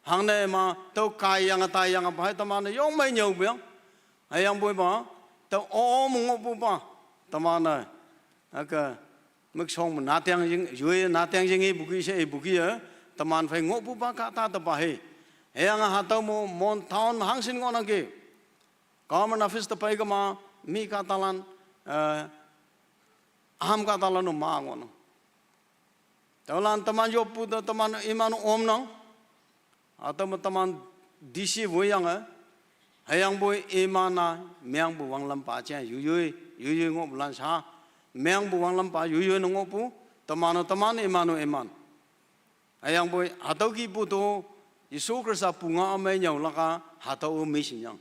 hàng này mà tao kayang phải tâm an là giống mấy nhiều biết hay yang bôi ba tao ôm ngộ pu ba tâm an này cái mức sống mà nát tiếng gì dưới nát tiếng gì bukit á tâm an phải ngộ pu ba cả ta tập hay yang hạt tao mon thon hàng sinh ngon lagi common office tập hay cái mà mi cả ta lan ham cả ta lan nó mà ngon tao lan tâm an job pu tâm an iman om nong atau tâm an disi vui yang á hayang bôi iman na miang bu wang lam pa chen yu ngop lan sa miang bu wang lam pa yu no ngop pu taman iman hayang bôi hatau ki pu to Yesu Christa punga amai nyau laka hatau mi sin yang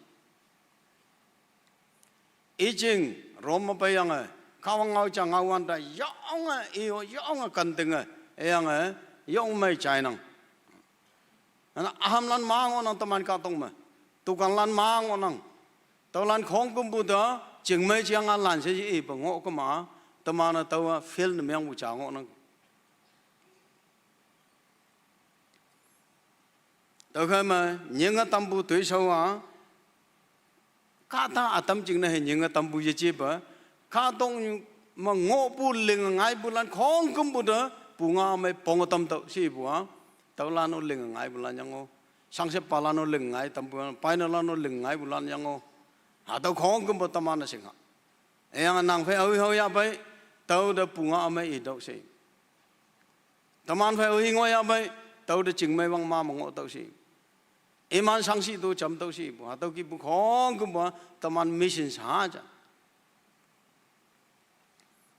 ijing Roma pa yang kawang ngau chang ngawan da yong kan teng yang yong mai chai nang ana aham lan ma ngon taman ka tong ma tu kan lan ma ngon tao lan khong kum bu da chừng mấy chiang an lan se ji ba ngo ko ma tama na tao feel na myang bu cha ngo nang tao khai mà những cái tâm bu tuổi sâu à cả ta tâm chừng này những cái tâm bu gì chi ba cả tông mà ngộ bu linh ngay bu lan khong kum bu da bu nga mai pong tâm tao si bu à tao lan nó linh ngay bu lan yang ngo sang se pa lan nó linh ngay tâm bu pai nó lan nó linh ngay bu lan yang ngo tao khong kum bu tâm an sinh ha yang nang phải ơi ya bai tao da bu nga mai i đâu si tâm an phải ơi ngoi ya bai tao da chừng mai bang ma ngộ tao si iman sang si tu chấm tao si bu tao ki bu khong kum bu tâm an mission sa cha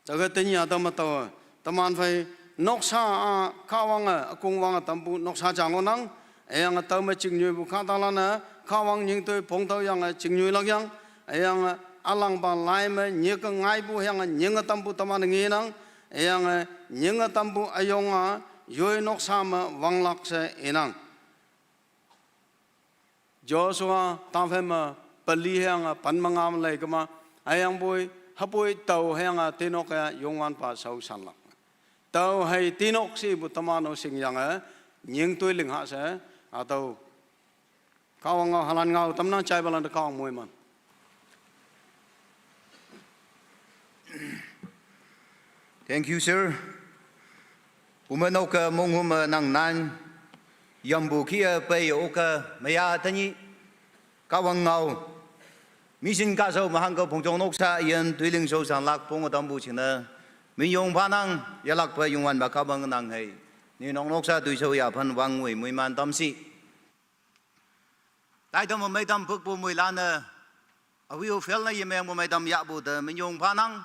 cho cái tên nhà tao mà tao tâm an phải nóc sa khawang cung wang tâm bu nóc sa chang nang yang tao mà chừng như bu khá ta lan khawang những tôi phong tao yang chừng như lăng yang alang ba lai mà nhiều cái ngay bu yang những cái tâm bu tâm an nghe nang yang những cái tâm bu ayong yoi nóc sa mà wang lak se enang Joshua tam phải mà beli yang pan mangam lai kama ayang boy hapoi tàu yang tinok yongwan pa sau san lak tàu hay tinok si bu tamano sing yang những tôi linh hạ sẽ tàu cao ngao halan ngao tâm năng chai balan cao môi man Thank you, sir. Umanok mong nang nan yambu kia bay oka maya tani kawang ngao mission ka so mahang ko phong chong nok sa yan tui ling so sang lak pong tam bu china min yong pa nang yalak pa yong wan ba ka bang nang hei ni nong nok sa tui so ya phan wang ngui mui man tam si tai tam mai tam phuk bu mui lan a wi o fel na yem mo mai tam ya bu de min yong pa nang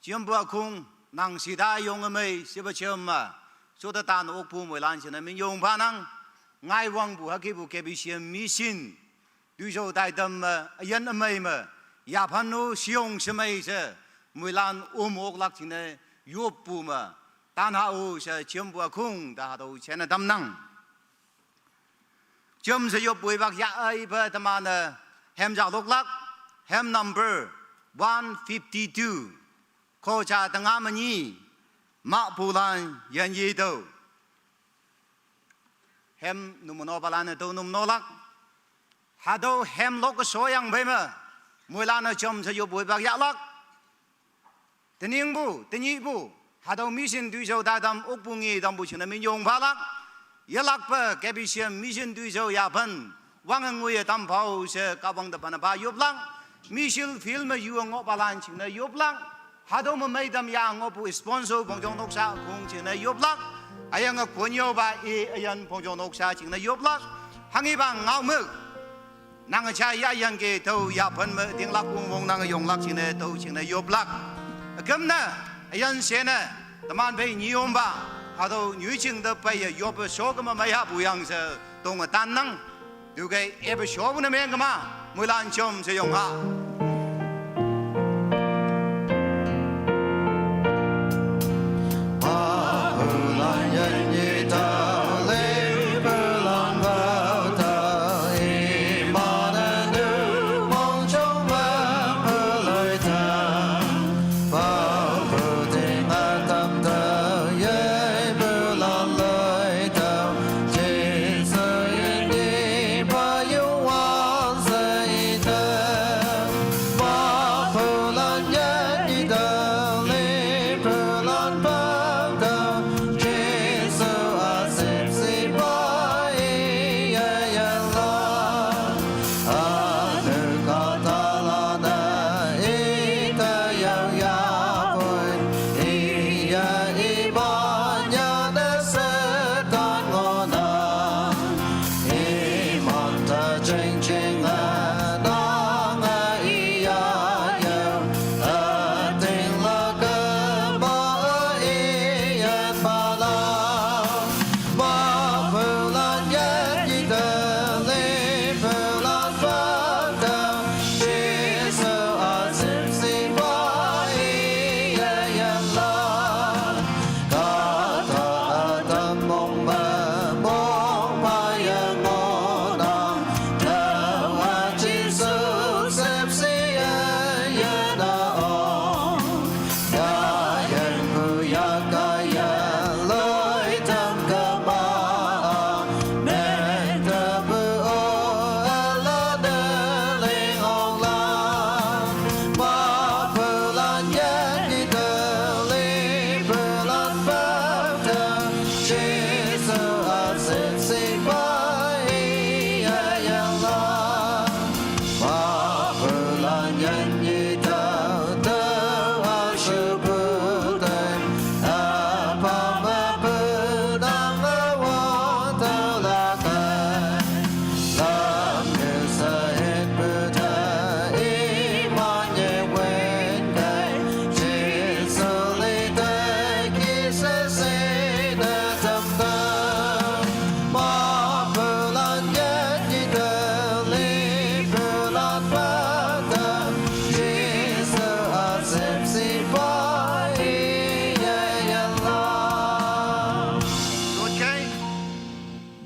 chiam bu khung nang si da yong mai si ba chiam ma so da tan ok bu mui lan china min yong pa nang ngai wang bu ha ki bu ke bi xian mission tuy số đại tâm dân âm mây mà nhà phan nô siêu xem mây sẽ mười lan ôm ốc lạc chính này yop bu mà tan hao sẽ chiếm bùa khung ta đâu sẽ là tâm năng chiếm sẽ yop bùi bạc dạ ấy về tham ăn hem giáo đốc lạc hem number 152 khó cha tăng am nhỉ mạ bù lan yên gì đâu hem nôm nó ba lan đâu nôm nó lạc Hado hem lok soyang bema mulana chom sa yo boy bag yak tening bu teni bu hado mission du so da dam okpungi dam bu chna min yong phalak yalak pa kebisiam mission du so ya pan wang ngui dam phau se ka bang da pan ba yop lang mission film yu ngo balan chna yop lang hado ma mai dam ya ngo bu sponsor bong jong nok sa khong chna yop lang ayang ponyo ba e ayan bong jong nok sa chna yop lang hangi bang ngau mực nàng cha ya yang ke tàu ya phân mà tiếng lạc buông buông nàng yong lạc chỉ này tàu chỉ này yop lạc cấm na yan xe na tạm ăn phải nhiều ba hà tàu nữ chính đó phải yop số cái mà mấy ha bùi yang sẽ tông mà tan năng điều cái ép số cái này mấy cái mà mười lan chôm sẽ yong ha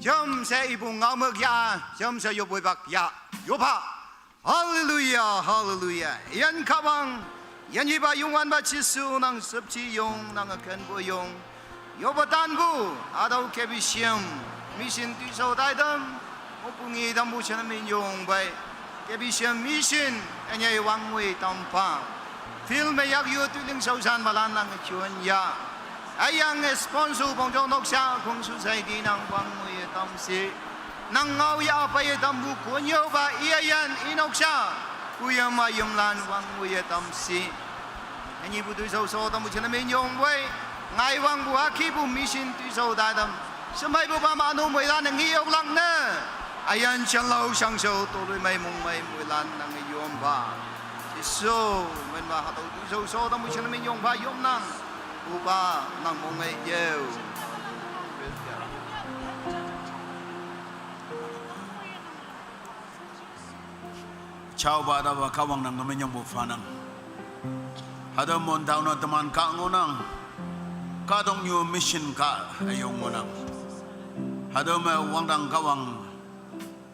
chấm sẽ ibu ngao mực ya chấm sẽ yo bồi bạc ya yo pa hallelujah hallelujah yan kawang yan iba yung wan ba chisu nang sep chi yung nang akan bo yung yo ba tan bu adau ke bi siam mission tu so dai dam o pungi dam bu chen min yung bai ke bi siam mission anyai wang ngui tam pa fil me yak yu tu ling so san malan nang chuan ya ayang sponsor bong jong nok sha kong su sai di nang wang ngui tam si nang ngau ya pa ye tam bu ko nyo ba iya yan inok sha ku ya ma yum lan wang ngui tam si anh bu tu so so tam bu chen min yung bai ngai wang bu a ki bu mission tu so da dam samai bu ba ma no moi lan ngi yok lang na ayan chen lo sang so to lui mai mong mai moi lan nang yom ba so men ba ha tu so so tam bu chen min yung ba yom nang bu ba nang mong mai yeu chào bà đã vào kawang nang namin yung bufanang. Hada mon daw na teman ka ngunang. Kadong new mission ka ayong ngunang. Hada me wang dang kawang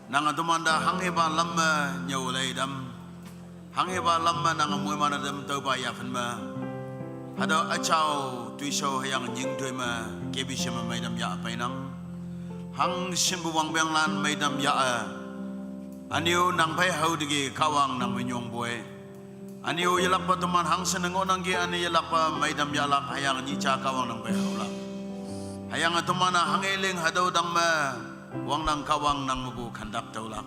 nang tumanda hangiba lamma nyawlay dam. Hangiba lamma nang amoy mana dam tau ba yafen ma. Hada achaw tuiso hayang nying tui ma kebi shima may dam ya apay nang. Hang simbu wang bang lan may dam ya Aniu nang pai hau digi kawang nang menyong boy. Aniu yalak pa teman hang senengo nang gi ani yalak pa maidam yalak hayang nyica kawang nang pai hau lak. Hayang atumana hang eling hadau dang ma wang nang kawang nang mubu khandap taulak.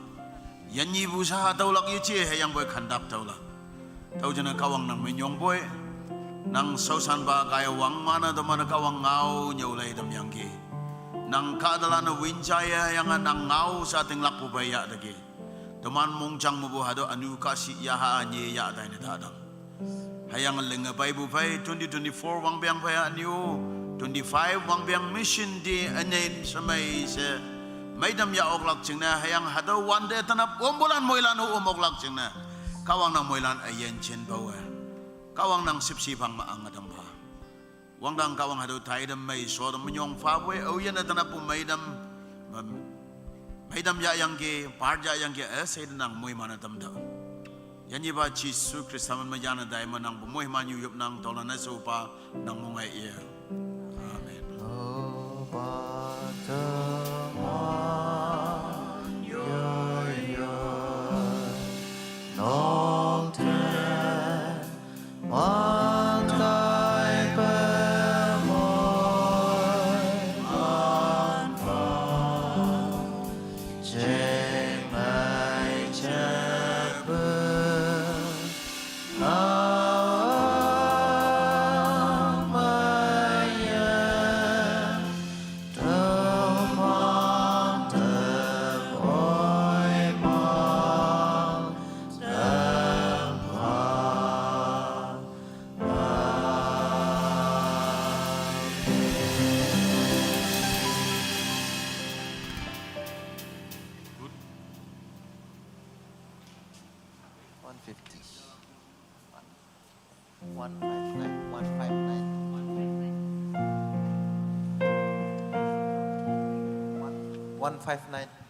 Yanyi bu saha taulak yici hayang boy khandap taulak. Tau jana kawang nang menyong boy. Nang sausan ba kaya wang mana temana kawang ngau nyaulai dam yang gi. Nang kadalana wincaya yang nang ngau sa ting laku bayak dagi. Teman mungcang mubu hado anu kasih yaha nye ya dai ne dadang. Hayang lenga pai bu pai 2024 wang biang pai anu 25 wang biang mission di anain samai se maidam ya oklak cingna hayang hado one day tanap ombolan moilan oklak cingna kawang nang moilan ayen chen bawa kawang nang sip-sipang maang adam ba wang dang kawang hado taidam mai so dam nyong fa we o yen tanap maidam Maidam ya yang ke parja yang ke say nang moy mana tam da yan iba Jesu Kristus man majana dai manang moy man yup nang tolan na sopa nang mongay iya amen Oh, $159.